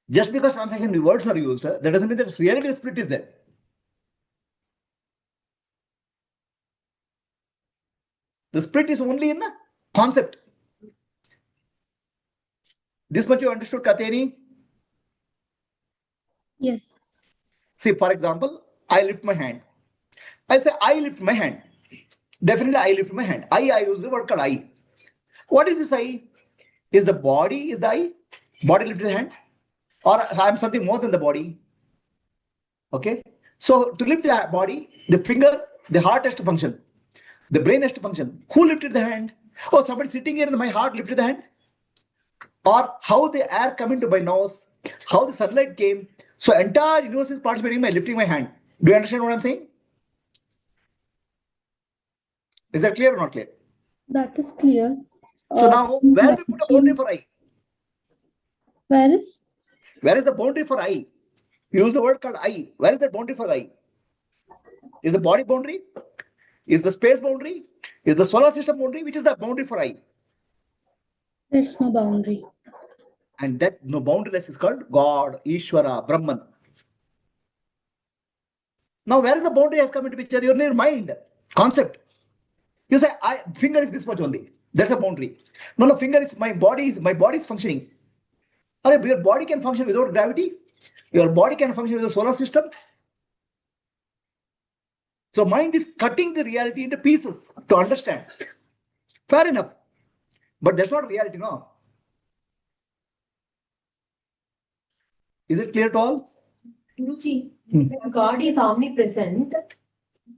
Just because translation words are used, that doesn't mean that reality split is there. The split is only in the concept. This much you understood, Kateri?
Yes.
See, for example, I lift my hand. I say, I lift my hand. Definitely, I lift my hand. I use the word called I. What is this I? Is the body, is the I? Body lifted the hand? Or I am something more than the body? Okay. So, to lift the body, the finger, the heart has to function. The brain has to function. Who lifted the hand? Oh, somebody sitting here and my heart lifted the hand? Or how the air come into my nose? How the sunlight came? So, entire universe is participating by lifting my hand. Do you understand what I'm saying? Is that clear or not clear?
That is clear.
So now, where do you put a boundary for I?
Where is?
Where is the boundary for I? Use the word called I. Where is the boundary for I? Is the body boundary? Is the space boundary? Is the solar system boundary? Which is the boundary for I?
There's no boundary.
And that no boundaryless is called God, Ishvara, Brahman. Now, where is the boundary has come into picture? Your mind, concept. You say, finger is this much only. That's a boundary. No, finger is my body is functioning. Your body can function without gravity. Your body can function with the solar system. So mind is cutting the reality into pieces to understand. Fair enough. But that's not reality, no. Is it clear to all?
Guruji, if God is omnipresent,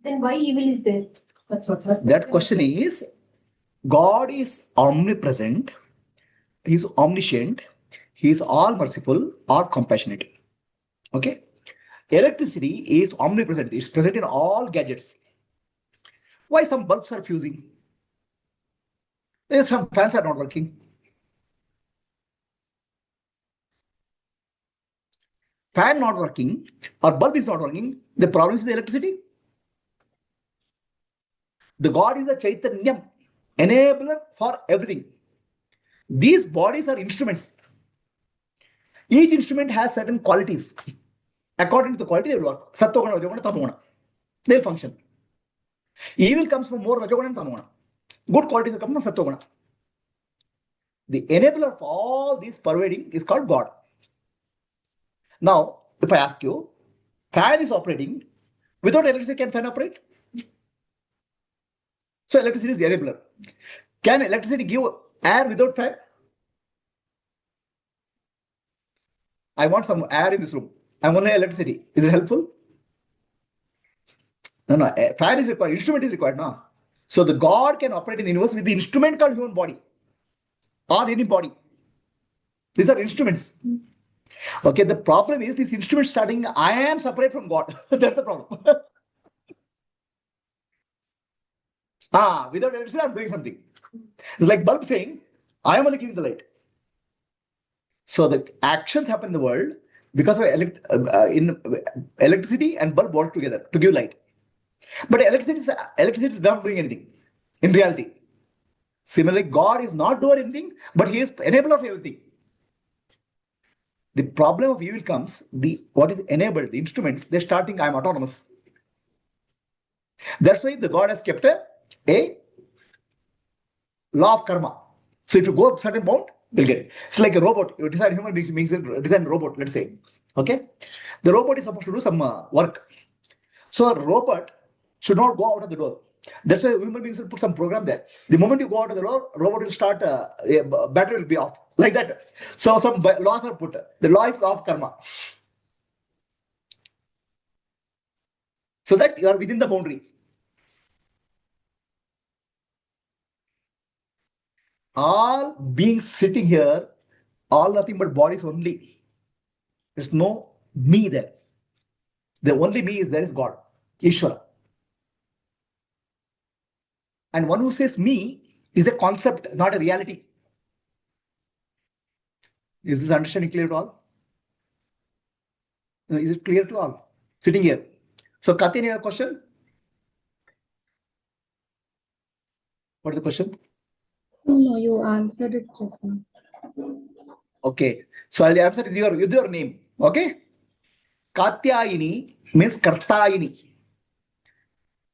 then why evil is there? That's what.
That question is, God is omnipresent, He is omniscient, He is all merciful or compassionate. Okay? Electricity is omnipresent, it's present in all gadgets. Why some bulbs are fusing? Some fans are not working. Fan not working or bulb is not working, the problem is the electricity. The God is a Chaitanyam, enabler for everything. These bodies are instruments. Each instrument has certain qualities. According to the quality, they will work. Sattva-guna, Rajoguna, Tamoguna. They will function. Evil comes from more Rajoguna and Tamoguna. Good qualities come from Sattva-guna. The enabler of all these pervading is called God. Now, if I ask you, fan is operating, without electricity, can fan operate? So electricity is the enabler. Can electricity give air without fan? I want some air in this room. I want electricity. Is it helpful? No. Fan is required. Instrument is required. No. So the God can operate in the universe with the instrument called human body or any body. These are instruments. Okay. The problem is this instrument starting. I am separate from God. That's the problem. Without electricity, I'm doing something. It's like bulb saying, I am only giving the light. So the actions happen in the world because of electricity and bulb work together to give light. But electricity is not doing anything in reality. Similarly, God is not doing anything, but He is enabler of everything. The problem of evil comes, what is enabled, the instruments, they're starting, I'm autonomous. That's why the God has kept a law of karma. So if you go certain bound, you'll get it. It's like a robot. You design human beings, design a robot, let's say. Okay? The robot is supposed to do some work. So a robot should not go out of the door. That's why human beings will put some program there. The moment you go out of the door, robot will start, battery will be off. Like that. So some laws are put. The law is law of karma. So that you are within the boundary. All beings sitting here, all nothing but bodies only. There's no me there. The only me is there is God, Ishvara. And one who says me is a concept, not a reality. Is this understanding clear to all? Is it clear to all? Sitting here. So, Katya, any other question? What is the question?
No, you answered it just now.
Okay. So, I'll answer with your name. Okay? Katyayini means Kartayini.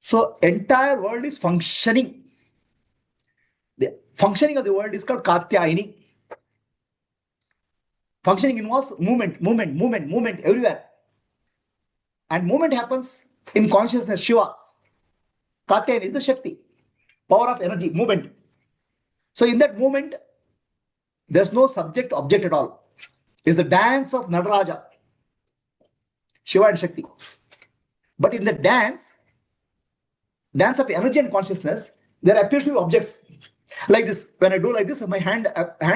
So, entire world is functioning. The functioning of the world is called Katyayini. Functioning involves movement everywhere. And movement happens in consciousness, Shiva. Katyayini is the Shakti, power of energy, movement. So in that movement, there's no subject object at all. It's the dance of Nadaraja, Shiva and Shakti. But in the dance of energy and consciousness, there appears to be objects. Like this, when I do like this, my hand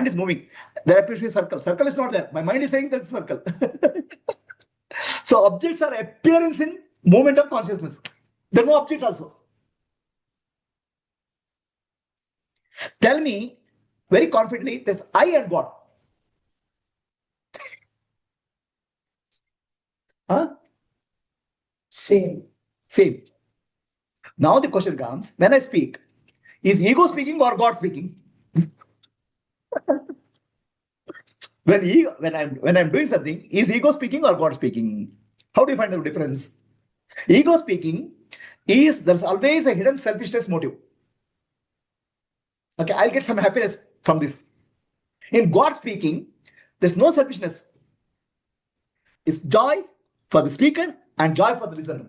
is moving. There appears to be a circle. Circle is not there. My mind is saying there's a circle. So objects are appearance in movement of consciousness. There's no object also. Tell me very confidently, there's I and God. Same. Now the question comes, when I speak, is ego speaking or God speaking? When I'm doing something, is ego speaking or God speaking? How do you find the difference? Ego speaking is there's always a hidden selfishness motive. Okay, I'll get some happiness from this. In God speaking, there's no selfishness. It's joy for the speaker and joy for the listener.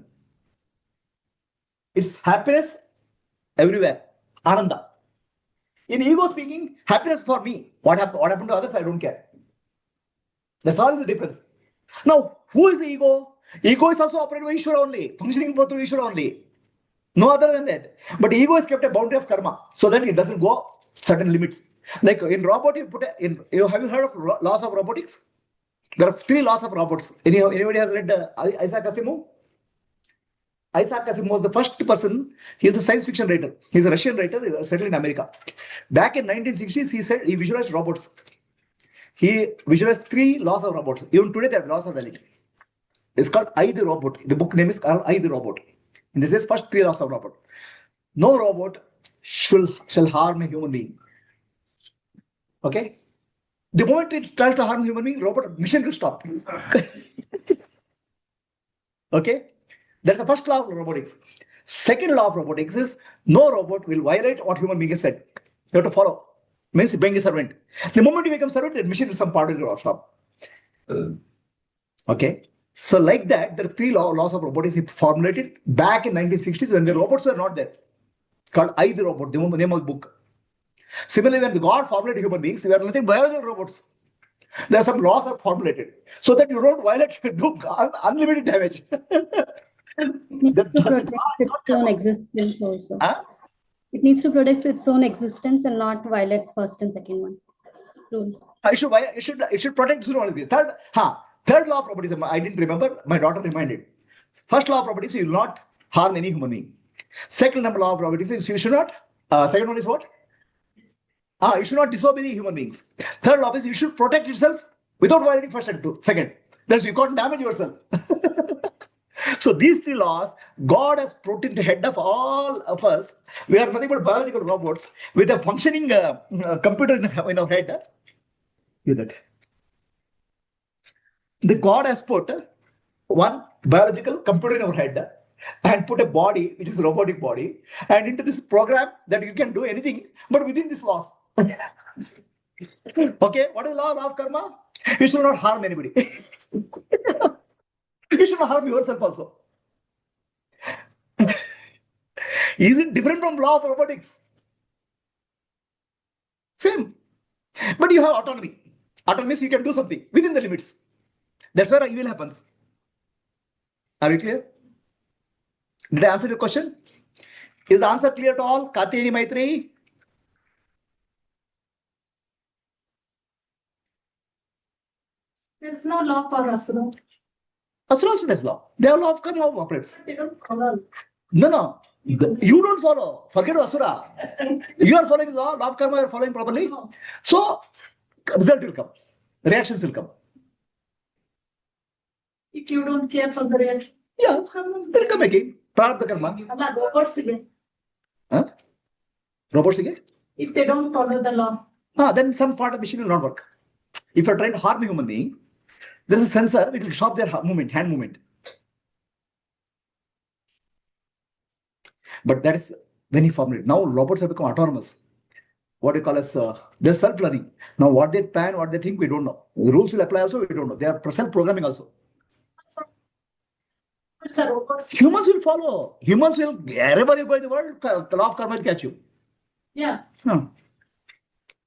It's happiness everywhere. Ananda. In ego speaking, happiness for me. What happened to others, I don't care. That's all the difference. Now, who is the ego? Ego is also operated by Ishvara only, functioning both through Ishvara only. No other than that. But ego has kept a boundary of karma so that it doesn't go certain limits. Like in robot, have you heard of laws of robotics? There are 3 laws of robots. Anybody has read Isaac Asimov? Isaac Asimov was the first person. He is a science fiction writer. He's a Russian writer settled in America. Back in 1960s, he said he visualized robots. He visualized 3 laws of robots. Even today, their laws are valid. It's called I the Robot. The book name is called I the Robot. And this is first 3 laws of robot. No robot shall harm a human being. Okay? The moment it tries to harm human being, robot mission will stop. Okay? That's the first law of robotics. Second law of robotics is no robot will violate what human being has said. You have to follow. Means being a servant. The moment you become servant, the mission will some part of your stop. Okay? So like that, there are three laws of robotics formulated back in 1960s when the robots were not there. It's called I the Robot, the name of the book. Similarly, when the God formulated human beings, we are nothing biological robots. There are some laws are formulated so that you don't violate, do unlimited damage.
It needs to protect its own existence also. It needs to protect its own existence and not violate first and second one. Rule.
It should protect its own existence. Third law of robotics, I didn't remember, my daughter reminded. First law of robotics, you will not harm any human being. Second law of robotics is you should not, second one is what? You should not disobey the human beings. Third law is you should protect yourself without violating first and second. That's you can't damage yourself. So these three laws, God has put in the head of all of us. We are nothing but biological robots with a functioning computer in our head. Hear that? The God has put one biological computer in our head and put a body, which is a robotic body, and into this program that you can do anything, but within this laws. Okay, what is law of karma? You should not harm anybody. You should not harm yourself also. Is it different from law of robotics? Same. But you have autonomy. Autonomy means you can do something within the limits. That's where evil happens. Are you clear? Did I answer your question? Is the answer clear to all? Kateni Maitreyi?
There's no law for Asura.
Asura also has law. They have law of karma operates.
They don't follow.
No. You don't follow. Forget Asura. You are following the law of karma, you are following properly. No. So, result will come. Reactions will come.
If you don't care for the reaction.
Yeah, they'll come again. Prarabdha karma.
Robots again.
Huh? Robots again?
If they don't follow the law.
Then some part of the machine will not work. If you're trying to harm a human being, there's a sensor, it will stop their movement, hand movement. But that is when he formulated. Now robots have become autonomous. What you call as they're self-learning. Now what they plan, what they think, we don't know. The rules will apply also, we don't know. They are self-programming also. Humans will follow. Humans will, wherever you go in the world, the law of karma will catch you.
Yeah.
No.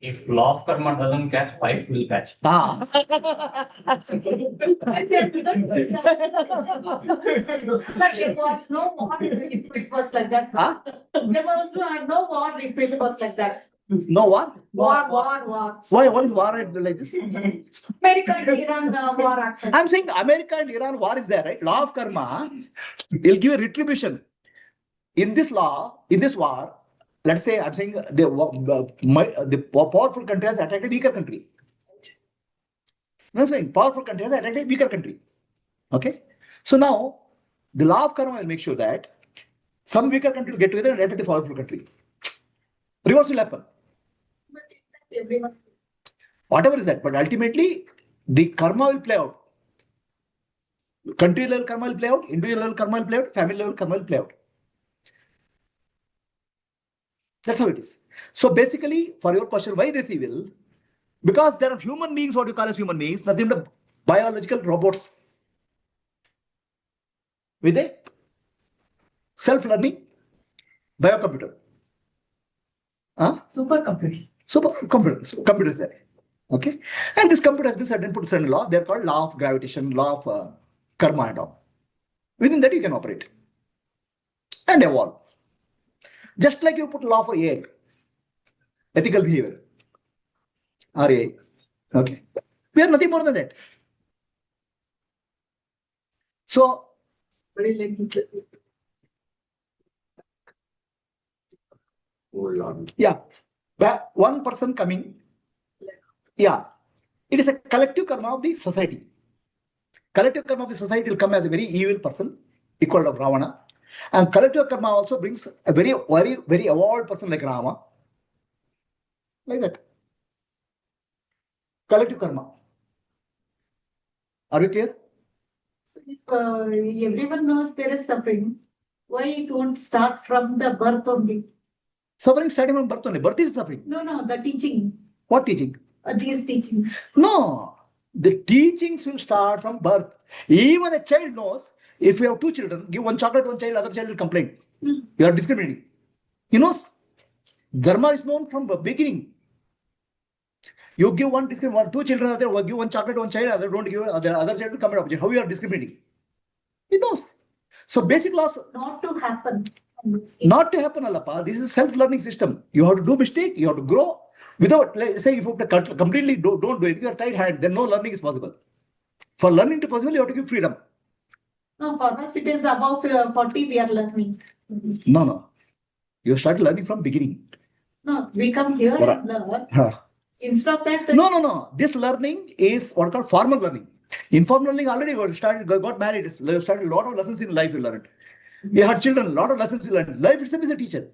If law of karma doesn't catch, wife will catch.
But there was no war if it was like that. There was no war if it was like that.
No what?
War.
Why? What is war like this?
America and Iran war action.
I'm saying America and Iran war is there, right? Law of karma will give a retribution. In this law, in this war, let's say I'm saying the powerful country has attacked a weaker country. I'm saying powerful country has attacked a weaker country. Okay? So now the law of karma will make sure that some weaker country will get together and attack the powerful country. Reverse will happen.
Everyone.
Whatever is that, but ultimately the karma will play out. Country level karma will play out, individual level karma will play out, family level karma will play out. That's how it is. So basically, for your question, why this evil? Because there are human beings, what you call as human beings, nothing but biological robots with a self-learning biocomputer.
Supercomputer.
Computer is there. Okay. And this computer has been put certain law. They're called law of gravitation, law of karma and all. Within that you can operate and evolve. Just like you put law for AI, ethical behavior, RA. Okay. We are nothing more than that. So, yeah, one person coming, yeah, it is a collective karma of the society. Collective karma of the society will come as a very evil person, equal to Ravana. And collective karma also brings a very evolved person like Rama. Like that. collective karma. Are we clear?
If everyone knows there is suffering, why it won't start from the birth only?
Suffering starting from birth only. Birth is suffering.
No, the teaching.
What teaching?
These teachings.
No, the teachings will start from birth. Even a child knows, if you have two children, give one chocolate to one child, other child will complain. You are discriminating. He knows. Dharma is known from the beginning. You give two children, other give one chocolate to one child, other don't give other child will come and object. How you are discriminating? He knows. So basic laws.
Not to happen.
Not to happen, Alapa. This is self-learning system. You have to do mistake, you have to grow. Without, let's say, if you completely don't do it, you are tied hand, then no learning is possible. For learning to possible, you have to give freedom.
No, for us it is above 40 we are learning.
No. You start learning from beginning.
No, we come here and learn. Instead of that.
No. This learning is what called formal learning. Informal learning already got married, started a lot of lessons in life you learned. You had children, a lot of lessons you learned. Life itself is a teacher.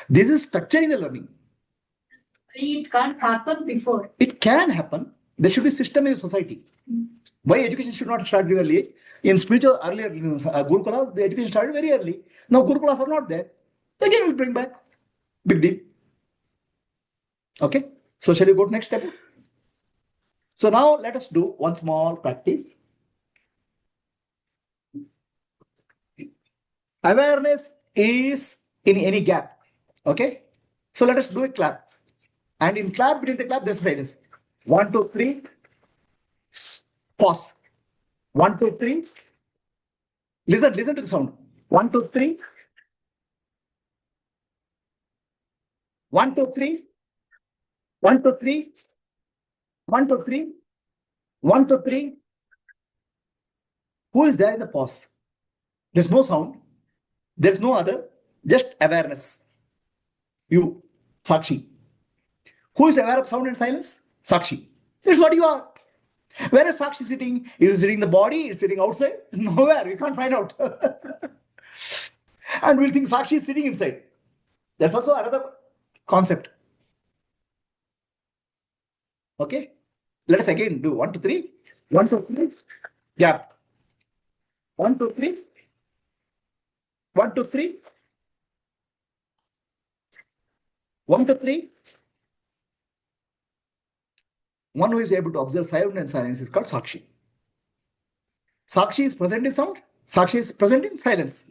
This is structuring the learning.
It can't happen before.
It can happen. There should be system in society. Why education should not start very early? In spiritual earlier in Gurukula, the education started very early. Now Gurukulas are not there. Again, we'll bring back. Big deal. Okay. So shall we go to next step? So now let us do one small practice. Awareness is in any gap. Okay. So let us do a clap. And in clap, between the clap, there's silence. 1, 2, 3. Pause. 1, 2, 3. Listen to the sound. 1, 2, 3. 1, 2, 3. 1, 2, 3. 1, 2, 3. 1, 2, 3. Who is there in the pause? There's no sound. There's no other. Just awareness. You, Sakshi. Who is aware of sound and silence? Sakshi. It's what you are. Where is Sakshi sitting? Is it sitting in the body? Is it sitting outside? Nowhere. We can't find out. And we'll think Sakshi is sitting inside. That's also another concept. Okay. Let us again do 1, 2, 3. 1, 2, 3. Gap. 1, 2, 3. 1, 2, 3. 1, 2, 3. One who is able to observe sound and silence is called Sakshi. Sakshi is present in sound. Sakshi is present in silence.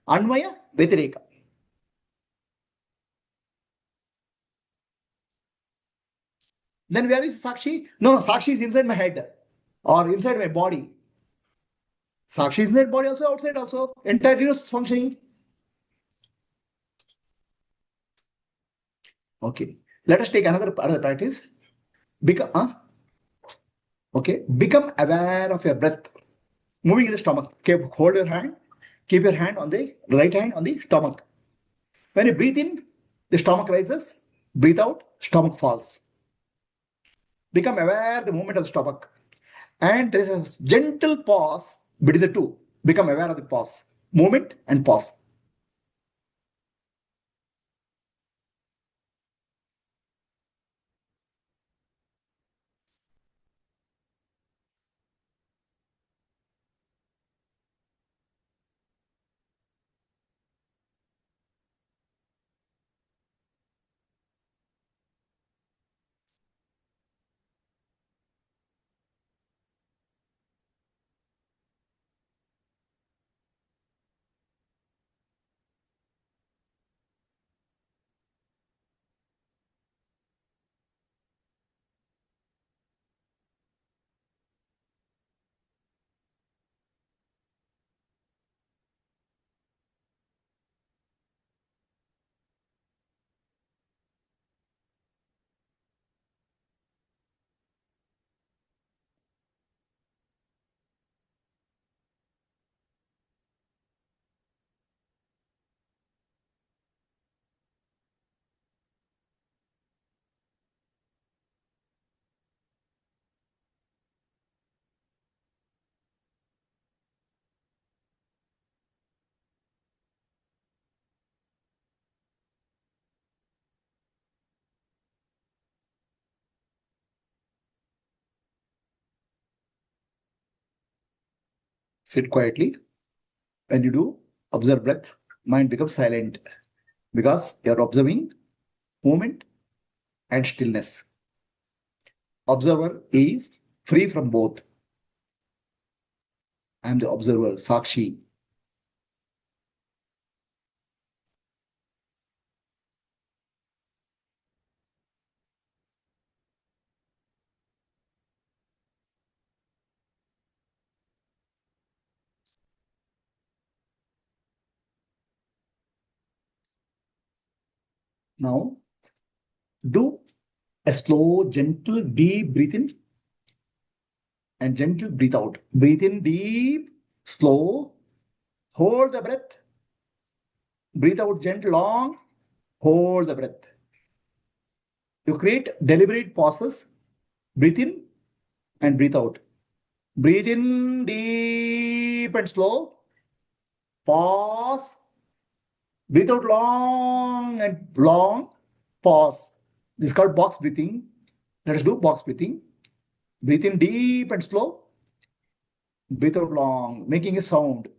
Anvaya, Vyatireka. Then where is Sakshi? No, Sakshi is inside my head or inside my body. Sakshi is inside body also, outside also. Entire universe is functioning. Okay. Let us take another practice. Become aware of your breath. Moving in the stomach. Hold your hand. Keep your hand on the right hand on the stomach. When you breathe in, the stomach rises. Breathe out, stomach falls. Become aware of the movement of the stomach. And there is a gentle pause between the two. Become aware of the pause. Movement and pause. Sit quietly. When you do, observe breath, mind becomes silent because you are observing movement and stillness. Observer is free from both. I am the observer, Sakshi. Now, do a slow, gentle, deep breath in and gentle breathe out. Breathe in deep, slow, hold the breath. Breathe out gentle, long, hold the breath. You create deliberate pauses. Breathe in and breathe out. Breathe in deep and slow. Pause. Breathe out long and long. Pause. This is called box breathing. Let us do box breathing. Breathe in deep and slow. Breathe out long, making a sound.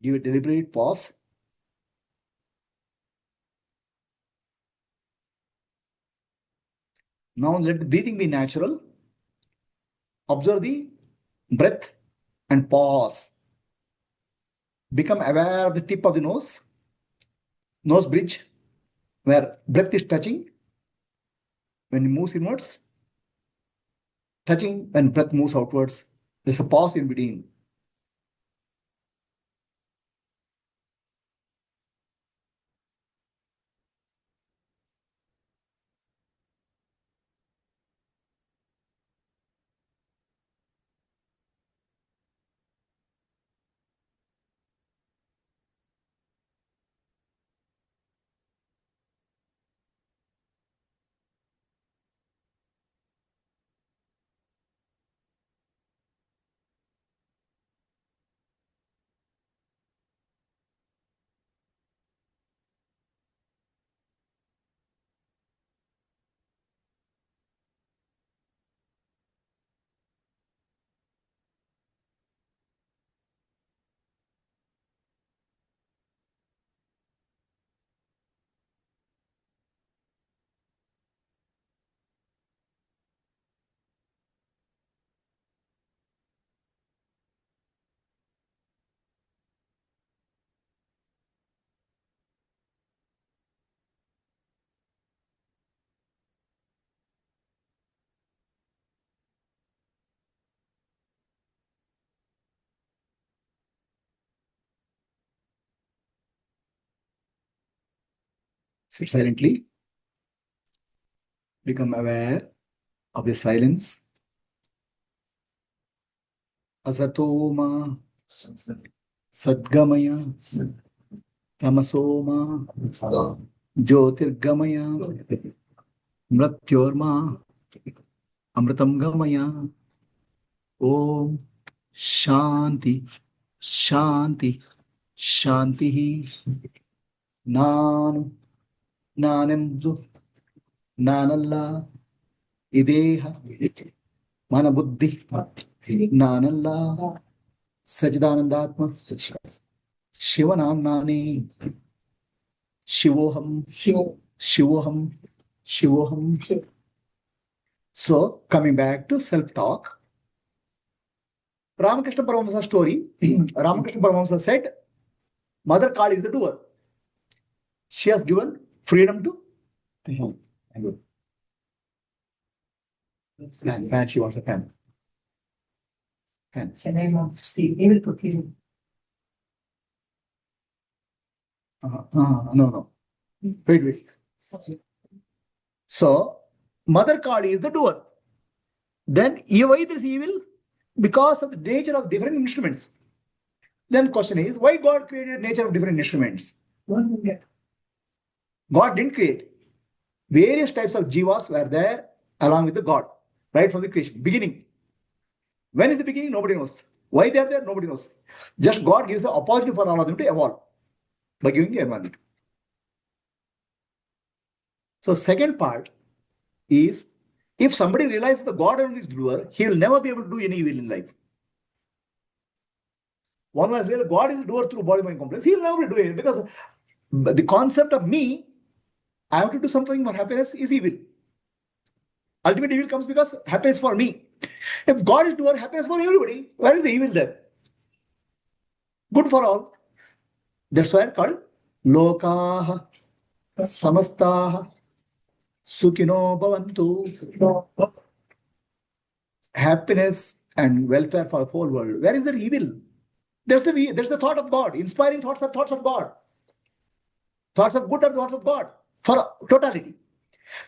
Give a deliberate pause. Now let the breathing be natural. Observe the breath and pause. Become aware of the tip of the nose bridge, where breath is touching when it moves inwards, touching when breath moves outwards. There's a pause in between. Sit silently. Become aware of the silence. Asatoma Sadgamaya Tamasoma Jyotirgamaya Mrityorma Amritam Gamaya. Om Shanti Shanti Shanti. Nanemdu Nanalla Ideha Manabuddhi Nanalla Sajidanandatma Shivanam Nani Shivoham Shivoham Shivoham. So coming back to self-talk, Ramakrishna Paramahamsa story, Ramakrishna Paramahamsa said, Mother Kali is the doer. She has given freedom to the home. Fan, she wants a fan. Fan.
He will put you.
No. Wait. So, Mother Kali is the doer. Then, why there is evil? Because of the nature of different instruments. Then question is, why God created nature of different instruments? God didn't create. Various types of jivas were there along with the God, right from the creation, beginning. When is the beginning? Nobody knows. Why they are there? Nobody knows. Just God gives the opportunity for all of them to evolve by giving the environment. So second part is, if somebody realizes the God only is doer, he will never be able to do any evil in life. One was real, God is doer through body-mind complex. He will never do it because the concept of me, I have to do something for happiness, is evil. Ultimate evil comes because happiness for me. If God is doer, happiness for everybody, where is the evil there? Good for all. That's why it's called Lokaha Samastaha Sukhino Bhavantu. Happiness and welfare for the whole world. Where is the evil? There's the thought of God. Inspiring thoughts are thoughts of God. Thoughts of good are thoughts of God for totality.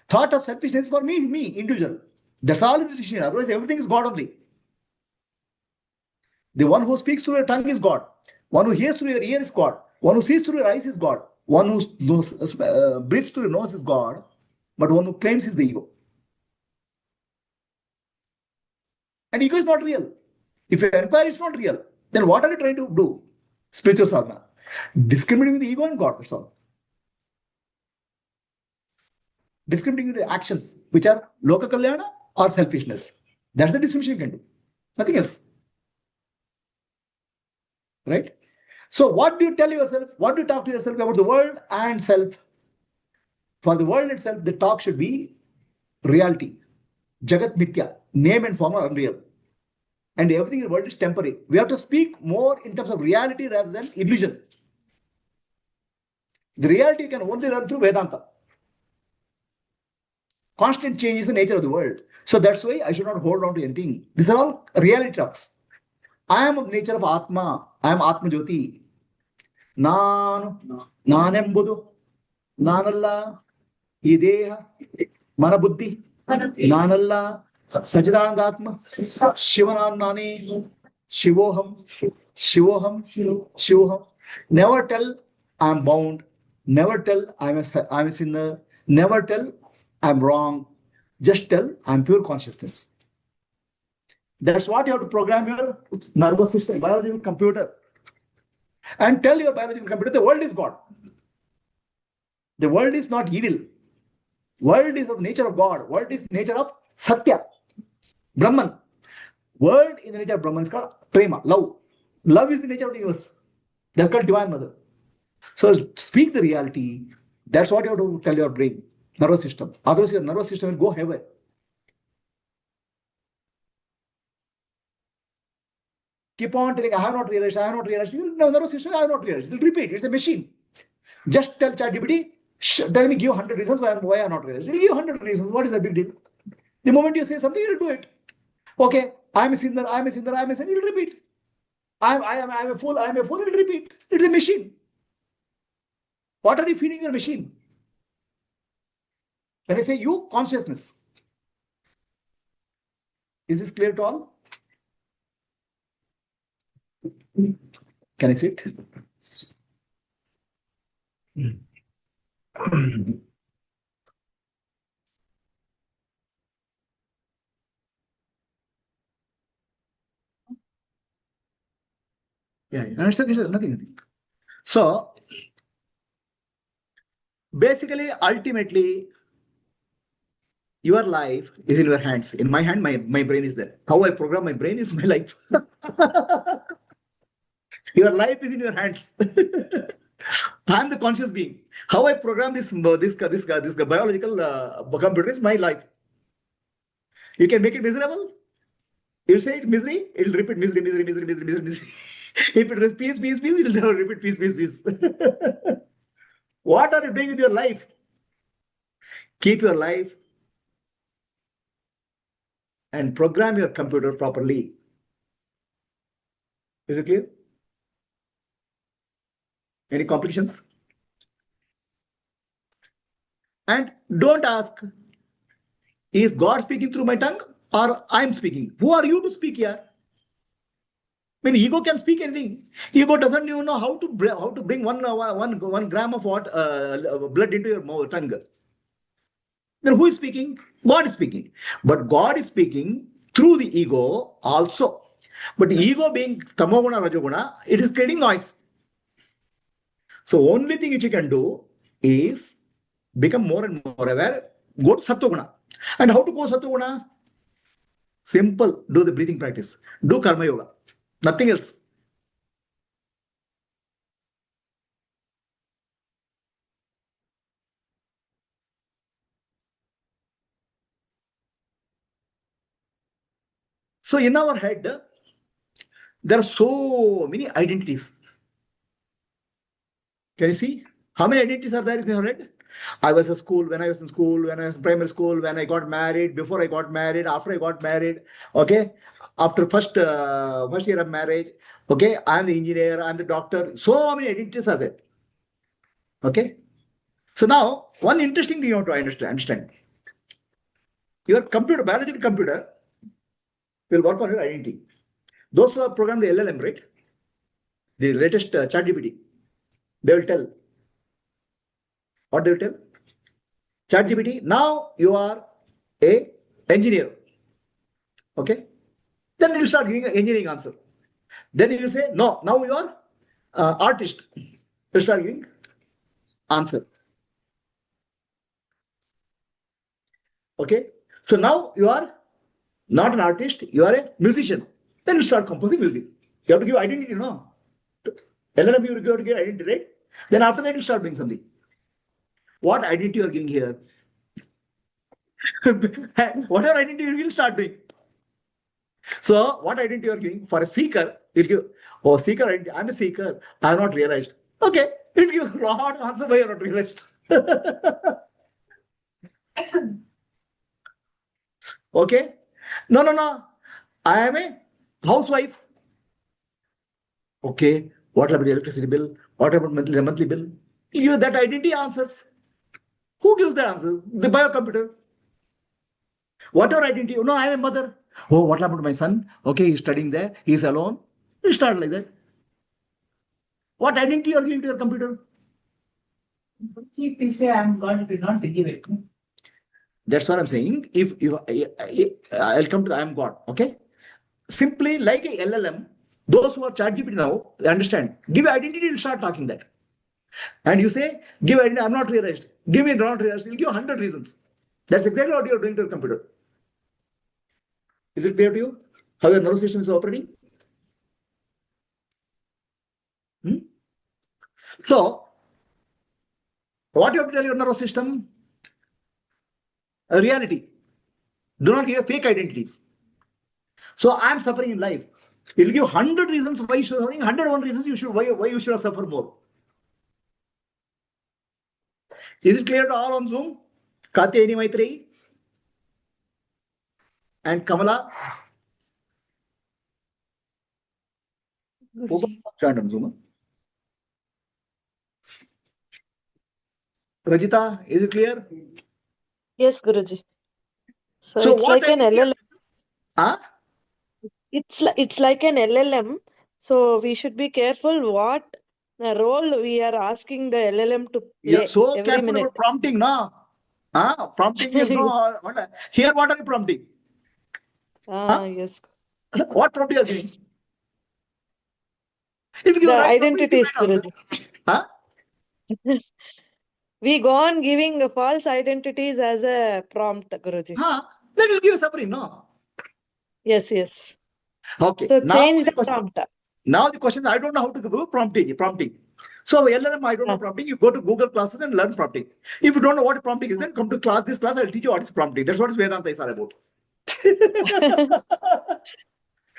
Thought of selfishness for me, individual. That's all is decision. Otherwise, everything is God only. The one who speaks through your tongue is God. One who hears through your ear is God. One who sees through your eyes is God. One who breathes through your nose is God. But one who claims is the ego. And ego is not real. If your inquiry is not real, then what are you trying to do? Spiritual sadhana. Discriminating the ego and God, that's all. Discriminating the actions, which are loka kalyana or selfishness. That's the distinction you can do. Nothing else. Right? So what do you tell yourself? What do you talk to yourself about the world and self? For the world itself, the talk should be reality. Jagat Mithya. Name and form are unreal. And everything in the world is temporary. We have to speak more in terms of reality rather than illusion. The reality can only learn through Vedanta. Constant change is the nature of the world. So that's why I should not hold on to anything. These are all reality talks. I am of nature of Atma. I am Atma Jyoti. Nanembudu. Nanalla. Ideha. Manabuddhi. Nanalla. Sachidangatma. Shivanannani. Shivoham. Shivoham. Never tell I am bound. Never tell I am a sinner. Never tell I am wrong. Just tell I am pure consciousness. That's what you have to program your nervous system, biological computer. And tell your biological computer the world is God. The world is not evil. World is of nature of God. World is nature of Satya. Brahman. Word in the nature of Brahman is called prema, love. Love is the nature of the universe. That's called Divine Mother. So speak the reality. That's what you have to tell your brain, nervous system. Otherwise, your nervous system will go haywire. Keep on telling, I have not realized, I have not realized. You know, nervous system, I have not realized. It will repeat. It's a machine. Just tell ChatGPT, tell me, give 100 reasons why I have not realized. It will give 100 reasons. What is the big deal? The moment you say something, it will do it. Okay, I am a sinner, I am a sinner, I am a sinner. It will repeat. I am a fool, I am a fool. It will repeat. It's a machine. What are you feeding your machine? When I say you, consciousness. Is this clear to all? Can I sit? Yeah, it's okay, nothing. So, basically, ultimately, your life is in your hands. In my hand, my brain is there. How I program my brain is my life. Your life is in your hands. I am the conscious being. How I program this biological computer is my life. You can make it miserable. You say it misery, it will repeat misery, misery, misery, misery, misery, misery. If it is peace, peace, peace, it will repeat peace, peace, peace. What are you doing with your life? Keep your life and program your computer properly. Is it clear? Any complications? And don't ask, is God speaking through my tongue or I'm speaking? Who are you to speak here? I mean, ego can speak anything. Ego doesn't even know how to bring one gram of blood into your tongue. Then who is speaking? God is speaking. But God is speaking through the ego also. But ego being tamoguna, rajoguna, it is creating noise. So only thing which you can do is become more and more aware, go to Sattva-guna. And how to go Sattva-guna? Simple, do the breathing practice. Do Karma Yoga. Nothing else. So in our head, there are so many identities. Can you see? How many identities are there in your head? I was in school, when I was in school, when I was in primary school, when I got married, before I got married, after I got married, okay? After first year of marriage, okay? I'm the engineer, I'm the doctor. So many identities are there. Okay? So now, one interesting thing you have to understand. Your computer, biological computer, will work on your identity. Those who have programmed the LLM, right? The latest ChatGPT, they will tell. What they will tell? ChatGPT, now you are a engineer. Okay? Then it will start giving an engineering answer. Then you will say, no, now you are artist. It will start giving answer. Okay? So now you are not an artist, you are a musician. Then you start composing music. You have to give identity, no? LLM, you have to give identity, right? Then after that, you start doing something. What identity you are giving here? Whatever identity you will start doing. So, what identity you are giving? For a seeker, you'll give, oh, seeker identity, I'm a seeker, I have not realized. Okay, it'll give a lot of answer why you have not realized. Okay? No. I am a housewife. Okay, what about the electricity bill? What about the monthly bill? You give that identity answers. Who gives the answer? The biocomputer. Whatever identity, no, I am a mother. Oh, what about my son? Okay, he's studying there, he's alone. You start like that. What identity you are giving to your computer?
If we say I am God, it will not believe it.
That's what I'm saying. If I'll come to I am God, okay? Simply like a LLM, those who are ChatGPT now, they understand. Give identity, you'll start talking that. And you say, give identity, I'm not realized. Give me not realized, you'll give 100 reasons. That's exactly what you're doing to your computer. Is it clear to you? How your nervous system is operating? So, what you have to tell your nervous system? A reality. Do not give fake identities. So, I am suffering in life. It will give 100 reasons why you should suffering, 101 reasons why you should suffer more. Is it clear to all on Zoom? Katyayani Maitreyi and Kamala? Joined on Zoom. Rajita, is it clear?
Yes, Guruji. So,
So
it's
what
like an LLM.
Huh?
It's like an LLM. So we should be careful what role we are asking the LLM to play.
You're so
every
careful
minute.
about prompting, no? Prompting, you know. Here, what are you prompting?
Yes.
What prompt you are giving? If you give
The
right prompt, you give
identities,
right answer.
Guruji. We go on giving false identities as a prompt, Guruji.
That will give you suffering, no?
Yes.
Okay.
So
Now
change
the
the
question.
prompt.
Now the question is, I don't know how to do prompting. So LLM, I don't know prompting. You go to Google classes and learn prompting. If you don't know what prompting is, then come to class. This class, I'll teach you what is prompting. That's what Vedanta is all about.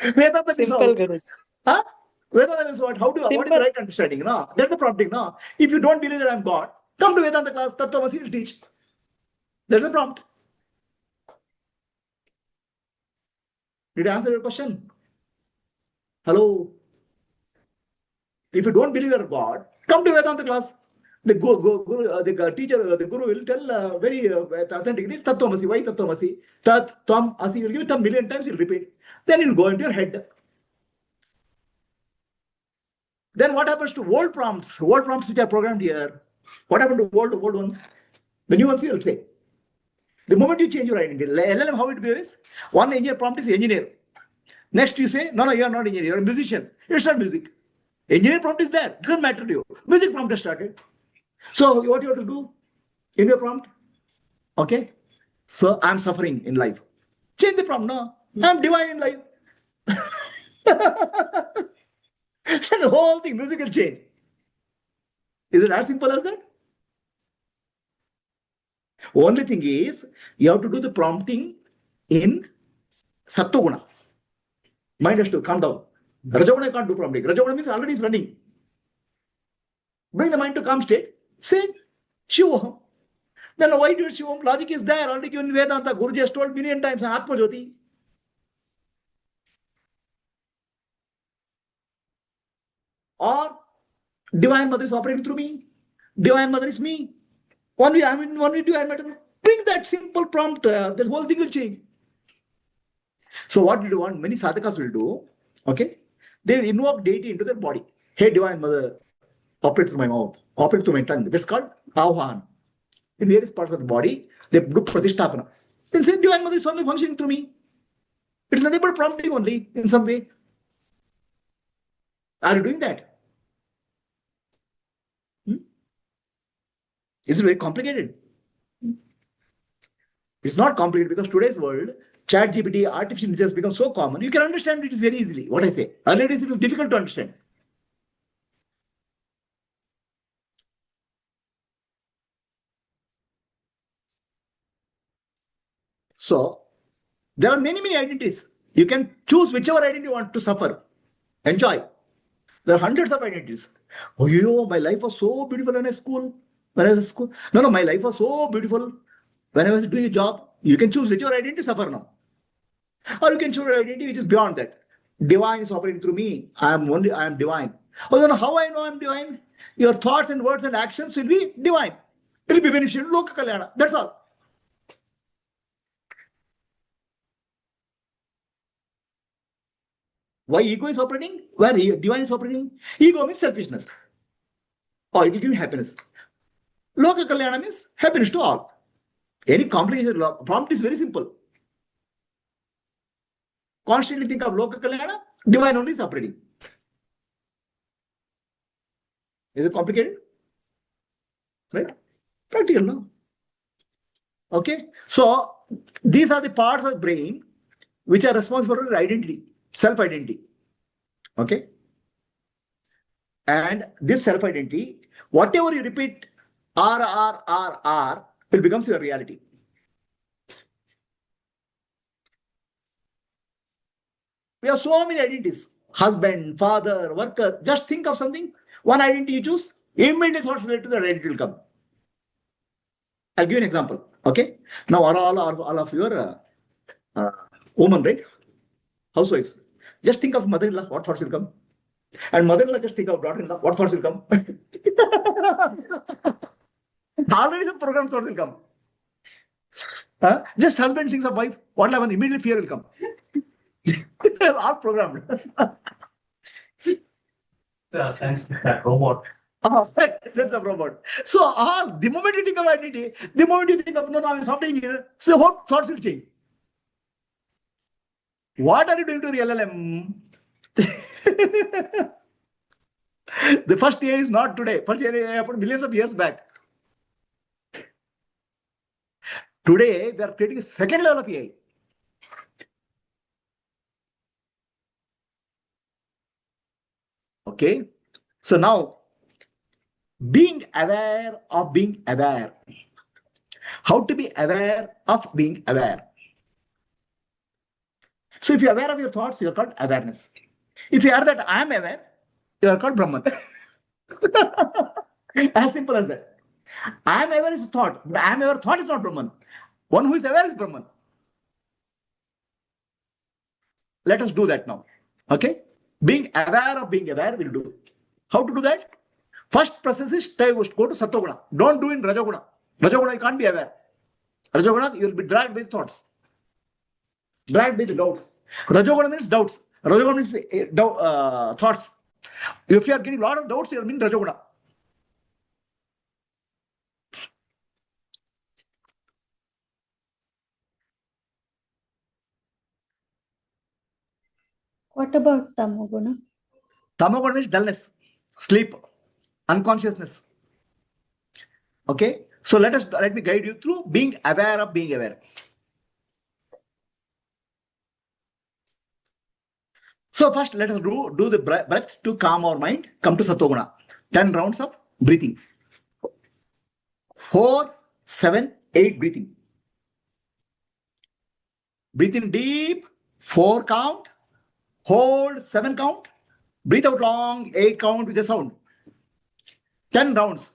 Vedanta means
Simple,
how?
Guru.
Huh? Vedanta means what? What is the
Simple.
right understanding? No, that's the prompting. No, if you don't believe that I'm God, come to Vedanta class. Tattvamasi will teach. That's the prompt. Did I answer your question? Hello. If you don't believe you're God, come to Vedanta class. The teacher, the guru will tell very authentically, Tattvamasi. Why Tattvamasi? Tat, Tvam, Asi. You'll give it a million times, you'll repeat. Then you'll go into your head. Then what happens to old prompts? Old prompts which are programmed here. What happened to old ones? The new ones you will say. The moment you change your identity, LLM, how it behaves? One engineer prompt is engineer. Next you say, no, you are not engineer, you are a musician. It's not music. Engineer prompt is there. Doesn't matter to you. Music prompt has started. So what you have to do in your prompt? Okay. So I'm suffering in life. Change the prompt. No, I'm divine in life. Then the whole thing, music will change. Is it as simple as that? Only thing is, you have to do the prompting in Sattva-guna. Mind has to calm down. Rajaguna can't do prompting. Rajaguna means already is running. Bring the mind to calm state. Say, Shivoham. Then why do you Shivoham? Logic is there. Already given in Vedanta. Guruji has told million times, Atma Jyoti. Or Divine Mother is operating through me. Divine Mother is me. Only Divine Mother. Bring that simple prompt. The whole thing will change. So what do you want? Many sadhakas will do. Okay. They will invoke deity into their body. Hey, Divine Mother, operate through my mouth. Operate through my tongue. That's called Ahvan. In various parts of the body, they do Pratishtapana. Then say Divine Mother is only functioning through me. It's nothing but prompting only in some way. Are you doing that? Is it very complicated? It's not complicated because today's world, chat GPT, artificial intelligence has become so common. You can understand it very easily, what I say. Earlier it was difficult to understand. So, there are many identities. You can choose whichever identity you want to suffer. Enjoy. There are hundreds of identities. Oh, my life was so beautiful when I was school. When I was at school. No, my life was so beautiful when I was doing a job. You can choose whichever identity suffer now. Or you can choose an identity which is beyond that. Divine is operating through me. I am divine. Oh, no, how I know I'm divine? Your thoughts and words and actions will be divine. It will be beneficial. Loka Kalyana. That's all. Why ego is operating? Where divine is operating? Ego means selfishness. Or it will give you happiness. Loka Kalyana means happiness to all. Any complicated prompt is very simple. Constantly think of Loka Kalyana, divine only is operating. Is it complicated? Right? Practical, no? Okay. So these are the parts of the brain which are responsible for identity, self-identity. Okay. And this self-identity, whatever you repeat, R, it becomes your reality. We have so many identities. Husband, father, worker. Just think of something. One identity you choose, immediately thoughts related to that identity will come. I'll give you an example. Okay. Now all of your women, right? Housewives. Just think of mother-in-law, what thoughts will come? And mother-in-law just think of daughter-in-law, what thoughts will come? Already the program thoughts will come. Just husband thinks of wife, what will happen? Immediately fear will come. All programmed.
Sense robot.
Sense of robot. So the moment you think of identity, the moment you think of no, I'm something here, so what thoughts will change? What are you doing to the LLM? The first AI is not today. First AI happened millions of years back. Today, we are creating a second level of AI. Okay. So now, being aware of being aware. How to be aware of being aware? So if you're aware of your thoughts, you're called awareness. If you are that I am aware, you are called Brahman. As simple as that. I am aware is a thought, but I am aware thought is not Brahman. One who is aware is Brahman. Let us do that now. Okay? Being aware of being aware, we'll do. How to do that? First process is go to Sattoguna. Don't do in Rajoguna. Rajoguna, you can't be aware. Rajoguna, you'll be dragged by thoughts. Dragged by the doubts. Rajoguna means doubts. Rajoguna means thoughts. If you are getting a lot of doubts, you are in Rajoguna.
What about Tamoguna?
Tamoguna means dullness, sleep, unconsciousness. Okay? So let me guide you through being aware of being aware. So first let us do the breath to calm our mind. Come to Sattoguna. 10 rounds of breathing. 4, 7, 8 breathing. Breathe in deep, 4 count. Hold, 7 count. Breathe out long, 8 count with the sound. 10 rounds.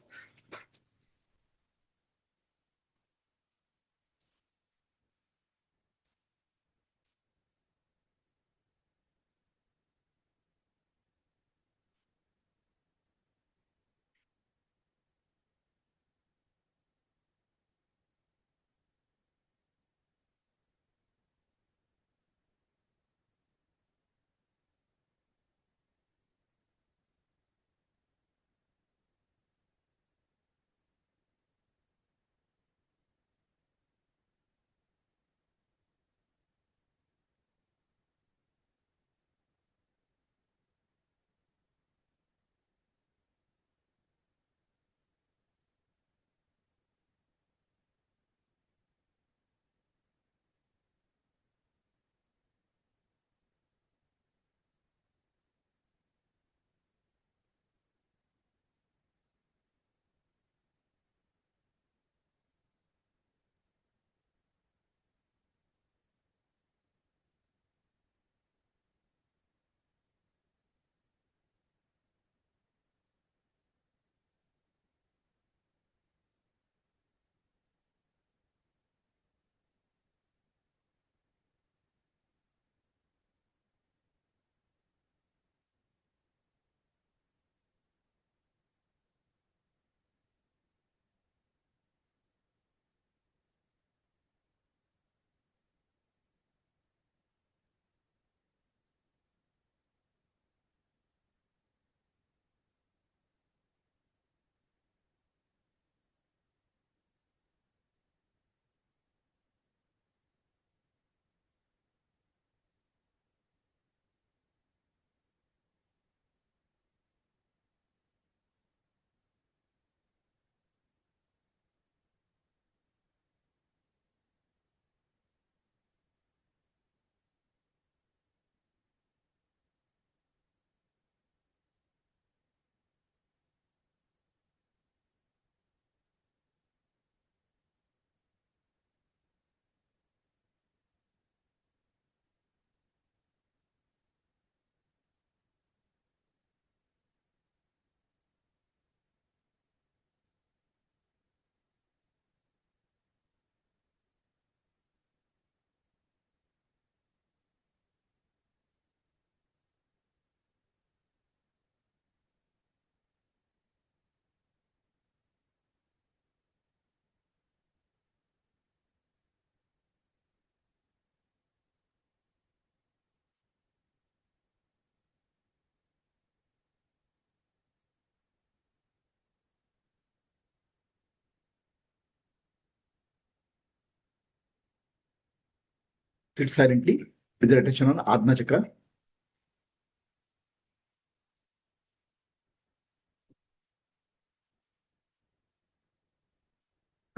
Sit silently with your attention on Adna Chakra.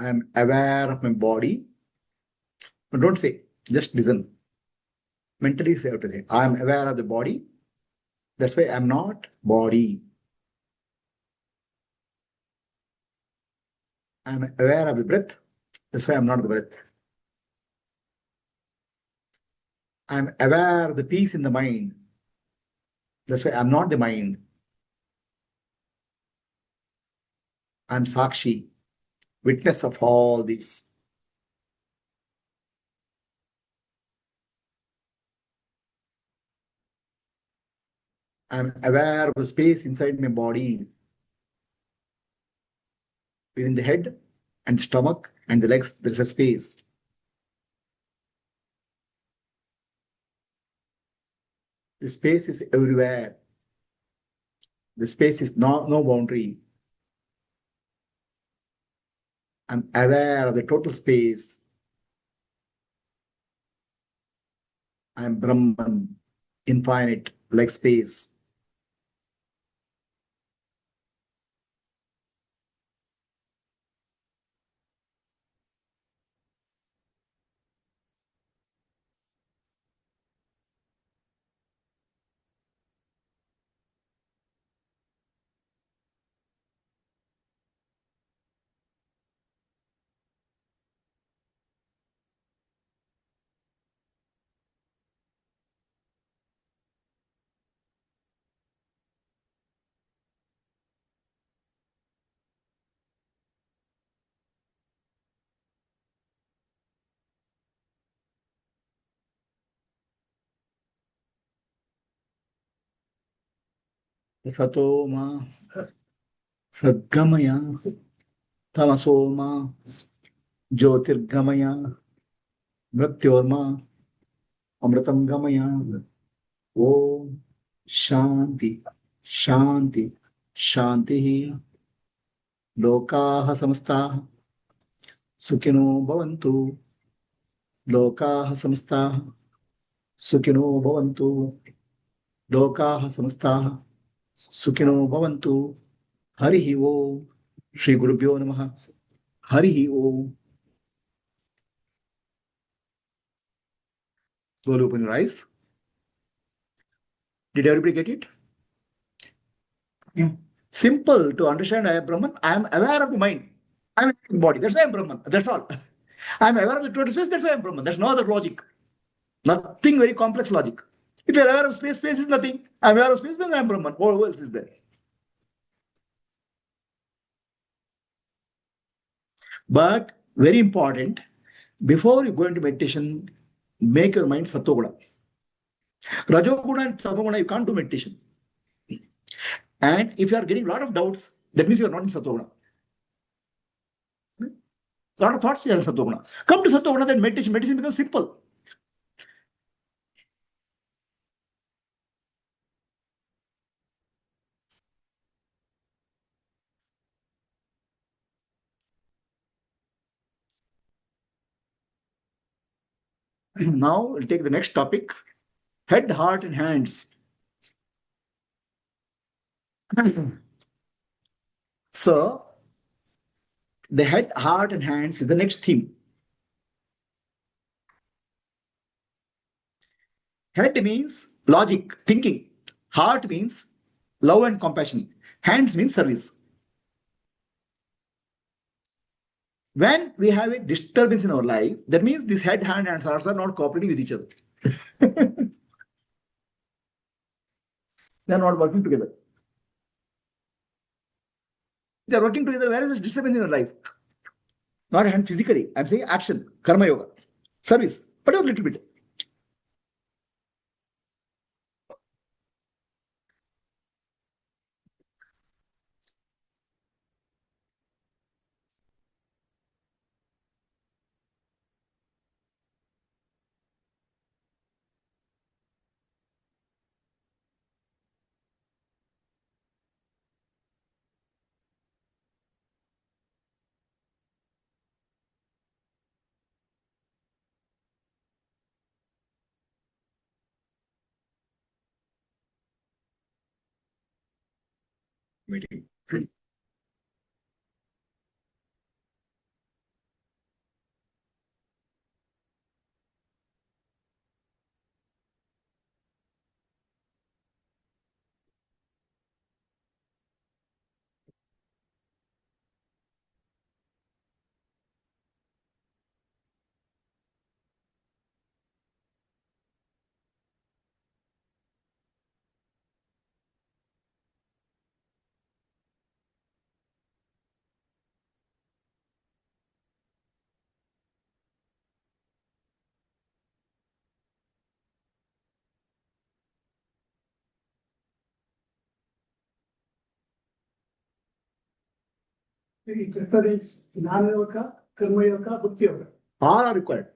I am aware of my body. But don't say, just listen. Mentally say what to say. I am aware of the body. That's why I am not body. I am aware of the breath. That's why I am not the breath. I'm aware of the peace in the mind. That's why I'm not the mind. I'm Sakshi, witness of all this. I'm aware of the space inside my body, within the head and stomach and the legs. There's a space. The space is everywhere. The space is no boundary. I'm aware of the total space. I'm Brahman, infinite, like space. Satoma, Sadgamaya, Tamasoma, Jyotirgamaya, Mrityorma, Amritam Gamaya. Om Shanti, Shanti, Shanti. Lokaha samastah Sukhino bhavantu. Lokaha samastah Sukhino bhavantu. Lokaha samastah Sukhino bhavantu. Harihi Om. Shri Gurubhyo Namaha. Harihi Om. Slowly open your eyes. Did everybody get it? Yeah. Simple to understand. I am Brahman. I am aware of the mind. I am aware of the body. That's why I am Brahman. That's all. I am aware of the total space. That's why I am Brahman. There's no other logic. Nothing very complex logic. If you're aware of space, space is nothing. I'm aware of space, then I'm Brahman. What else is there? But very important, before you go into meditation, make your mind Sattva-guna. Rajoguna and Tamoguna, you can't do meditation. And if you are getting a lot of doubts, that means you are not in Sattva-guna. A lot of thoughts you are in Sattva-guna. Come to Sattva-guna, then meditation. Meditation becomes simple. Now we'll take the next topic, head, heart, and hands. So, the head, heart, and hands is the next theme. Head means logic, thinking. Heart means love and compassion. Hands means service. When we have a disturbance in our life, that means this head, hand, and hearts are not cooperating with each other. They are not working together. They are working together. Where is this disturbance in your life? Not hand physically. I'm saying action, karma yoga, service, but a little bit. Meeting.
It represents Jnana Yoga, Karma Yoga, Bhakti Yoga.
All are required.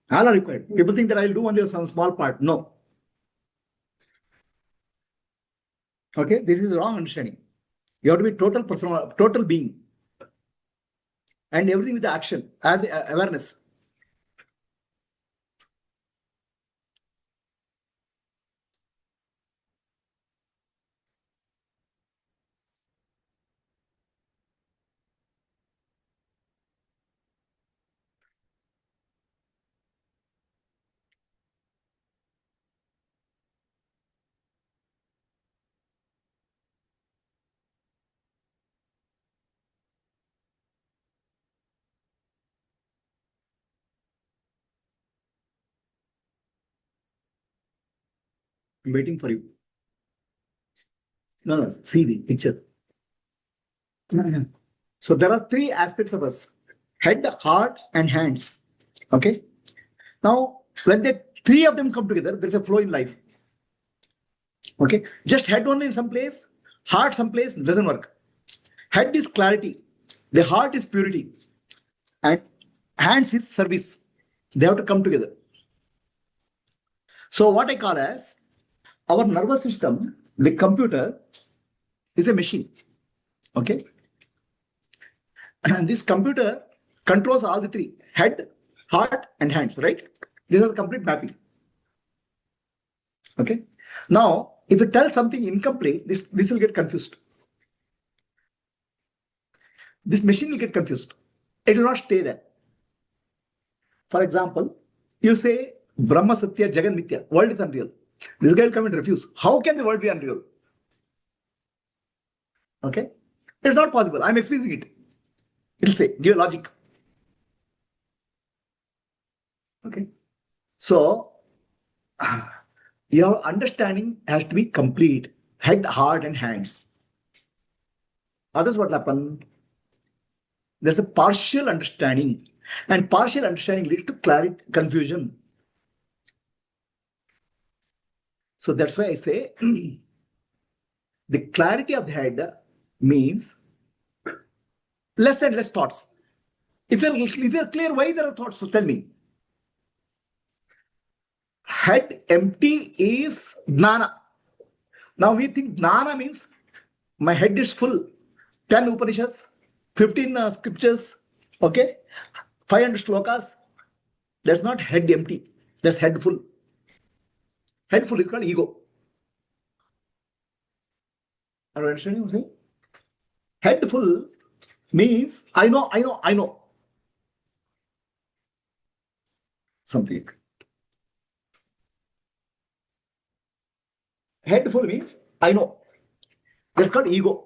All are required. People think that I'll do only some small part. No. Okay, this is wrong understanding. You have to be total personal, total being. And everything with the action, as awareness. I'm waiting for you. No, see the picture. So there are three aspects of us: head, heart, and hands. Okay. Now, when the three of them come together, there's a flow in life. Okay. Just head only in some place, heart someplace doesn't work. Head is clarity, the heart is purity, and hands is service. They have to come together. So what I call as our nervous system, the computer, is a machine. Okay. And this computer controls all the three: head, heart, and hands, right? This is a complete mapping. Okay. Now, if you tell something incomplete, this will get confused. This machine will get confused. It will not stay there. For example, you say Brahma Satya Jagan Mithya, world is unreal. This guy will come and refuse. How can the world be unreal? Okay. It's not possible. I'm experiencing it. It'll say, give a logic. Okay. So, your understanding has to be complete. Head, heart, and hands. Others what happen? There's a partial understanding. And partial understanding leads to clarity, confusion. So that's why I say the clarity of the head means less and less thoughts. If you're clear why there are thoughts, so tell me. Head empty is jnana. Now we think jnana means my head is full. 10 upanishads, 15 scriptures, okay, 500 slokas. That's not head empty. That's head full. Head full is called ego. Are you understanding what I'm saying? Head full means I know. Something. Head full means I know. That's called ego.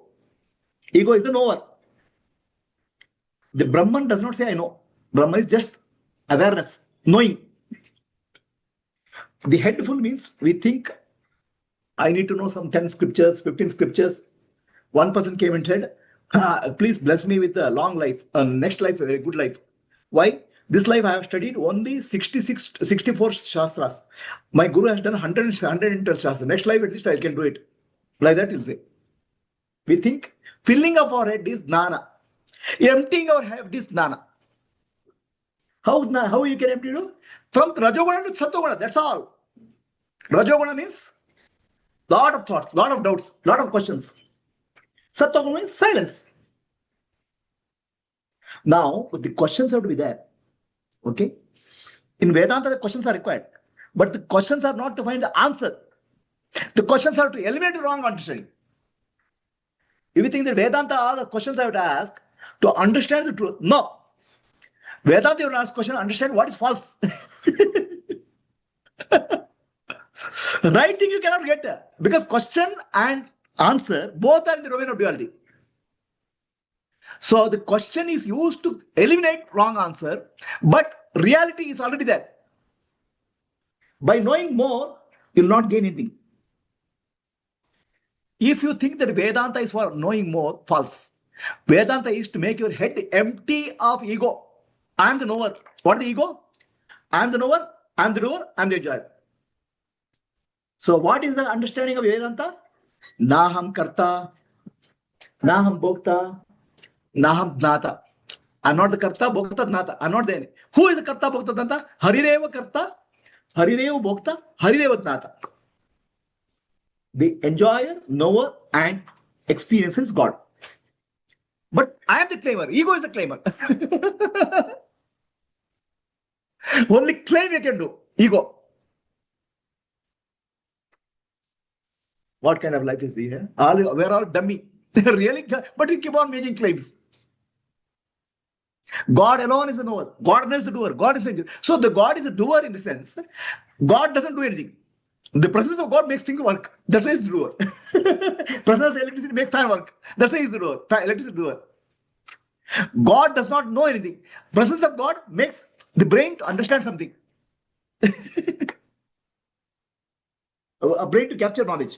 Ego is the knower. The Brahman does not say I know. Brahman is just awareness, knowing. The head full means we think I need to know some 10 scriptures, 15 scriptures. One person came and said, please bless me with a long life, next life, a very good life. Why? This life I have studied only 64 shastras. My guru has done 100 shastras. Next life at least I can do it. Like that he'll say. We think filling up our head is jnana. Emptying our head is jnana. How you can empty it? From Rajoguna to Sattoguna, that's all. Rajoguna means lot of thoughts, lot of doubts, lot of questions. Sattoguna means silence. Now, the questions have to be there. Okay? In Vedanta, the questions are required. But the questions are not to find the answer. The questions are to eliminate the wrong understanding. If you think that Vedanta, all the questions I have to ask to understand the truth, no. Vedanta, you will ask question, understand what is false. Right thing you cannot get there. Because question and answer, both are in the domain of duality. So the question is used to eliminate wrong answer, but reality is already there. By knowing more, you will not gain anything. If you think that Vedanta is for knowing more, false. Vedanta is to make your head empty of ego. I am the knower. What is the ego? I am the knower, I am the doer, I am the enjoyer. So what is the understanding of Vedanta? Naham karta, naham bhokta, Naham Dnata. I'm not the Karta, Bhokta, Dnata. I'm not there. Who is the Karta, Bhokta, Dnata? Harireva Karta, Harireva Bhokta, Harireva Dnata. The enjoyer, knower, and experiences God. But I am the claimer. Ego is the claimer. Only claim you can do. Ego. What kind of life is this? We're all dummy. Really? But we keep on making claims. God alone is the knower. God is the doer. God is the so the God is the doer in the sense. God doesn't do anything. The presence of God makes things work. That's why he's the doer. Presence of electricity makes fan work. That's why he's the doer. Electricity doer. God does not know anything. Presence of God makes the brain to understand something. A brain to capture knowledge.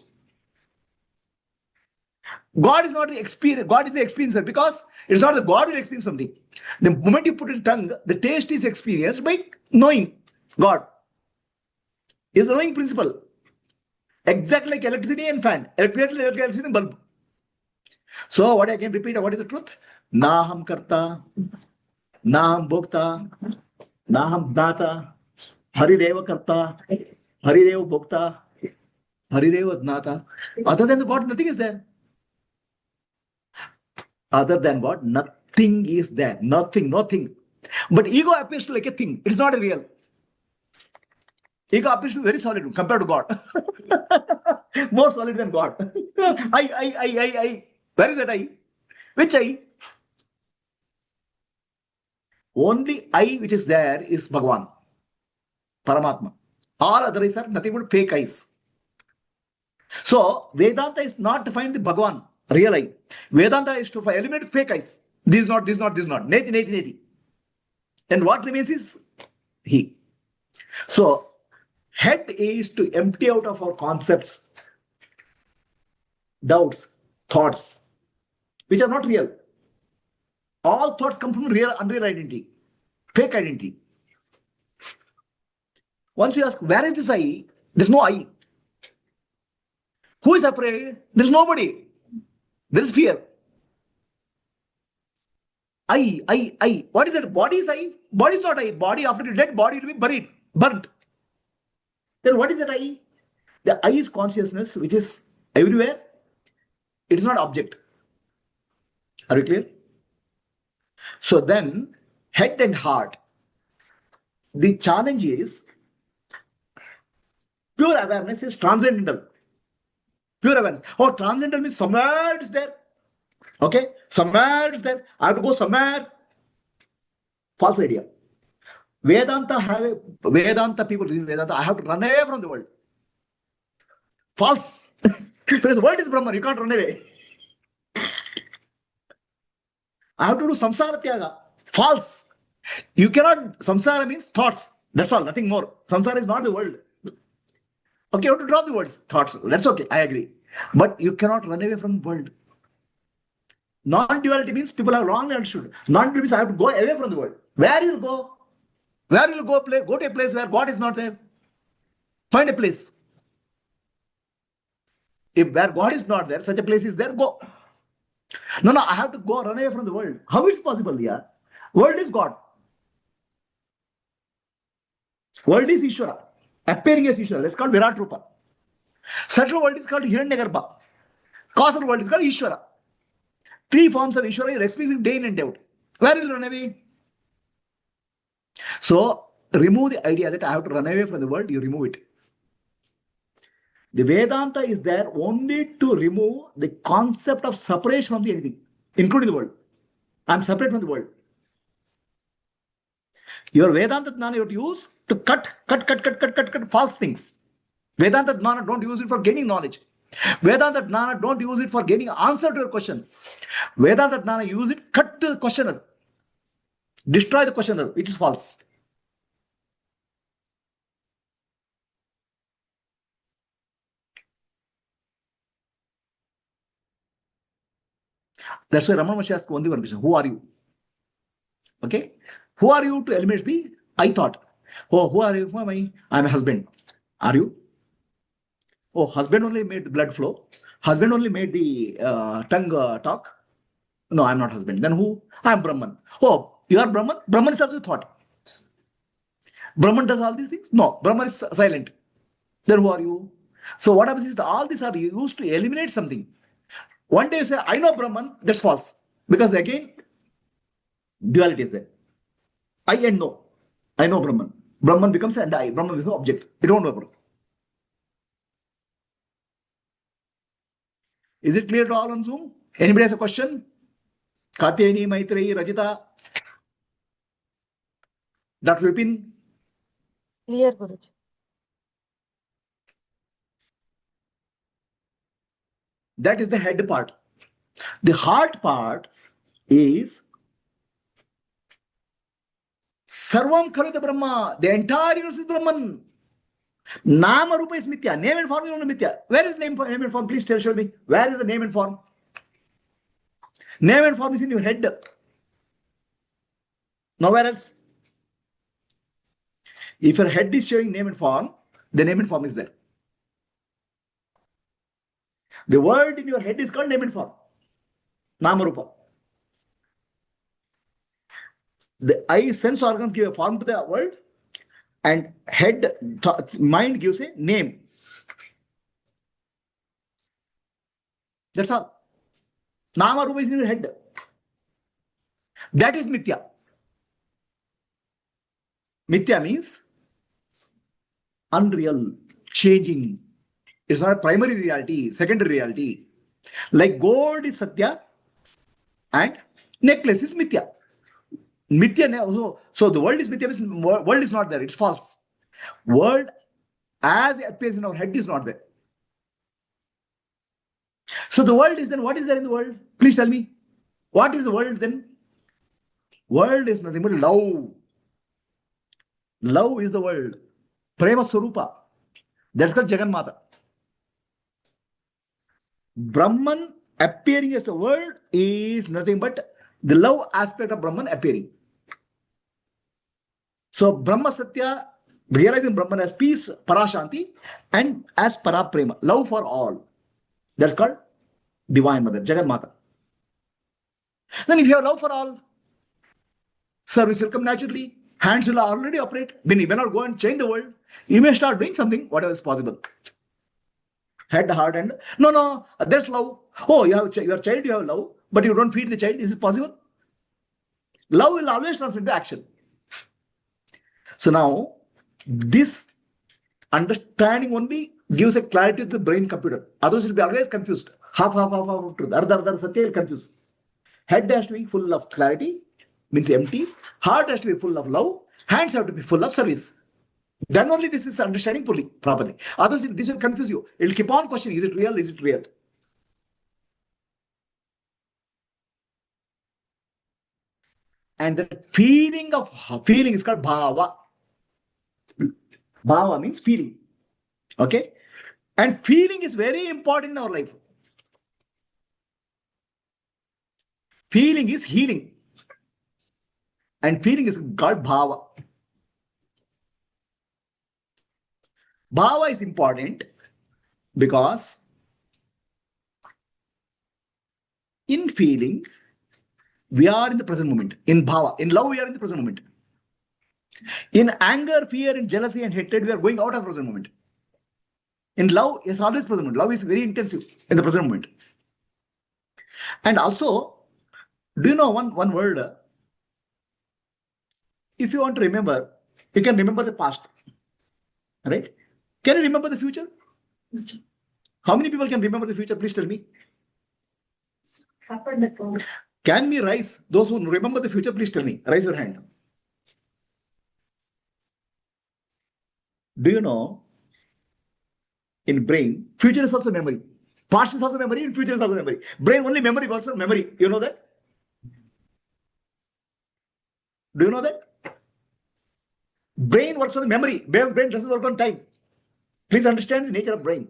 God is not the experience. God is the experiencer because it's not the God will experience something. The moment you put in tongue, the taste is experienced by knowing God. Is the knowing principle. Exactly like electricity and fan. Electricity and bulb. So what I can repeat, what is the truth? Naham karta, naham bhokta, naham dnata, harireva karta, harireva bhokta, harireva dnata. Other than the God, nothing is there. Other than what? Nothing is there. Nothing, nothing. But ego appears to like a thing. It is not a real. Ego appears to be very solid compared to God. More solid than God. I. Where is that I? Which I? Only I which is there is Bhagavan, Paramatma. All others are nothing but fake eyes. So Vedanta is not to find the Bhagavan, real eye. Vedanta is to eliminate fake eyes. This not, this not, this not. Neti, neti, neti. And what remains is He. So head is to empty out of our concepts, doubts, thoughts, which are not real. All thoughts come from real, unreal identity, fake identity. Once you ask, where is this I? There's no I. Who is afraid? There's nobody. There is fear. I. What is that? Body is I. Body is not I. Body after the dead body will be buried, burnt. Then what is that I? The I is consciousness, which is everywhere. It is not object. Are you clear? So then, head and heart. The challenge is pure awareness is transcendental. Pure awareness. Oh, transcendental means somewhere it's there. Okay? Somewhere it's there. I have to go somewhere. False idea. Vedanta people in Vedanta, I have to run away from the world. False. Because the world is Brahman, you can't run away. I have to do samsara tyaga. False. You cannot, samsara means thoughts. That's all, nothing more. Samsara is not the world. Okay, you have to drop the words, thoughts. That's okay, I agree. But you cannot run away from the world. Non-duality means people are wrongly understood. Non-duality means I have to go away from the world. Where you will go? Where will you go? Go to a place where God is not there. Find a place. If where God is not there, such a place is there, go. No, I have to go run away from the world. How is it possible here? World is God. World is Ishvara. Appearing as Ishvara. That's called Virat Rupa. Central world is called Hiranyagarbha. Causal world is called Ishvara. Three forms of Ishvara are experiencing day in and out. Where will you run away? So, remove the idea that I have to run away from the world, you remove it. The Vedanta is there only to remove the concept of separation from anything, including the world. I am separate from the world. Your Vedanta Jnana you have to use to cut false things. Vedanta Jnana don't use it for gaining knowledge. Vedanta Jnana don't use it for gaining answer to your question. Vedanta Jnana use it, cut the questioner. Destroy the questioner, which is false. That's why Ramana Maharshi asked only one question. Who are you? Okay? Who are you to eliminate the I thought? Oh, who are you? Who am I? I'm a husband. Are you? Oh, husband only made the blood flow. Husband only made the tongue talk. No, I'm not husband. Then who? I'm Brahman. Oh, you are Brahman? Brahman is also thought. Brahman does all these things? No, Brahman is silent. Then who are you? So what happens is that all these are used to eliminate something. One day you say, I know Brahman, that's false. Because again, duality is there. I and no. I know Brahman. Brahman becomes and I. Brahman becomes object. You don't know Brahman. Is it clear to all on Zoom? Anybody has a question? Katyayani, Maitreyi, Rajita, Dr. Vipin?
Clear, Guruji.
That is the head part. The heart part is Sarvam Khalida Brahma. The entire universe is Brahman. Nama Rupa is Mithya. Name and form is only Mithya. Where is name and form? Please show me. Where is the name and form? Name and form is in your head. Nowhere else. If your head is showing name and form, the name and form is there. The word in your head is called name and form. Nama Rupa. The eye sense organs give a form to the world, and head, mind gives a name. That's all. Nama Rupa is in your head. That is Mithya. Mithya means unreal, changing. It's not a primary reality, secondary reality. Like gold is Satya and necklace is Mithya. Mithya, so the world is Mithya, means world is not there, it's false. World as it appears in our head is not there. So the world is then, what is there in the world? Please tell me. What is the world then? World is nothing but love. Love is the world. Prema Swarupa. That's called Jagannatha. Brahman appearing as a world is nothing but the love aspect of Brahman appearing. So Brahma Satya, realizing Brahman as peace, Parashanti, and as Paraprema, love for all. That's called Divine Mother, Jagannatha. Then if you have love for all, service will come naturally, hands will already operate. Then you may not go and change the world. You may start doing something, whatever is possible. Head, heart, and no, there's love. Oh, you have your child, you have love, but you don't feed the child. Is it possible? Love will always translate into action. So now, this understanding only gives a clarity to the brain computer. Others will be always confused. Half truth. Ardha satya will confuse. Head has to be full of clarity, means empty. Heart has to be full of love. Hands have to be full of service. Then only this is understanding fully, properly. Otherwise, this will confuse you. It will keep on questioning, is it real? Is it real? And the feeling is called bhava. Bhava means feeling. Okay? And feeling is very important in our life. Feeling is healing. And feeling is called bhava. Bhava is important because in feeling, we are in the present moment. In bhava, in love, we are in the present moment. In anger, fear, and jealousy and hatred, we are going out of present moment. In love, it's always present moment. Love is very intensive in the present moment. And also, do you know one word? If you want to remember, you can remember the past. Right? Can you remember the future? How many people can remember the future? Please tell me. Can we rise? Those who remember the future, please tell me. Raise your hand. Do you know, in brain, future is also memory. Past is also memory, and future is also memory. Brain only memory, also memory. You know that? Do you know that? Brain works on memory. Brain doesn't work on time. Please understand the nature of brain.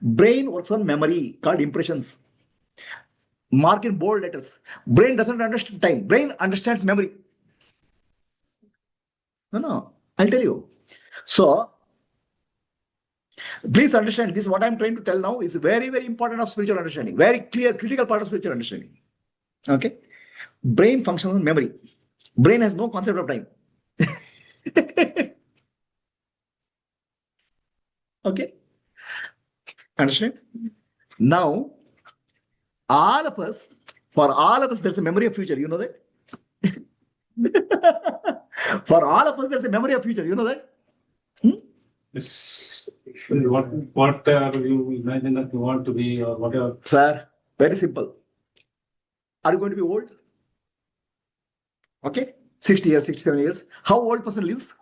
Brain works on memory, called impressions. Mark in bold letters. Brain doesn't understand time. Brain understands memory. No, I'll tell you. So, please understand this. What I'm trying to tell now is very, very important of spiritual understanding. Very clear, critical part of spiritual understanding. Okay. Brain functions on memory. Brain has no concept of time. Okay. Understand? Now, for all of us, there's a memory of future. You know that? For all of us, there's a memory of future. You know that?
Yes. What are you imagine that you want to be or whatever?
Sir, very simple. Are you going to be old? Okay. 60 years, 67 years. How old person lives?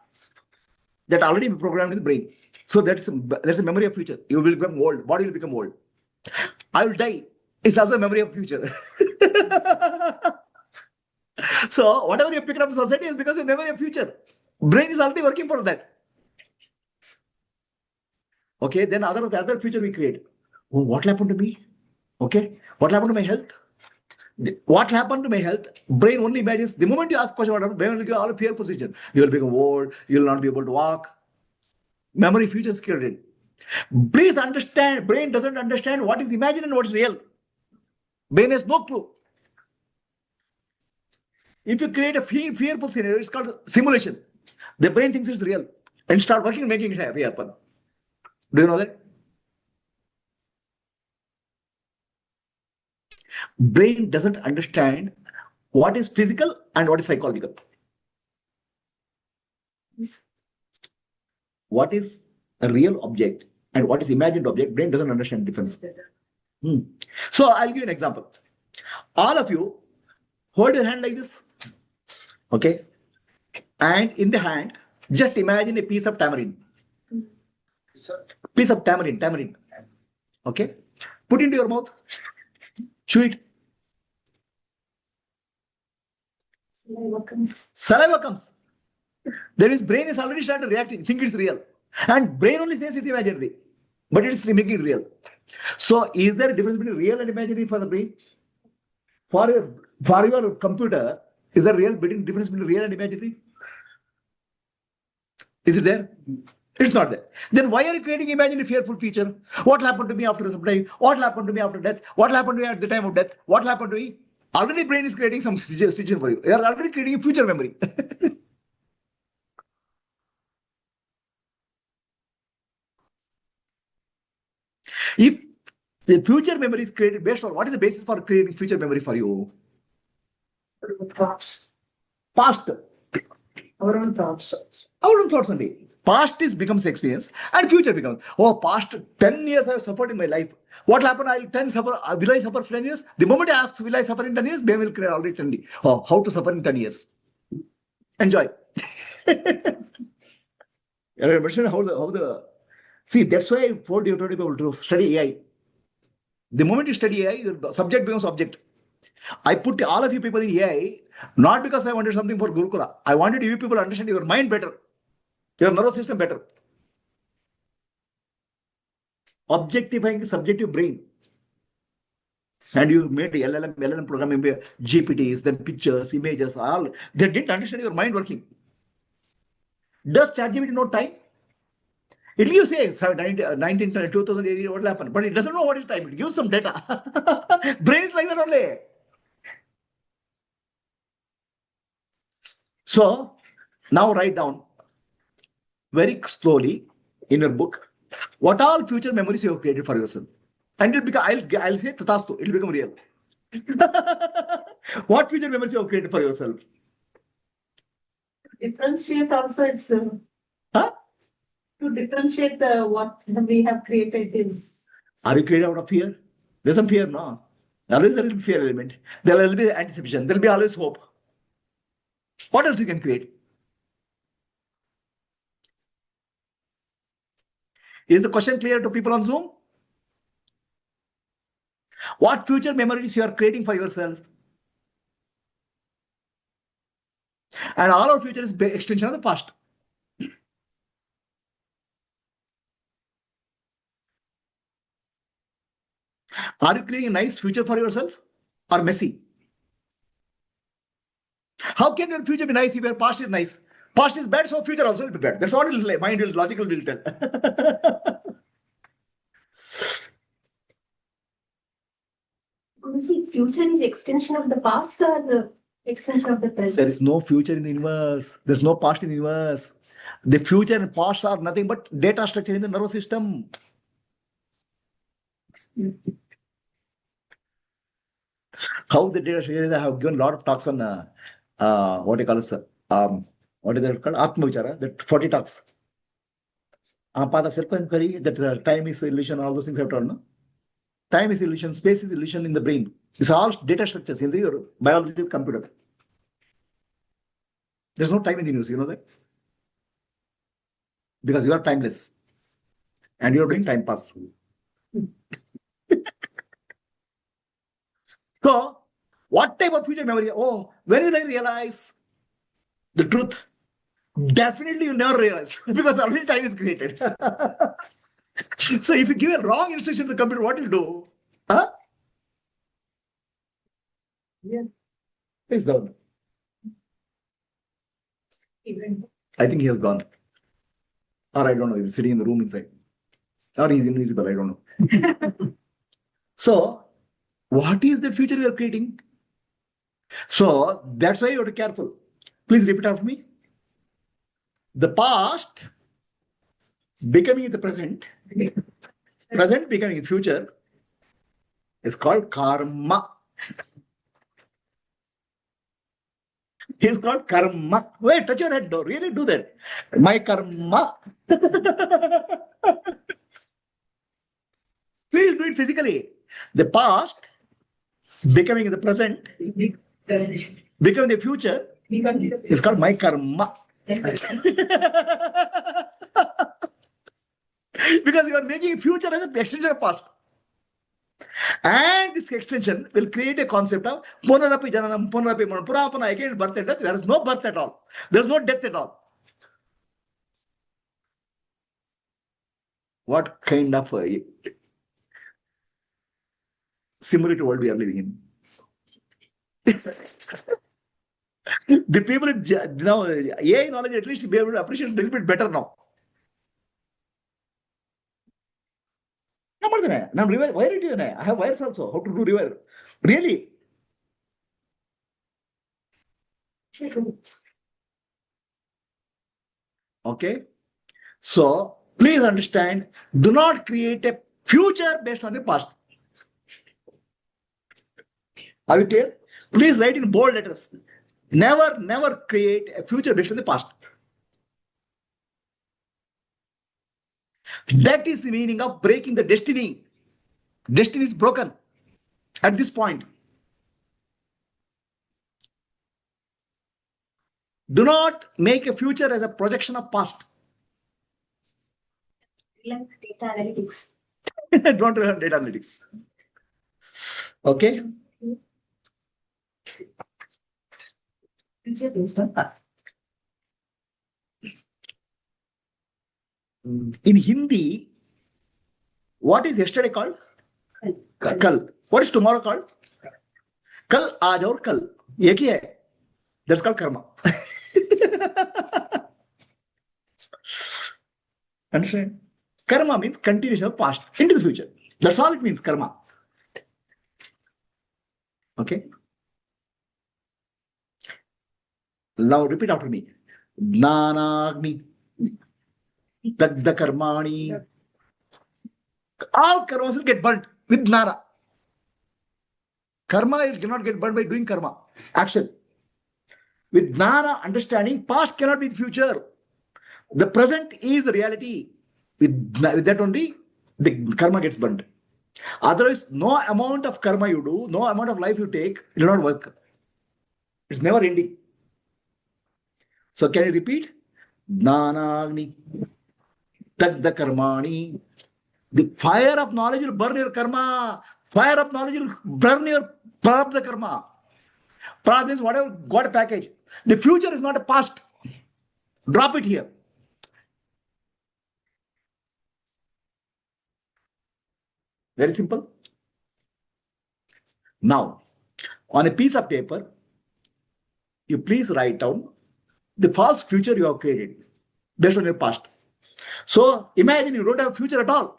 That already programmed in the brain. So there's a memory of future. You will become old. Body will become old. I will die. It's also a memory of future. So whatever you pick up in society is because of memory of future. Brain is already working for that. Okay, then the other future we create. Oh, what happened to me? Okay, what happened to my health? What happened to my health? Brain only imagines. The moment you ask question, what happened, brain will give all fear position. You will become old. You will not be able to walk. Memory future is created. Please understand, brain doesn't understand what is imagined and what is real. Brain has no clue. If you create a fearful scenario, it's called simulation. The brain thinks it's real and start working, making it happen. Do you know that? Brain doesn't understand what is physical and what is psychological. What is a real object and what is imagined object, brain doesn't understand the difference. So I'll give you an example. All of you hold your hand like this. Okay. And in the hand, just imagine a piece of tamarind. Piece of tamarind. Okay. Put into your mouth. Chew it. Saliva comes. That means brain is already started reacting, think it's real. And brain only says it's imaginary. But it is making it real. So is there a difference between real and imaginary for the brain? For your computer, is there a difference between real and imaginary? Is it there? It's not there. Then why are you creating imaginary fearful feature? What happened to me after some time? What happened to me after death? What happened to me at the time of death? What happened to me? Already brain is creating some situation for you. You are already creating a future memory. If the future memory is created based on what is the basis for creating future memory for you? Thoughts. Past. Our own thoughts. Our own thoughts only. Past becomes experience and future becomes, past 10 years I have suffered in my life. What happened? Will I suffer for 10 years? The moment I ask, will I suffer in 10 years? Brain will create already 10 years. How to suffer in 10 years? Enjoy. See, that's why I told you people to study AI. The moment you study AI, your subject becomes object. I put all of you people in AI, not because I wanted something for Gurukula. I wanted you people to understand your mind better, your nervous system better. Objectifying the subjective brain. And you made LLM programming, GPTs, then pictures, images, all. They didn't understand your mind working. Does ChatGPT know time? It gives say 2080 what will happen, but it doesn't know what is time. It gives some data. Brain is like that only. So now write down very slowly in your book what all future memories you have created for yourself. And it'll become, I'll say Tathastu, it'll become real. What future memories you have created for yourself?
Differentiate also it's to differentiate what we have created is.
Are you created out of fear? There's some fear, no? Always there will be fear element. There will be anticipation. There will be always hope. What else you can create? Is the question clear to people on Zoom? What future memories you are creating for yourself? And all our future is extension of the past. Are you creating a nice future for yourself or messy? How can your future be nice if your past is nice? Past is bad, so future also will be bad. That's all mind will logical will tell.
Guruji, future is extension of the past or the extension of the present?
There is no future in the universe. There's no past in the universe. The future and past are nothing but data structure in the nervous system. How the data structure is, I have given a lot of talks on what do you call it, what is that called? Atma Vichara, that 40 talks. Path of self-enquiry, that time is illusion, all those things I have told, no? Time is illusion, space is illusion in the brain. It's all data structures in the biological computer. There's no time in the universe, you know that? Because you are timeless. And you are doing time pass. So, what type of future memory? Oh, when will I realize the truth? Definitely you'll never realize because already time is created. So if you give a wrong instruction to the computer, what will do? Huh? Yeah. He's down. I think he has gone. Or I don't know, he's sitting in the room inside. Or he's invisible, I don't know. So, what is the future we are creating? So, that's why you have to be careful. Please repeat after me. The past becoming the present, present becoming the future is called karma. It's called karma. Wait, touch your head, though. Really do that. My karma. Please do it physically. The past becoming the present, becoming the future is called my karma. Because you are making future as an extension of past. And this extension will create a concept of Punarapi Jananam, Punarapi Manam, Purapana, again birth and death. There is no birth at all. There is no death at all. What kind of simulated world we are living in? The people now, AI knowledge at least be able to appreciate a little bit better now. Wire it. I have wires also. How to do rewire? Really? Okay. So please understand, do not create a future based on the past. Are you clear? Please write in bold letters. Never create a future based on the past. That is the meaning of breaking the destiny. Destiny is broken at this point. Do not make a future as a projection of past.
Like data analytics.
Don't learn data analytics. Okay?
Future based on past.
In Hindi, what is yesterday called? Kal. What is tomorrow called? Kal, aaj aur kal. Ek hi hai. That's called karma. Understand? Karma means continuation of past into the future. That's all it means, karma. Okay? Now repeat after me. Jnanagni. Dagda karmani. All karmas will get burnt with jnana. Karma cannot get burnt by doing karma. Action. With jnana, understanding, past cannot be the future. The present is the reality. With that only, the karma gets burnt. Otherwise, no amount of karma you do, no amount of life you take, it will not work. It's never ending. So can you repeat? Jnanagni. Dagda karmani. The fire of knowledge will burn your karma. Fire of knowledge will burn your prarabdha karma. Prarabdha means whatever, got a package. The future is not a past. Drop it here. Very simple. Now, on a piece of paper, you please write down the false future you have created based on your past. So imagine you don't have future at all.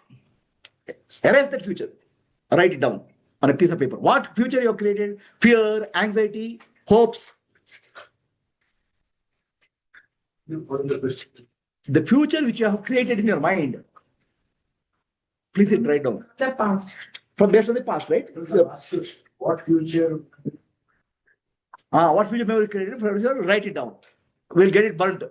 Erase that future. Write it down. on a piece of paper. What future you have created? Fear, anxiety, hopes. The future which you have created in your mind. Please write down.
The past.
From based on the past, right?
What future?
What future memory created? Write it down. We'll get it burnt.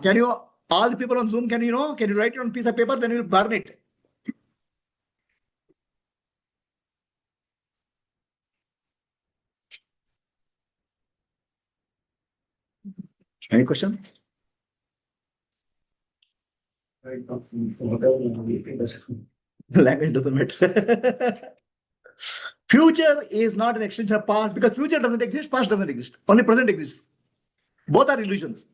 Can you, all the people on Zoom, can you write it on a piece of paper, then you'll burn it. Any question? The language doesn't matter. Future is not an extension of past because future doesn't exist, past doesn't exist. Only present exists. Both are illusions.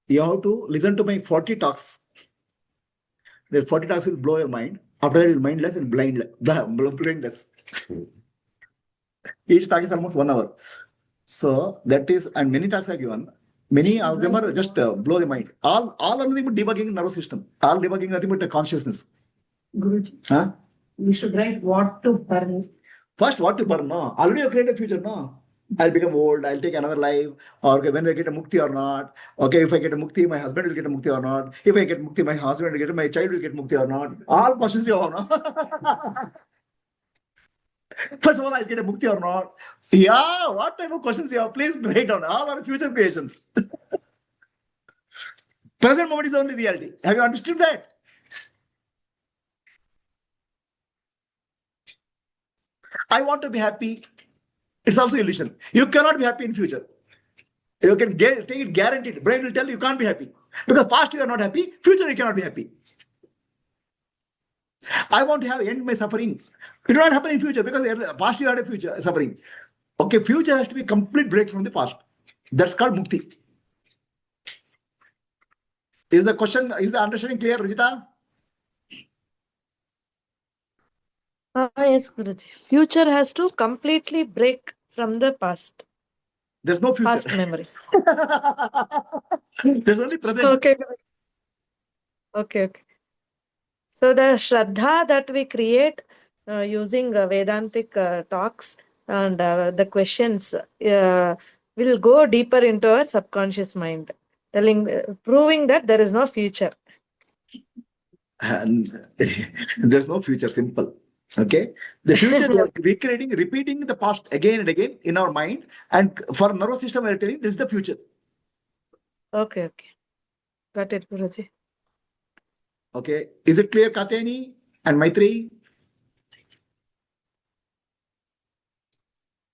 You have to listen to my 40 talks. The 40 talks will blow your mind. After that, you'll mindless and blindless. Each talk is almost 1 hour. So that is, and many talks are given. Many of them are just blow the mind. All are nothing but debugging nervous system. All debugging nothing but consciousness.
Guruji.
Huh?
We should write what to burn.
First, what to burn? No. Already you created a future. No. I'll become old. I'll take another life. Or okay, when I get a mukti or not. Okay, if I get a mukti, my husband will get a mukti or not. If I get mukti, my husband will get it. My child will get mukti or not. All questions you have. No? First of all, I'll get a mukti or not. Yeah, what type of questions you have? Please write down. All are future creations. Present moment is the only reality. Have you understood that? I want to be happy. It's also illusion. You cannot be happy in future. You can take it guaranteed. Brain will tell you can't be happy. Because past you are not happy, future you cannot be happy. I want to have end my suffering. It will not happen in future because past you had a future suffering. Okay, future has to be complete break from the past. That's called mukti. Is the question, is the understanding clear, Rajita?
Yes, Guruji. Future has to completely break from the past.
There's no future.
Past memories.
There's only present.
Okay. Okay. So the Shraddha that we create using Vedantic talks and the questions will go deeper into our subconscious mind, proving that there is no future.
And there's no future, simple. Okay, the future we are recreating, repeating the past again and again in our mind, and for nervous system we are telling this is the future.
Okay, got it, Guruji.
Okay, is it clear, Katyayani and Maitri?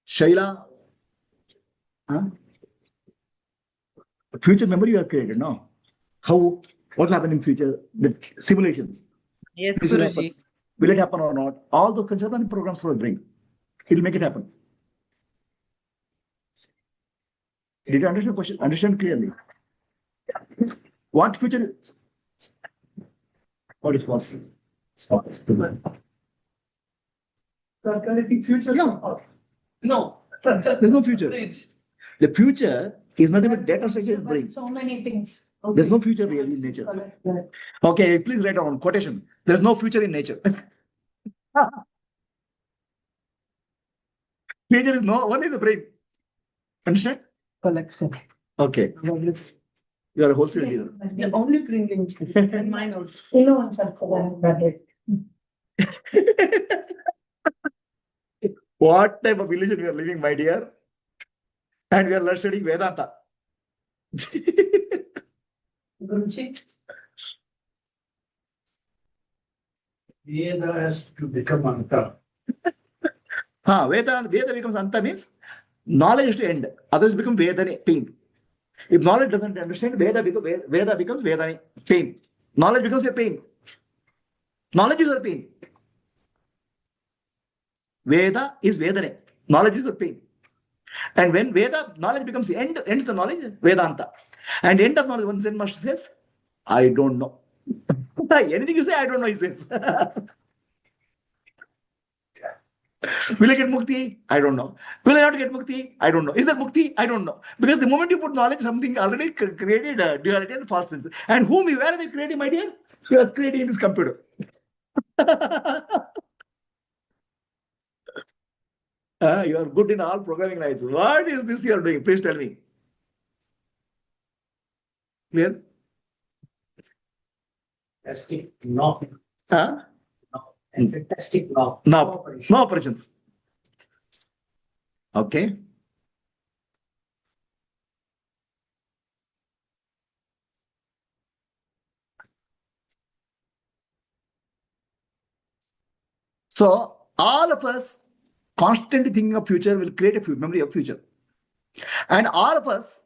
Shaila? Huh? Future memory you have created, no? How? What will happen in future? The simulations.
Yes, Guruji.
Will it happen or not? All those conceptual programs will bring. It will make it happen. Did you understand the question? Understand clearly? What future? What is possible?
Future?
No.
There's no future. The future is nothing but data structure brain.
So many things. Okay.
There's no future really in nature. Okay, please write down quotation. There's no future in nature. Nature is no, only the brain. Understand?
Collection.
Okay. You are a wholesale dealer.
The only bringing and mine also. No one said for that.
What type of illusion we are living, my dear? And we are studying Vedanta.
Guruji.
Veda has to become Anta.
Veda becomes Anta means knowledge has to end. Others become Vedane, pain. If knowledge doesn't understand, Veda becomes Vedane, pain. Knowledge becomes a pain. Knowledge is your pain. Veda is Vedane. Knowledge is your pain. And when Veda knowledge becomes the end of the knowledge, Vedanta. And end of knowledge, one Zen master says, I don't know. Anything you say, I don't know, he says. Will I get mukti? I don't know. Will I not get mukti? I don't know. Is that mukti? I don't know. Because the moment you put knowledge, something already created a duality and false sense. And where are they creating, my dear? You are creating in this computer. You are good in all programming lines. What is this you are doing? Please tell me. Clear?
Fantastic. No.
Huh?
Fantastic. No.
No. No operations. Okay. So all of us constantly thinking of future will create a memory of future. And all of us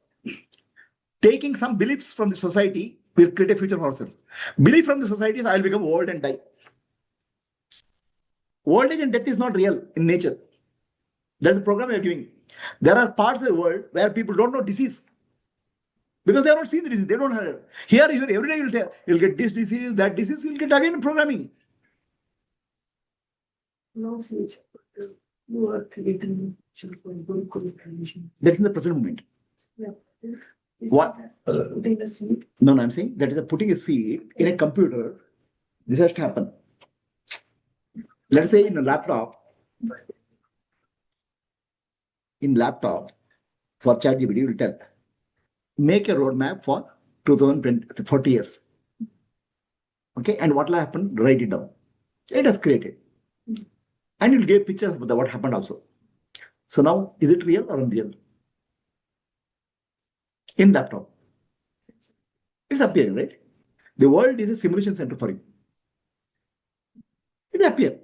taking some beliefs from the society will create a future for ourselves. Belief from the society is I will become old and die. Old age and death is not real in nature. That's the program we are giving. There are parts of the world where people don't know disease. Because they have not seen the disease, they don't have it. Here, every day you'll get this disease, that disease, you'll get again programming.
No future. You are creating future for good condition.
That's in the present moment.
Yeah.
What?
Putting a seed.
No, I'm saying that is putting a seed in a computer. This has to happen. Let's say in a laptop, for ChatGPT, will tell, make a roadmap for 2040 years. Okay, and what will happen? Write it down. It has created. And you'll give pictures of what happened also. So now, is it real or unreal? In laptop. It's appearing, right? The world is a simulation center for you. It will appear.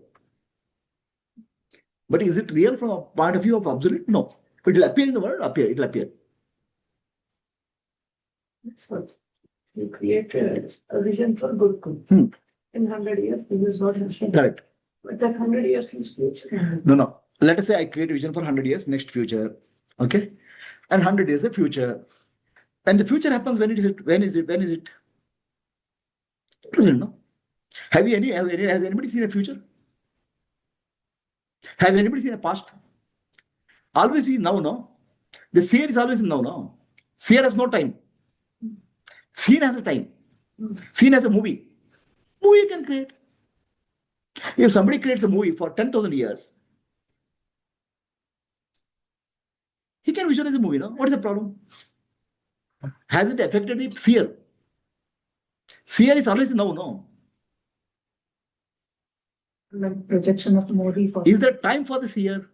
But is it real from a point of view of absolute? No. It will appear in the world, it will appear.
That's what you create a vision for good. In 100 years, this is what happening.
Correct.
But that 100 years is future.
No. Let us say I create a vision for 100 years, next future. Okay? And 100 years the future. And the future happens when is it? Present, no? Has anybody seen a future? Has anybody seen a past? Always is now, no? The seer is always in now, no? Seer has no time. Scene has a time. Scene has a movie. Movie you can create. If somebody creates a movie for 10,000 years, he can visualize the movie, no? What is the problem? Has it affected the seer? Seer is always now, no?
Like projection of Modi for.
Is there time for the seer?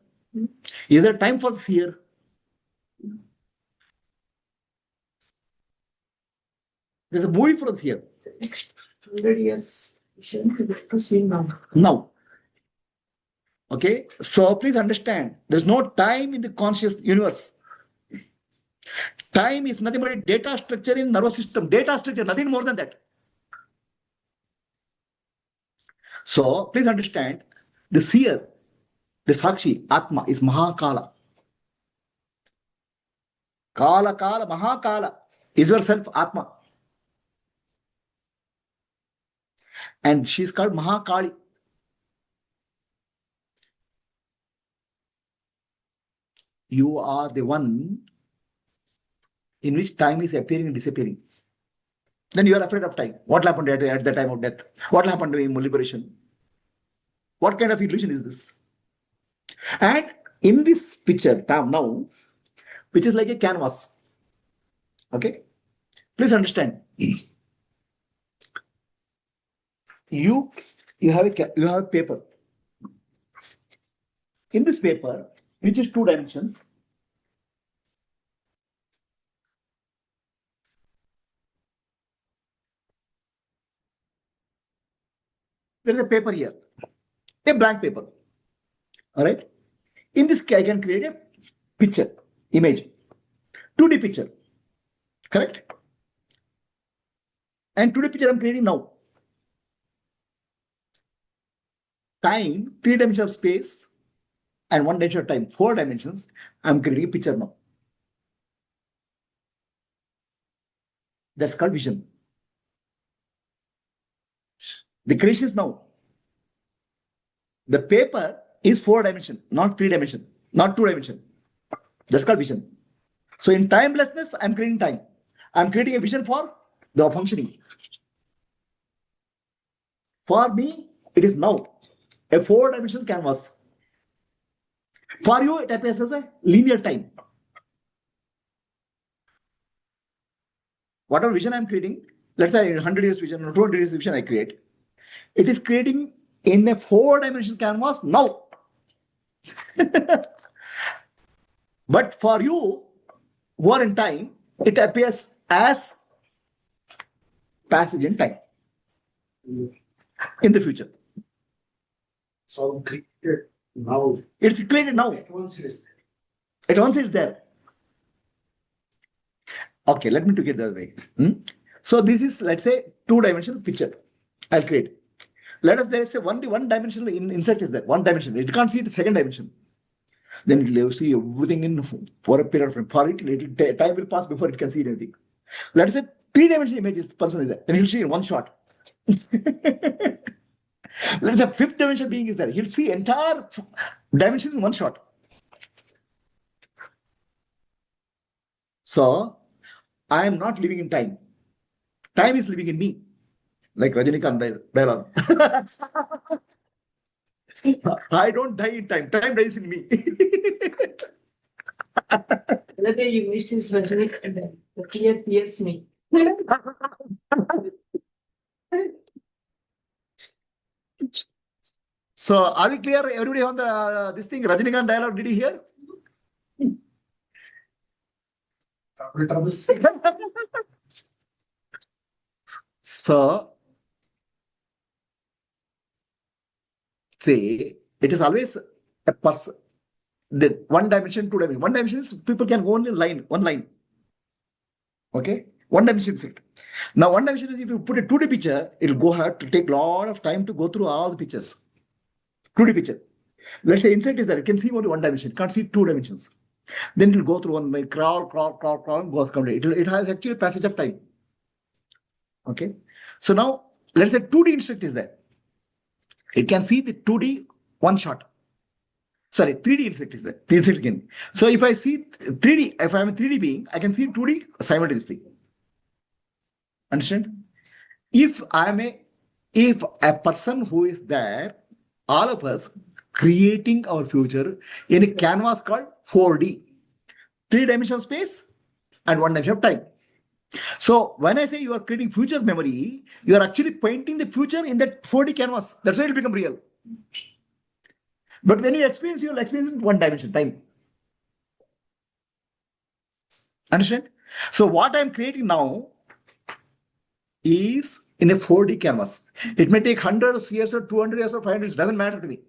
Is there time for the seer? There's a movie for the seer.
Next 100 years, we should see now.
Now. Okay, so please understand, there's no time in the conscious universe. Time is nothing but a data structure in nervous system. Data structure, nothing more than that. So please understand, the seer, the Sakshi, Atma is Mahakala. Kala, Mahakala is yourself, Atma. And she is called Mahakali. You are the one in which time is appearing and disappearing. Then you are afraid of time. What happened at the time of death? What happened to him liberation? What kind of illusion is this? And in this picture now, which is like a canvas. Okay? Please understand. You have paper. In this paper, which is 2 dimensions, there is a paper here, a blank paper. All right. In this, I can create a picture, image, 2D picture. Correct? And 2D picture I'm creating now. Time, 3 dimensions of space, and 1 dimension of time, 4 dimensions. I'm creating a picture now. That's called vision. The creation is now. The paper is 4 dimension, not 3 dimension, not 2 dimension. That's called vision. So in timelessness, I'm creating time. I'm creating a vision for the functioning. For me, it is now a 4-dimensional canvas. For you, it appears as a linear time. Whatever vision I'm creating, let's say 100 years vision or 200 years vision I create, it is creating in a 4-dimensional canvas now. But for you, who are in time, it appears as passage in time in the future.
So created now.
It's created now.
At once it is there.
At once it's there. Okay, let me take it the other way. So this is, let's say, 2-dimensional picture I'll create. Let us there is a one dimensional insert is there, 1 dimension. It can't see the 2nd dimension. Then it will see everything in for a period of time. For it, time will pass before it can see anything. Let us say 3-dimensional image is person is there. Then he'll see in one shot. Let's say 5th-dimensional being is there. He'll see entire dimension in one shot. So I am not living in time. Time is living in me. Like Rajinikanth dialogue. I don't die in time. Time dies in me.
The day you missed his Rajinikanth, the fear fears me.
So are we clear? Everybody on the this thing? Rajinikanth dialogue, did you hear? So say it is always a person. The 1 dimension, 2 dimension. 1 dimension is people can go only one line. Okay, 1 dimension is it. Now 1 dimension is if you put a 2D picture, it'll go hard to take a lot of time to go through all the pictures. 2D picture. Let's say insert is there. It can see only 1 dimension. It can't see 2 dimensions. Then it will go through one by crawl, goes complete. It has actually a passage of time. Okay. So now let's say 2D insert is there. It can see the 2D one shot. Sorry, 3D insert is there. The insert again. So if I see 3D, if I'm a 3D being, I can see 2D simultaneously. Understand? If a person who is there, all of us creating our future in a canvas called 4D, 3-dimensional space and 1 dimension of time. So when I say you are creating future memory, you are actually painting the future in that 4D canvas. That's why it will become real. But when you experience, you will experience in 1 dimension time. Understand? So what I am creating now is in a 4D canvas. It may take 100 years or 200 years or 500 years. It doesn't matter to me.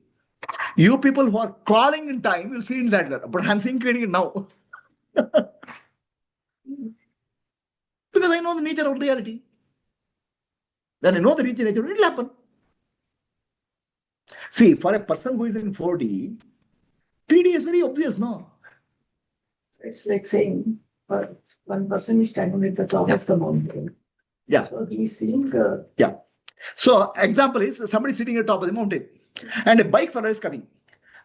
You people who are crawling in time will see in that. But I'm seeing creating it now. Because I know the nature of reality. Then I know the nature, it will happen. See, for a person who is in 4D, 3D is very obvious, no?
It's like saying one person is standing at the top of the mountain.
Yeah.
So he's seeing.
Yeah. So example is somebody sitting at the top of the mountain and a bike fellow is coming.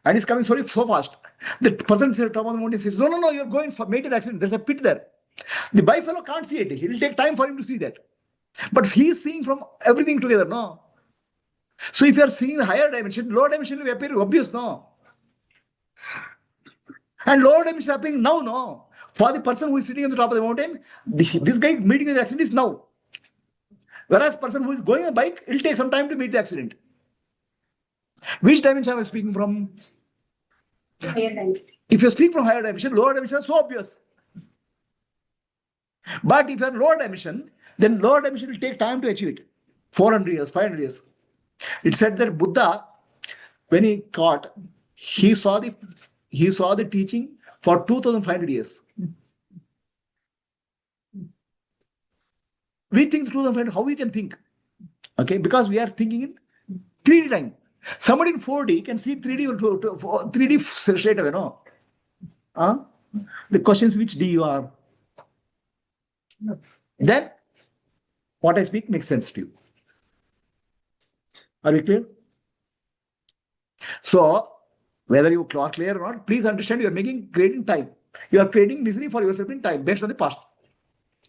And he's coming so fast. The person sitting at the top of the mountain says, no, you're going for made an accident. There's a pit there. The bike fellow can't see it. It will take time for him to see that. But he's seeing from everything together, no? So if you are seeing the higher dimension, lower dimension will appear obvious, no? And lower dimension is happening now, no? For the person who is sitting on the top of the mountain, this guy meeting the accident is now. Whereas person who is going on a bike, it will take some time to meet the accident. Which dimension am I speaking from?
Higher dimension.
If you speak from higher dimension, lower dimension is so obvious. But if you are lower dimension, then lower dimension will take time to achieve it. 400 years, 500 years. It said that Buddha, when he caught, he saw the teaching for 2500 years. We think 2500, how we can think? Okay, because we are thinking in 3D time. Somebody in 4D can see 3D straight away, no? The questions which D you are. Then what I speak makes sense to you. Are we clear? So, whether you are clear or not, please understand you are creating time. You are creating misery for yourself in time based on the past.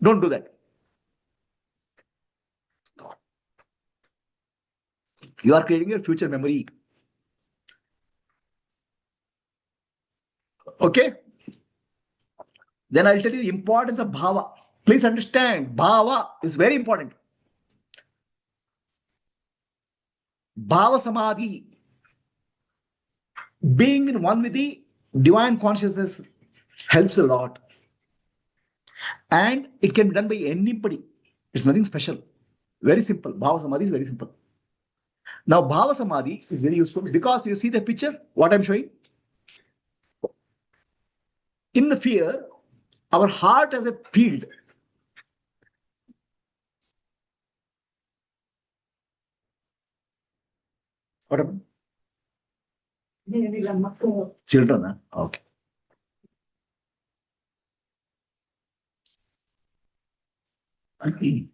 Don't do that. You are creating your future memory. Okay? Then I'll tell you the importance of bhava. Please understand, bhava is very important. Bhava samadhi, being in one with the divine consciousness, helps a lot. And it can be done by anybody. It's nothing special. Very simple. Bhava samadhi is very simple. Now, bhava samadhi is very useful because you see the picture, what I'm showing. In the fear, our heart has a field. What happened? Children, huh? Okay. I see.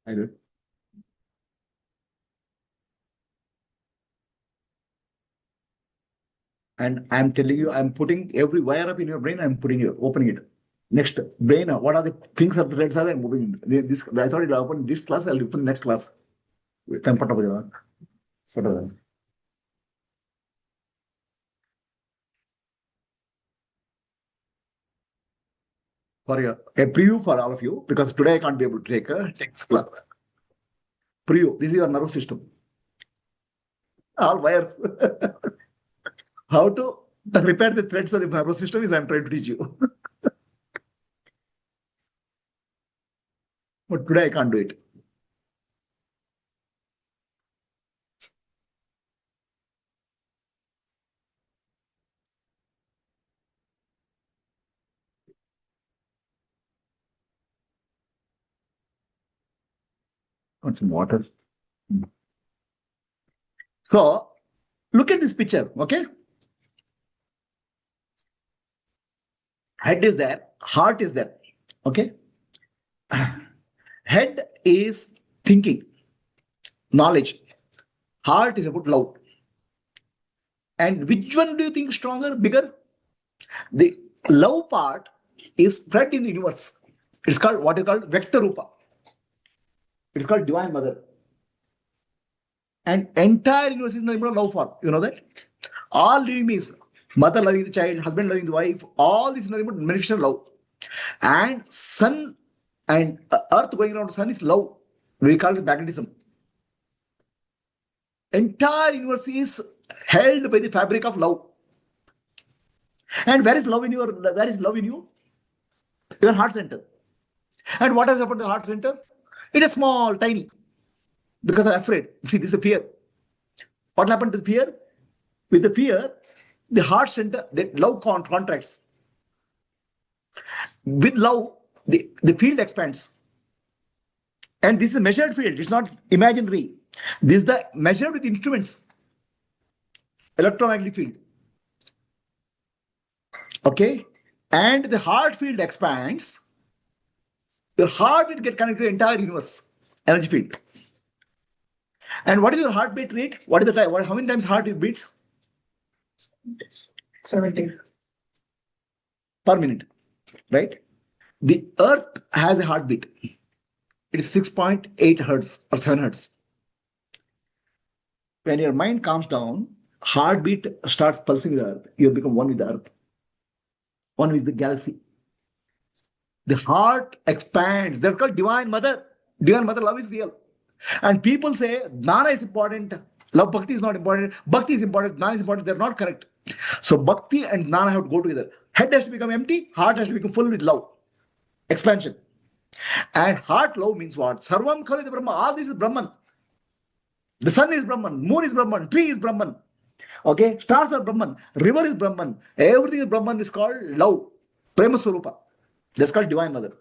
I do. And I'm telling you, I'm putting every wire up in your brain, I'm putting it, opening it. Next, brain, what are the things of the threads are moving? This, I thought it'll open this class, I'll open next class. For a preview for all of you, because today I can't be able to take a text class. Preview, this is your nervous system. All wires. How to repair the threads of the nervous system is I'm trying to teach you. But today I can't do it. Want some water? So, look at this picture, okay? Head is there, heart is there, okay? Head is thinking, knowledge. Heart is about love. And which one do you think stronger, bigger? The love part is spread in the universe. It's called what you call vector rupa. It's called Divine Mother. And entire universe is nothing but love form. You know that? All living means mother loving the child, husband loving the wife, all this is nothing but manifestation love. And sun and earth going around the sun is love. We call it magnetism. Entire universe is held by the fabric of love. And where is love in you? Your heart center. And what has happened to the heart center? It is small, tiny. Because I'm afraid. See, this is a fear. What happened to the fear? With the fear, the heart center, the love contracts. With love, the field expands. And this is a measured field. It's not imaginary. This is the measured with instruments. Electromagnetic field. Okay? And the heart field expands. Your heart will get connected to the entire universe. Energy field. And what is your heartbeat rate? What is the time? How many times heart it beats?
70
per minute. Right? The earth has a heartbeat. It is 6.8 hertz or 7 hertz. When your mind calms down, heartbeat starts pulsing with the earth. You become one with the earth. One with the galaxy. The heart expands. That's called Divine Mother. Divine Mother love is real. And people say Jnana is important. Love Bhakti is not important. Bhakti is important. Jnana is important. They're not correct. So Bhakti and Jnana have to go together. Head has to become empty. Heart has to become full with love. Expansion. And heart love means what? Sarvam Khalid Brahma. All this is Brahman. The sun is Brahman. Moon is Brahman. Tree is Brahman. Okay? Stars are Brahman. River is Brahman. Everything is Brahman is called love. Prema Swarupa. That's called Divine Mother.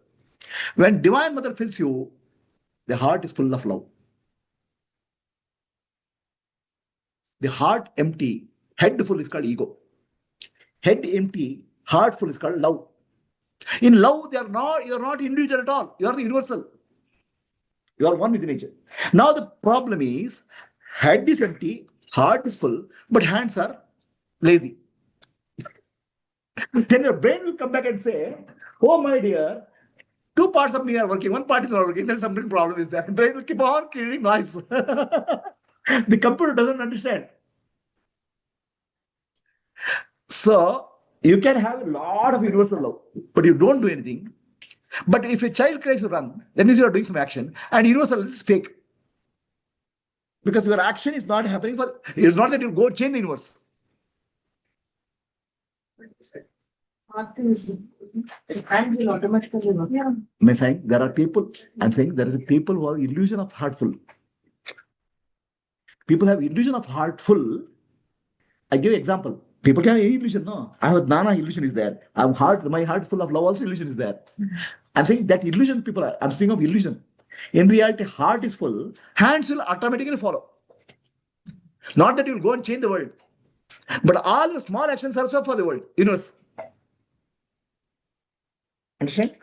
When Divine Mother fills you, the heart is full of love. The heart empty, head full is called ego. Head empty, heart full is called love. In love, you're not individual at all. You are the universal. You are one with nature. Now the problem is, head is empty, heart is full, but hands are lazy. Then your brain will come back and say, oh my dear, two parts of me are working, one part is not working, then something problem is there. The brain will keep on creating noise. The computer doesn't understand. So you can have a lot of universal love, but you don't do anything. But if a child cries, you run. That means you are doing some action, and universal is fake. Because your action is not happening for, it's not that you go change the universe.
And will automatically work. Yeah.
I'm saying there are people, I'm saying there is a people who have illusion of heartful. People have illusion of heartful. I give you example. People can have any illusion, no. I have Nana illusion is there. I'm heart, my heart full of love also illusion is there. I'm saying that illusion people are, I'm speaking of illusion. In reality, heart is full, hands will automatically follow. Not that you'll go and change the world, but all your small actions are also for the world, universe. Understand?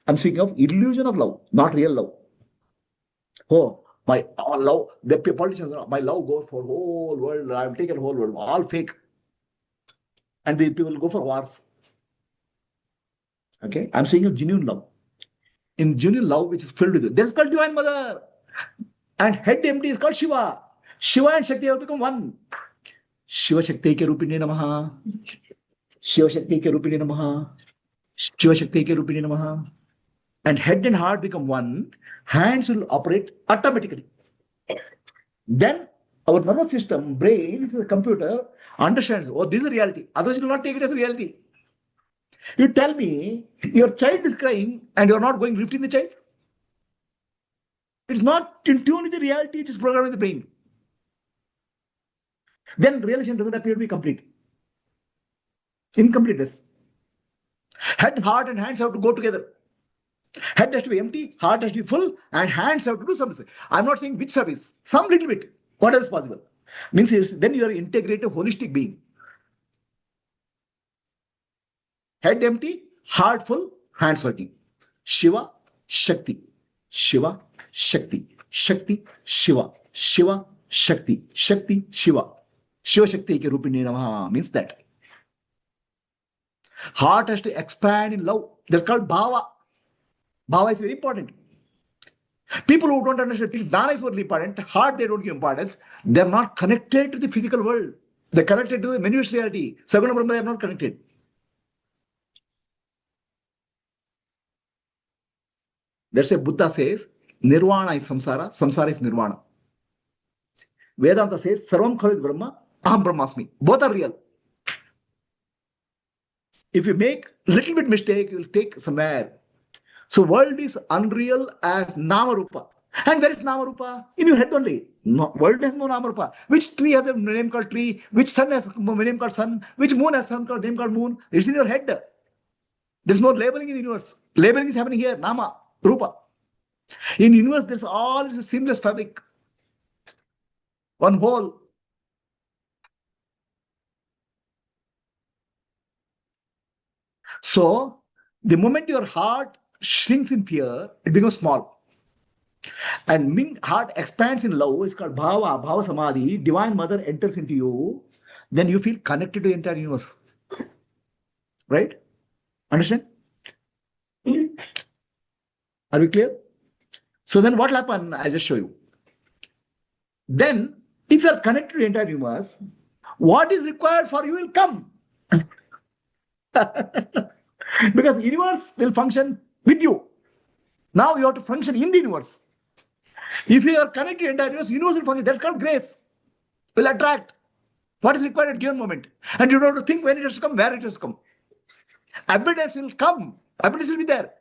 I'm speaking of illusion of love, not real love. Oh, my love, the politicians, my love goes for whole world, I'm taking whole world, all fake. And the people go for wars. Okay, I'm saying of genuine love. In genuine love, which is filled with it, that's called Divine Mother. And head empty is called Shiva. Shiva and Shakti have become one. Shiva Shakti ke Rupini Namaha. Shiva Shakti ke Rupini Namaha. Shiva Shakti ke Rupini Namaha. And head and heart become one. Hands will operate automatically. Then our nervous system, brain, which is a computer, understands, oh, this is a reality. Otherwise, you will not take it as a reality. You tell me, your child is crying and you're not going lifting the child. It's not in tune with the reality, it is programmed in the brain. Then realization doesn't appear to be complete. Incompleteness. Head, heart, and hands have to go together. Head has to be empty, heart has to be full, and hands have to do something. I'm not saying which service, some little bit, whatever is possible. Means then you are integrated, holistic being. Head empty, heart full, hands working. Shiva, Shakti. Shiva, Shakti. Shakti, Shiva. Shiva, Shakti. Shakti, Shiva. Shiva Shakti ke Rupini Namaha means that. Heart has to expand in love. That's called Bhava. Bhava is very important. People who don't understand think Dana is very important, heart they don't give importance. They're not connected to the physical world. They're connected to the manifest reality. Saguna Brahma, they are not connected. That's why Buddha says, Nirvana is samsara, samsara is nirvana. Vedanta says, Sarvam Khavid Brahma, Aham Brahmasmi. Both are real. If you make little bit mistake, you'll take somewhere. So world is unreal as Namarupa. And where is Namarupa? In your head only. No, world has no Namarupa. Which tree has a name called tree? Which sun has a name called sun? Which moon has a name called moon? It's in your head. There's no labeling in the universe. Labeling is happening here. Nama, Rupa. In universe, there's all is a seamless fabric. One whole. So, the moment your heart shrinks in fear, it becomes small. And heart expands in love, it's called Bhava, Bhava Samadhi. Divine Mother enters into you, then you feel connected to the entire universe. Right? Understand? Are we clear? So then what will happen? I'll just show you. Then, if you are connected to the entire universe, what is required for you will come. Because the universe will function with you. Now you have to function in the universe. If you are connected to the entire universe will function. That's called grace. Will attract what is required at a given moment. And you don't have to think when it has to come, where it has to come. Abundance will come. Abundance will be there.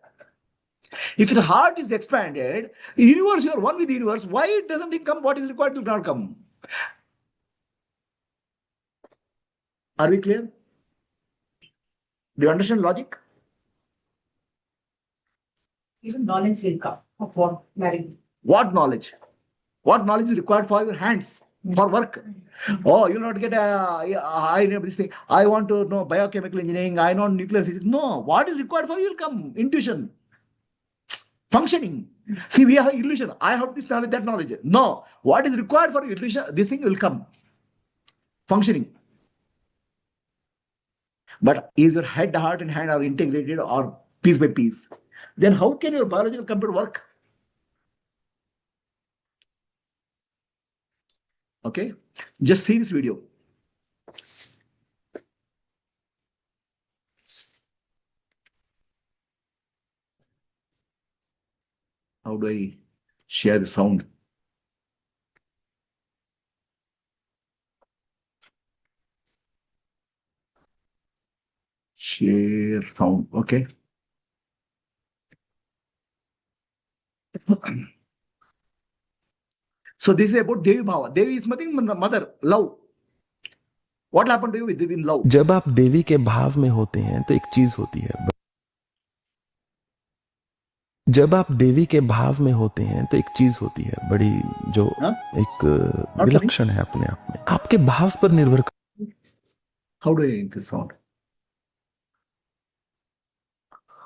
If the heart is expanded, the universe, you are one with the universe, why it doesn't come what is required to not come? Are we clear? Do you understand logic?
Even knowledge will come of what marrying.
What knowledge? What knowledge is required for your hands, for work? Oh, you'll not get I know this thing. I want to know biochemical engineering. I know nuclear physics. No, what is required for you will come. Intuition, functioning. See, we have illusion. I have this knowledge, that knowledge. No, what is required for illusion? This thing will come. Functioning. But is your head, heart, and hand are integrated or piece by piece? Then how can your biological computer work? Okay, just see this video. How do I share the sound? Share sound, okay. So this is about Devi Bhava. Devi is nothing, mother, love. What happened to you with in love?
जब आप देवी के भाव में होते हैं तो एक चीज होती है। जब आप देवी के भाव में होते हैं तो एक चीज होती है बड़ी, जो एक विलक्षण है अपने आप में, आपके भाव पर निर्भर।
How do I increase sound?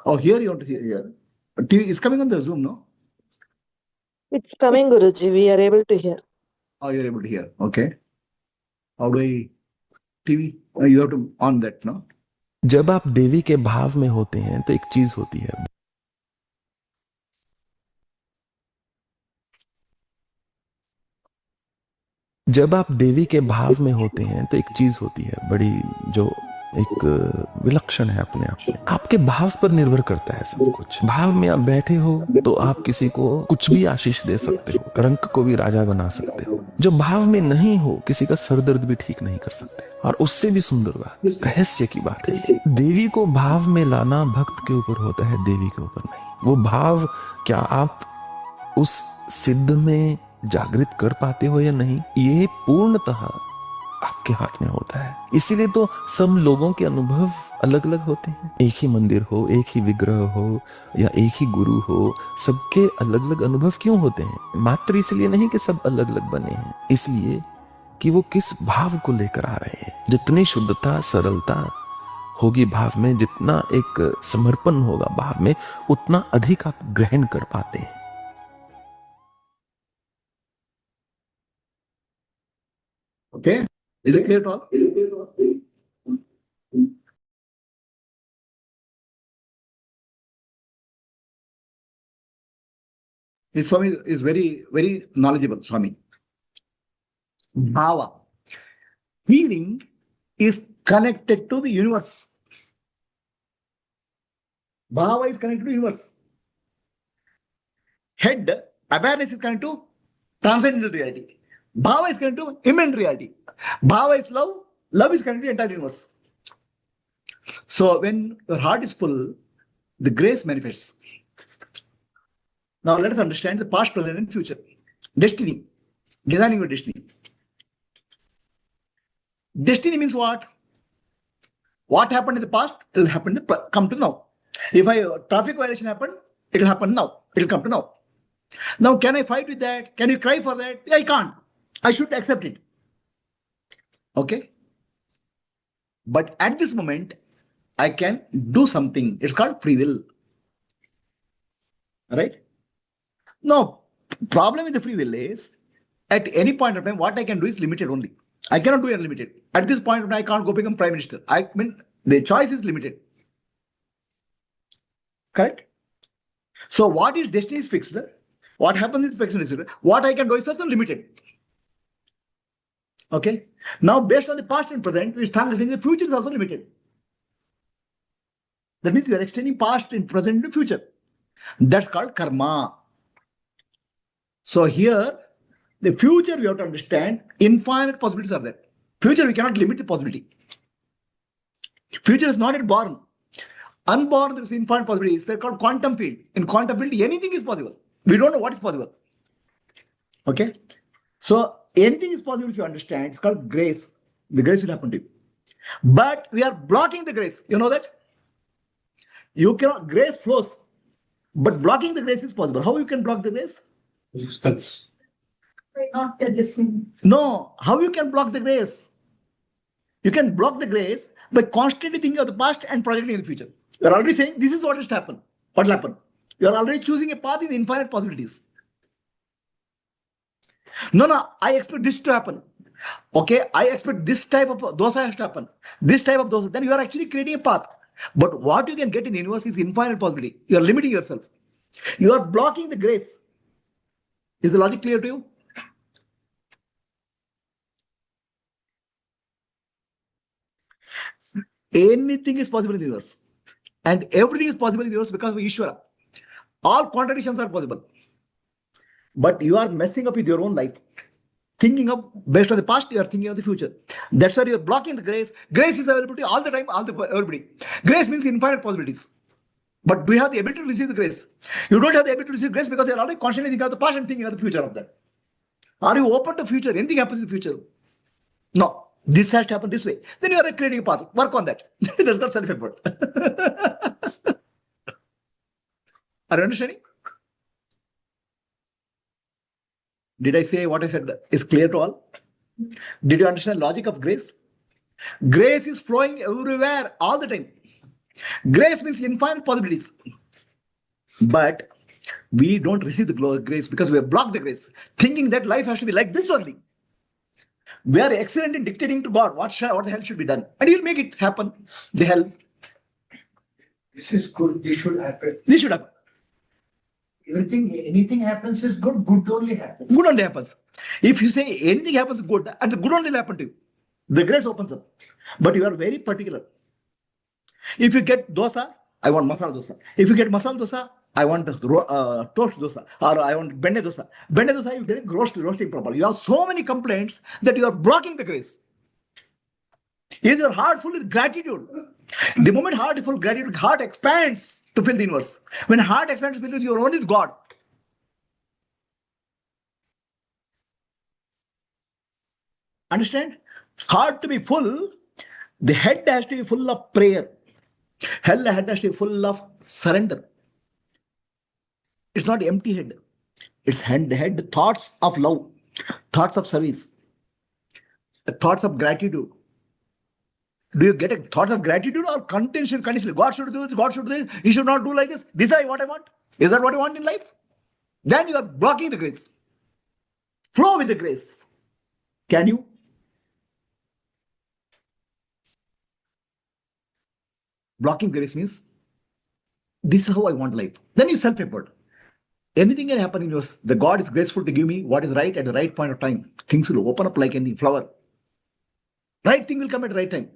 Oh, here you want to hear here. TV is coming on the Zoom, no?
It's coming, Guruji. We are able to hear.
Oh, you're able to hear. Okay. How do I TV? You have to on that, no?
जब आप देवी के भाव में होते हैं तो एक चीज होती है। जब आप देवी के भाव में होते हैं तो एक चीज होती है बड़ी, जो एक विलक्षण है अपने आप में। आपके भाव पर निर्भर करता है सब कुछ। भाव में आप बैठे हो तो आप किसी को कुछ भी आशीष दे सकते हो, रंक को भी राजा बना सकते हो। जो भाव में नहीं हो, किसी का सरदर्द भी ठीक नहीं कर सकते। और उससे भी सुंदर बात, रहस्य की बात है, देवी को भाव में लाना भक्त के ऊपर होता है, देवी के ऊपर नहीं। वो भाव क्या आप उस सिद्ध में जागृत कर पाते हो या नहीं, ये पूर्णतः आपके हाथ में होता है। इसीलिए तो सब लोगों के अनुभव अलग अलग होते हैं। एक ही मंदिर हो, एक ही विग्रह हो या एक ही गुरु हो, सबके अलग अलग अनुभव क्यों होते हैं? मात्र इसलिए नहीं कि सब अलग अलग बने हैं, इसलिए कि वो किस भाव को लेकर आ रहे हैं। जितनी शुद्धता, सरलता होगी भाव में, जितना एक समर्पण होगा भाव में, उतना अधिक आप ग्रहण कर पाते हैं।
Okay, is it clear to all? This Swami is very, very knowledgeable, Swami. Bhava. Feeling is connected to the universe. Bhava is connected to the universe. Head, awareness is connected to transcendental reality. Bhava is connected to immanent reality. Bhava is love. Love is connected to the entire universe. So when your heart is full, the grace manifests. Now let us understand the past, present, and future. Destiny. Designing your destiny. Destiny means what? What happened in the past, it will happen in the come to now. If a traffic violation happened, it will happen now. It will come to now. Now, can I fight with that? Can you cry for that? I can't. I should accept it. Okay? But at this moment, I can do something. It's called free will. Right? No, problem with the free will is, at any point of time, what I can do is limited only. I cannot do unlimited. At this point of time, I can't go become prime minister. I mean, the choice is limited. Correct? So what is destiny is fixed. What happens is fixed. What I can do is also limited. Okay? Now, based on the past and present, we start saying the future is also limited. That means we are extending past and present into future. That's called karma. So here, the future we have to understand, infinite possibilities are there. Future, we cannot limit the possibility. Future is not yet born. Unborn, there is infinite possibilities. They're called quantum field. In quantum field, anything is possible. We don't know what is possible. Okay? So, anything is possible if you understand. It's called grace. The grace will happen to you. But we are blocking the grace. You know that? You cannot, grace flows. But blocking the grace is possible. How you can block the grace?
Resistance.
By not listening.
No. How you can block the grace? You can block the grace by constantly thinking of the past and projecting in the future. You're already saying this is what has happened. What will happen? You're already choosing a path in infinite possibilities. No, I expect this to happen. Okay, I expect this type of dosa has to happen. This type of dosa. Then you are actually creating a path. But what you can get in the universe is infinite possibility. You are limiting yourself. You are blocking the grace. Is the logic clear to you? Anything is possible in the universe. And everything is possible in the universe because of Ishvara. All contradictions are possible. But you are messing up with your own life. Thinking of, based on the past, you are thinking of the future. That's why you are blocking the grace. Grace is available to you all the time, everybody. Grace means infinite possibilities. But do you have the ability to receive the grace? You don't have the ability to receive grace because you are already constantly thinking of the past and thinking of the future of that. Are you open to future? Anything happens in the future? No. This has to happen this way. Then you are creating a path. Work on that. That's not self-effort. Are you understanding? Did I say what I said is clear to all? Did you understand logic of grace? Grace is flowing everywhere all the time. Grace means infinite possibilities. But we don't receive the grace because we have blocked the grace, thinking that life has to be like this only. We are excellent in dictating to God what the hell should be done. And He'll make it happen. The hell.
This is good. This should happen.
This should happen.
Anything happens is good. Good only happens.
Good only happens. If you say anything happens good, and the good only will happen to you, the grace opens up. But you are very particular. If you get dosa, I want masala dosa. If you get masala dosa, I want toast dosa, or I want bende dosa. Bende dosa, you get roasting properly. You have so many complaints that you are blocking the grace. Is your heart full with gratitude? The moment heart is full of gratitude, heart expands to fill the universe. When heart expands to fill the universe, your own is God. Understand? Heart to be full, the head has to be full of prayer. Head has to be full of surrender. It's not empty head. It's head thoughts of love, thoughts of service, thoughts of gratitude. Do you get a thoughts of gratitude or contention conditionally? God should do this, God should do this, He should not do like this. This is what I want. Is that what you want in life? Then you are blocking the grace. Flow with the grace. Can you? Blocking grace means this is how I want life. Then you self-effort. Anything can happen in yours. The God is graceful to give me what is right at the right point of time. Things will open up like any flower. Right thing will come at the right time.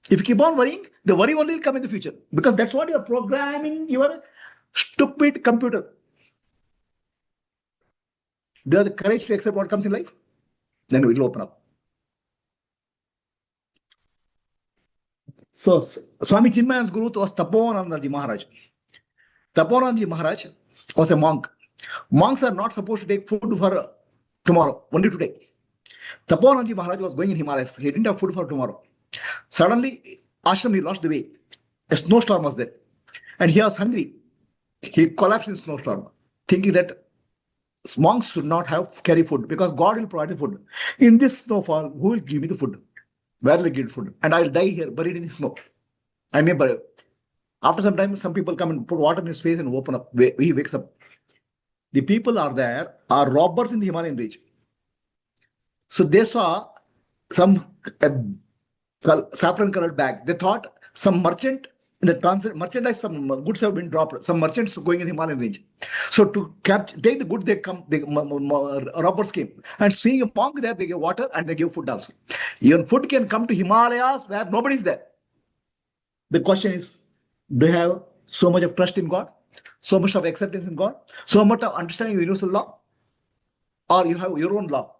If you keep on worrying, the worry only will come in the future. Because that's what you are programming your stupid computer. Do you have the courage to accept what comes in life? Then it will open up. So, Swami Chinmayan's guru was Taponandaji Maharaj. Taponandaji Maharaj was a monk. Monks are not supposed to take food for tomorrow, only today. Taponandaji Maharaj was going in Himalayas. He didn't have food for tomorrow. Suddenly, ashram, he lost the way. A snowstorm was there. And he was hungry. He collapsed in snowstorm, thinking that monks should not carry food because God will provide the food. In this snowfall, who will give me the food? Where will I get food? And I'll die here, buried in the snow. I may bury. After some time, some people come and put water in his face and open up. He wakes up. The people are there, are robbers in the Himalayan range. So they saw some saffron colored bag. They thought some merchant in the merchandise, some goods have been dropped. Some merchants going in the Himalayan range. So to take the goods, robbers came. And seeing a monk there, they give water and they give food also. Even food can come to Himalayas where nobody is there. The question is, do you have so much of trust in God? So much of acceptance in God? So much of understanding of universal law? Or you have your own law?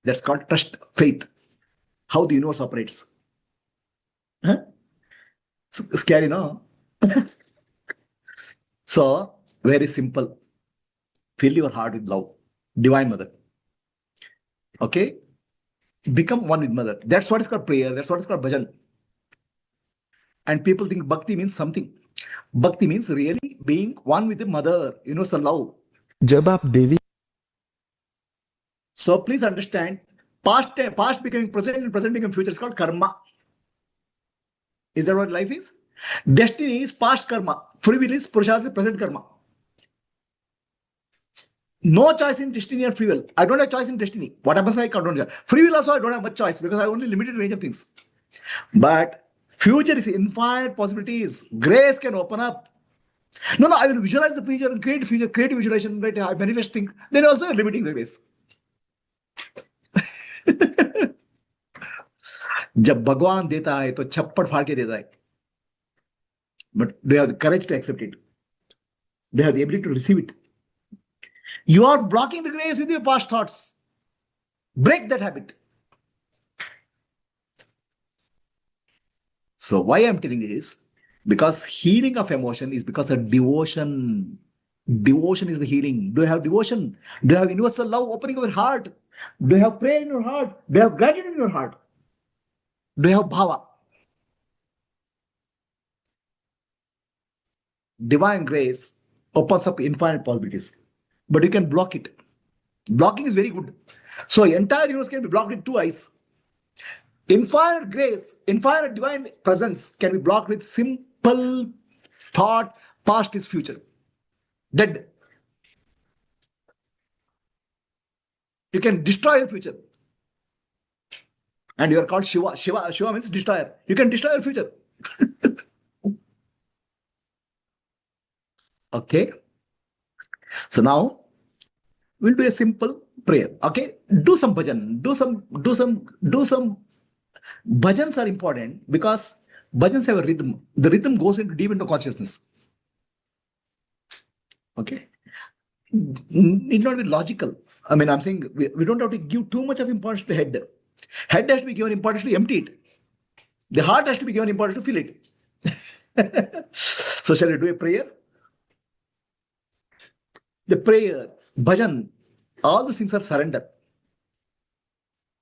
That's called trust, faith. How the universe operates. Huh? Scary, no? So, very simple. Fill your heart with love. Divine Mother. Okay? Become one with Mother. That's what is called prayer. That's what is called bhajan. And people think bhakti means something. Bhakti means really being one with the mother, universal love.
जब आप देवी
So please understand, past becoming present and present becoming future is called karma. Is that what life is? Destiny is past karma. Free will is Purushartha is present karma. No choice in destiny and free will. I don't have choice in destiny. What happens, I don't have. Free will also, I don't have much choice because I have only limited range of things. But future is infinite possibilities. Grace can open up. No, I will visualize the future and create visualization, right? I manifest things. Then also you're limiting the grace. जब भगवान देता है तो छप्पड़ फाड़ के देता है. But do you have the courage to accept it? Do you have the ability to receive it? You are blocking the grace with your past thoughts. Break that habit. So why I'm telling this? Because healing of emotion is because of devotion. Devotion is the healing. Do you have devotion? Do you have universal love opening of your heart? Do you have prayer in your heart? Do you have gratitude in your heart? Do you have bhava? Divine grace opens up infinite possibilities. But you can block it. Blocking is very good. So entire universe can be blocked with two eyes. Infinite grace, infinite divine presence can be blocked with simple thought, past is future. Dead. You can destroy your future. And you are called Shiva. Shiva means destroyer. You can destroy your future. Okay. So now we'll do a simple prayer. Okay. Do some bhajan. Do some bhajans are important because bhajans have a rhythm. The rhythm goes deep into consciousness. Okay. Need not be logical. I mean, I'm saying we don't have to give too much of importance to head. Head has to be given importance to empty it. The heart has to be given importance to fill it. So shall we do a prayer? The prayer, bhajan, all these things are surrender.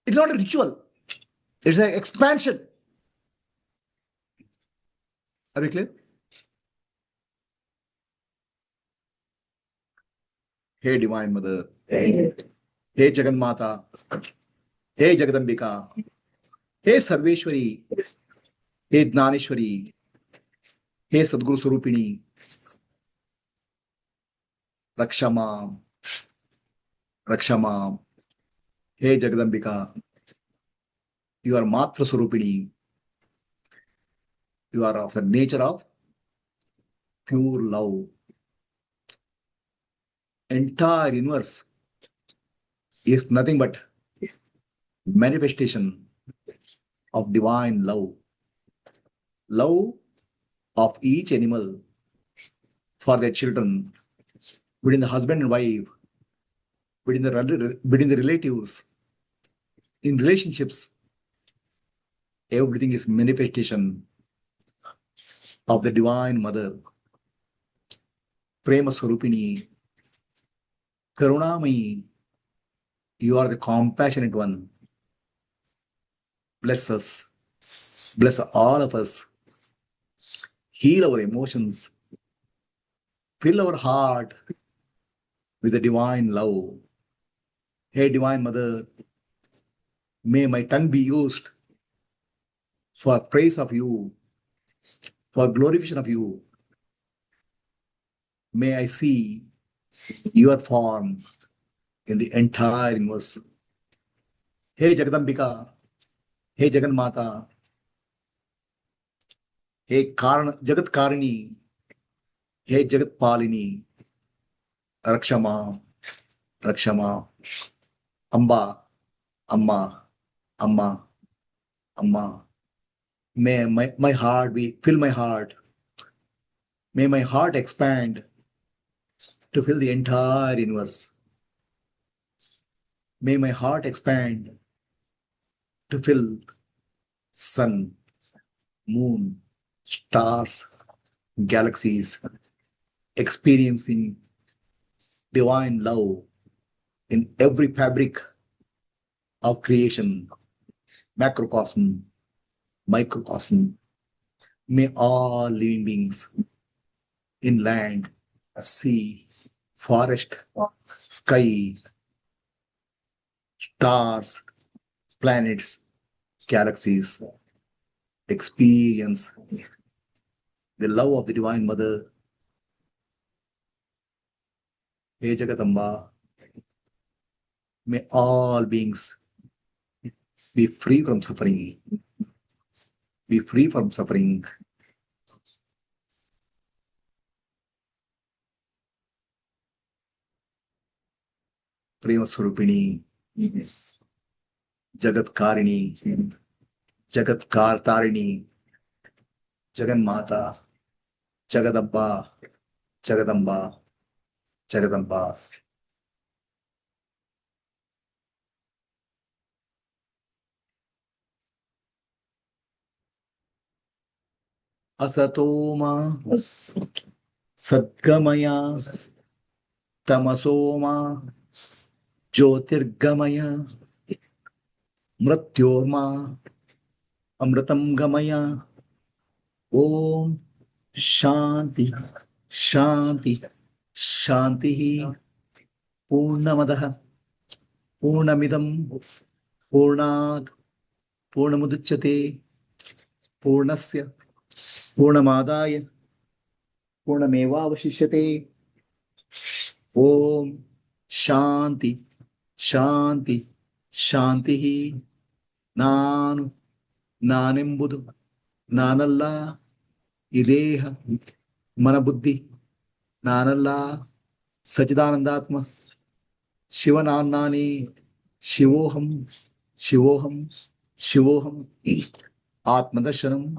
It's not a ritual. It's an expansion. Are we clear? Hey Divine Mother. Hey Jagan Mata. Hey Jagadambika. Hey Sarveshwari. Hey Dnaneshwari. Hey Sadguru Surupini. Rakshama. Rakshama. Hey Jagadambika. You are Matra Surupini. You are of the nature of pure love. Entire universe is nothing but manifestation of divine love. Love of each animal for their children, between the husband and wife, between the relatives, in relationships. Everything is manifestation of the Divine Mother. Prema Swarupini, Karunamayi, you are the compassionate one. Bless us. Bless all of us. Heal our emotions. Fill our heart with the divine love. Hey, Divine Mother, may my tongue be used for praise of you, for glorification of you. May I see your form in the entire universe. Hey Jagadambika, hey Jagan Mata, hey Jagat Karini, hey Jagat Palini, Rakshama, Rakshama, Amba, Amma, Amma, Amma. May my heart fill my heart. May my heart expand to fill the entire universe. May my heart expand to fill sun, moon, stars, galaxies, experiencing divine love in every fabric of creation, macrocosm, microcosm, May all living beings in land, sea, forest, sky, stars, planets, galaxies experience the love of the Divine Mother. Hey Jagatamba, may all beings be free from suffering. Be free from suffering. Prema Swarupini, Jagatkarini, Jagatkartarini, Jaganmata, Jagadamba, Jagadamba, Jagadamba. Asatoma, Sadgamaya, Tamasoma, Jyotirgamaya, Mrityorma, Amritam Gamaya. Om Shanti, Shanti, Shanti. Purnamadaha, Purnamidam, Purnad, Purnamuduchyate, Purnasya, Purnamadaya, Purnamevavashishyate. Om Shanti, Shanti, Shanti. Nanu, Nanembudu, Nanalla, Ideha, Manabuddhi, Nanalla, Sachidanandatma, Shivanannani, Shivoham, Shivoham, Shivoham, Atmadarshanam,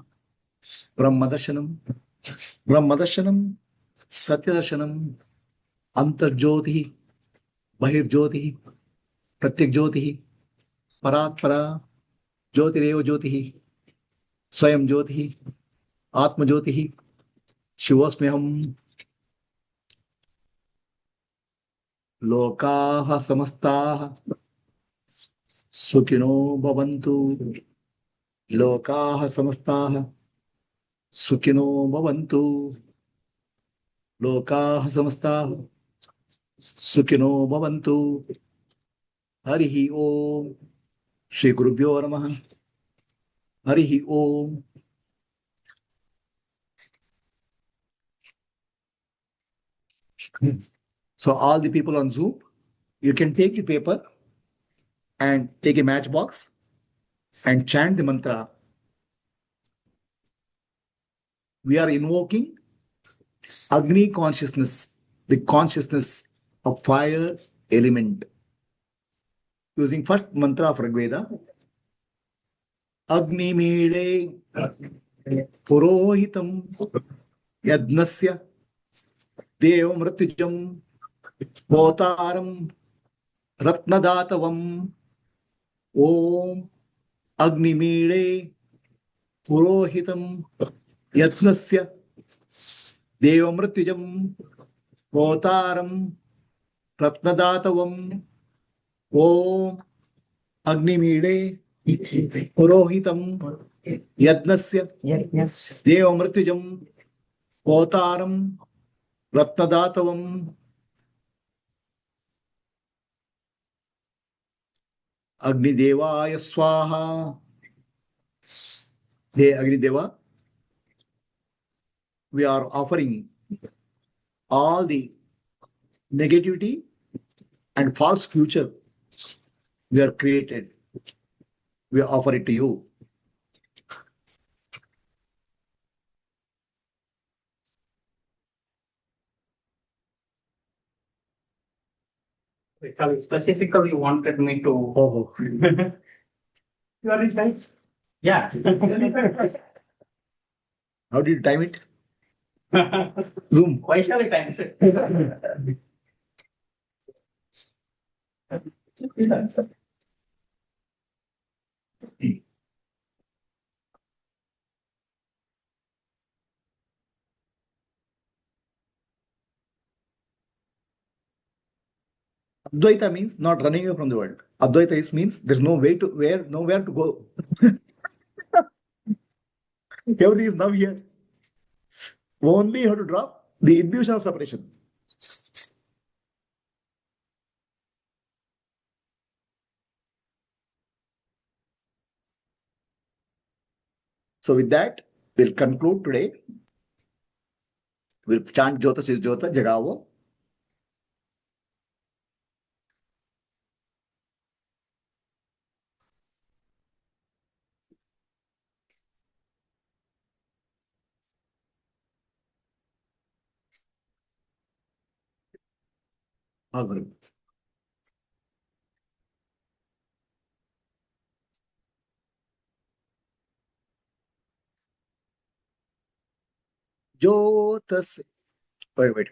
Brahmadarshanam, Brahmadarshanam, Satyadarshanam, Antarjyoti, Bahirjyoti, Pratyakjyoti, Paratpara, Jyotireva Jyoti, Swayam Jyoti, Atma Jyoti, Shivosmyaham. Lokaha Samastaha, Sukhino Bhavantu, Lokaha Samastaha, Sukhino Bhavantu, Lokaha Samastaha, Sukhino Bhavantu. Harihi Om, Shri Gurubhyo Namaha, Harihi Om. So all the people on Zoom, you can take the paper and take a matchbox and chant the mantra. We are invoking Agni consciousness, the consciousness of fire element. Using first mantra of Rigveda, Agni Mile Purohitam Yadnasya Deva Mritujam Votaram Ratnadatavam. Om Agni Mile Purohitam Yadnasya Deva Mritujam Votaram Ratnadatavam. Om Agni Mile Purohitam Yadnasya Deva Mritujam Votaram Ratnadatavam. Agni Devaya Swaha. Hey Agni Deva, we are offering all the negativity and false future we are created. We offer it to you.
Vichara specifically wanted me to.
Oh,
You are in time?
Yeah.
how did you time it? Zoom.
Vaishali times it.
Advaita means not running away from the world. Advaita means there's no way to nowhere to go. Everything is now here. Only you have to drop the illusion of separation. So with that, we'll conclude today. We'll chant Jota Sis Jota Jagavo. Awesome. Jota Se. Wait.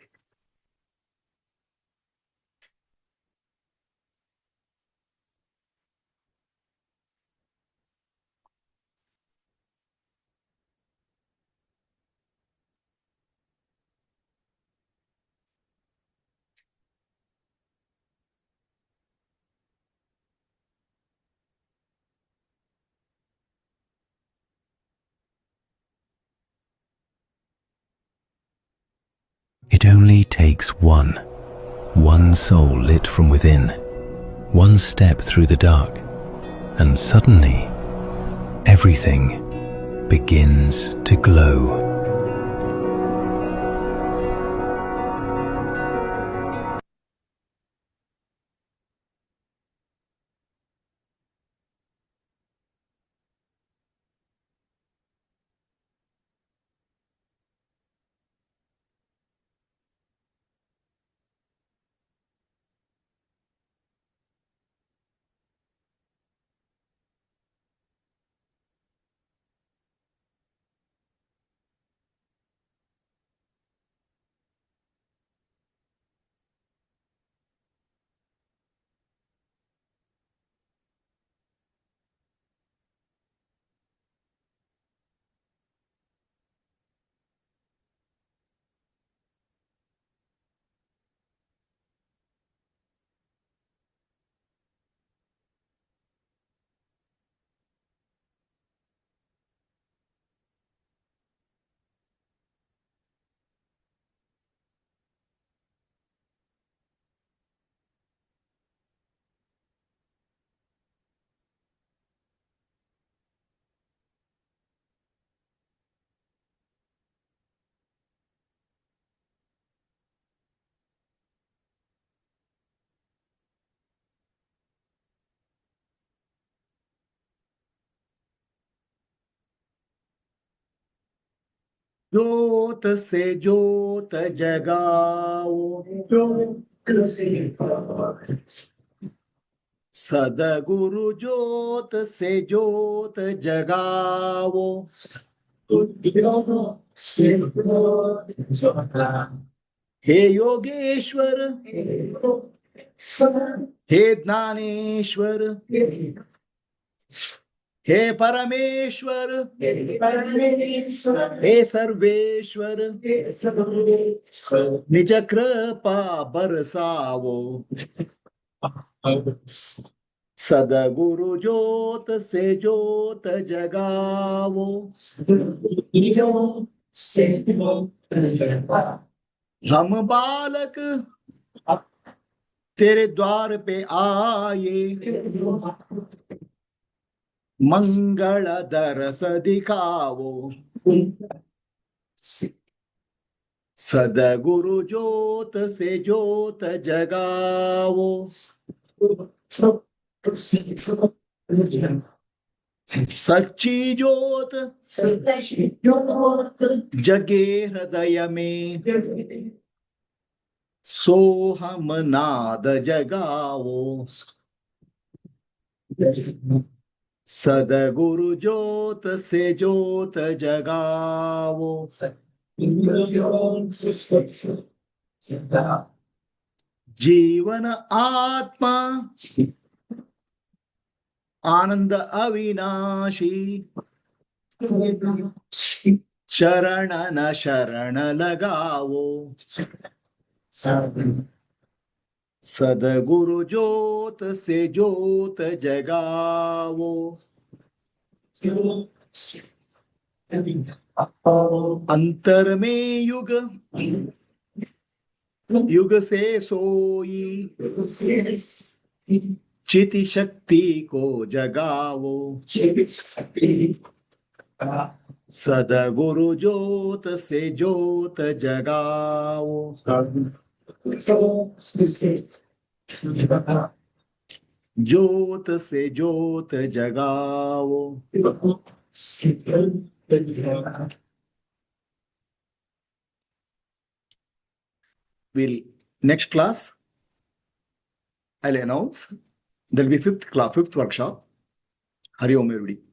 It only takes one soul lit from within, one step through the dark, and suddenly everything begins to glow. Jota Se Jota Jagao. Sadaguru Jota Se Jota Jagao. He Yogeshwar, He Dnaneshwar, He Parameshwar, He Sarveshwar, Nija Kripa Barsavo. Sadaguru Jota Se Jota Jagavo. हम बालक तेरे द्वार पे आए, मंगल दरस दिखाओ। सदगुरु ज्योत से ज्योत जगाओ। सच्ची ज्योत जगे हृदय में, सोहम नाद जगाओ। सदगुरु ज्योत से ज्योत जगाओ। जीवन आत्मा आनंद अविनाशी, शरण न शरण लगाओ। सदगुरु ज्योत से ज्योत जगाओ। अंतर में युग युग से सोई चिति शक्ति को जगावो सदगुरु ज्योत से ज्योत जगाओ ज्योत से ज्योत जगाओ will next class I'll announce there'll be fifth workshop. Hari Om everybody.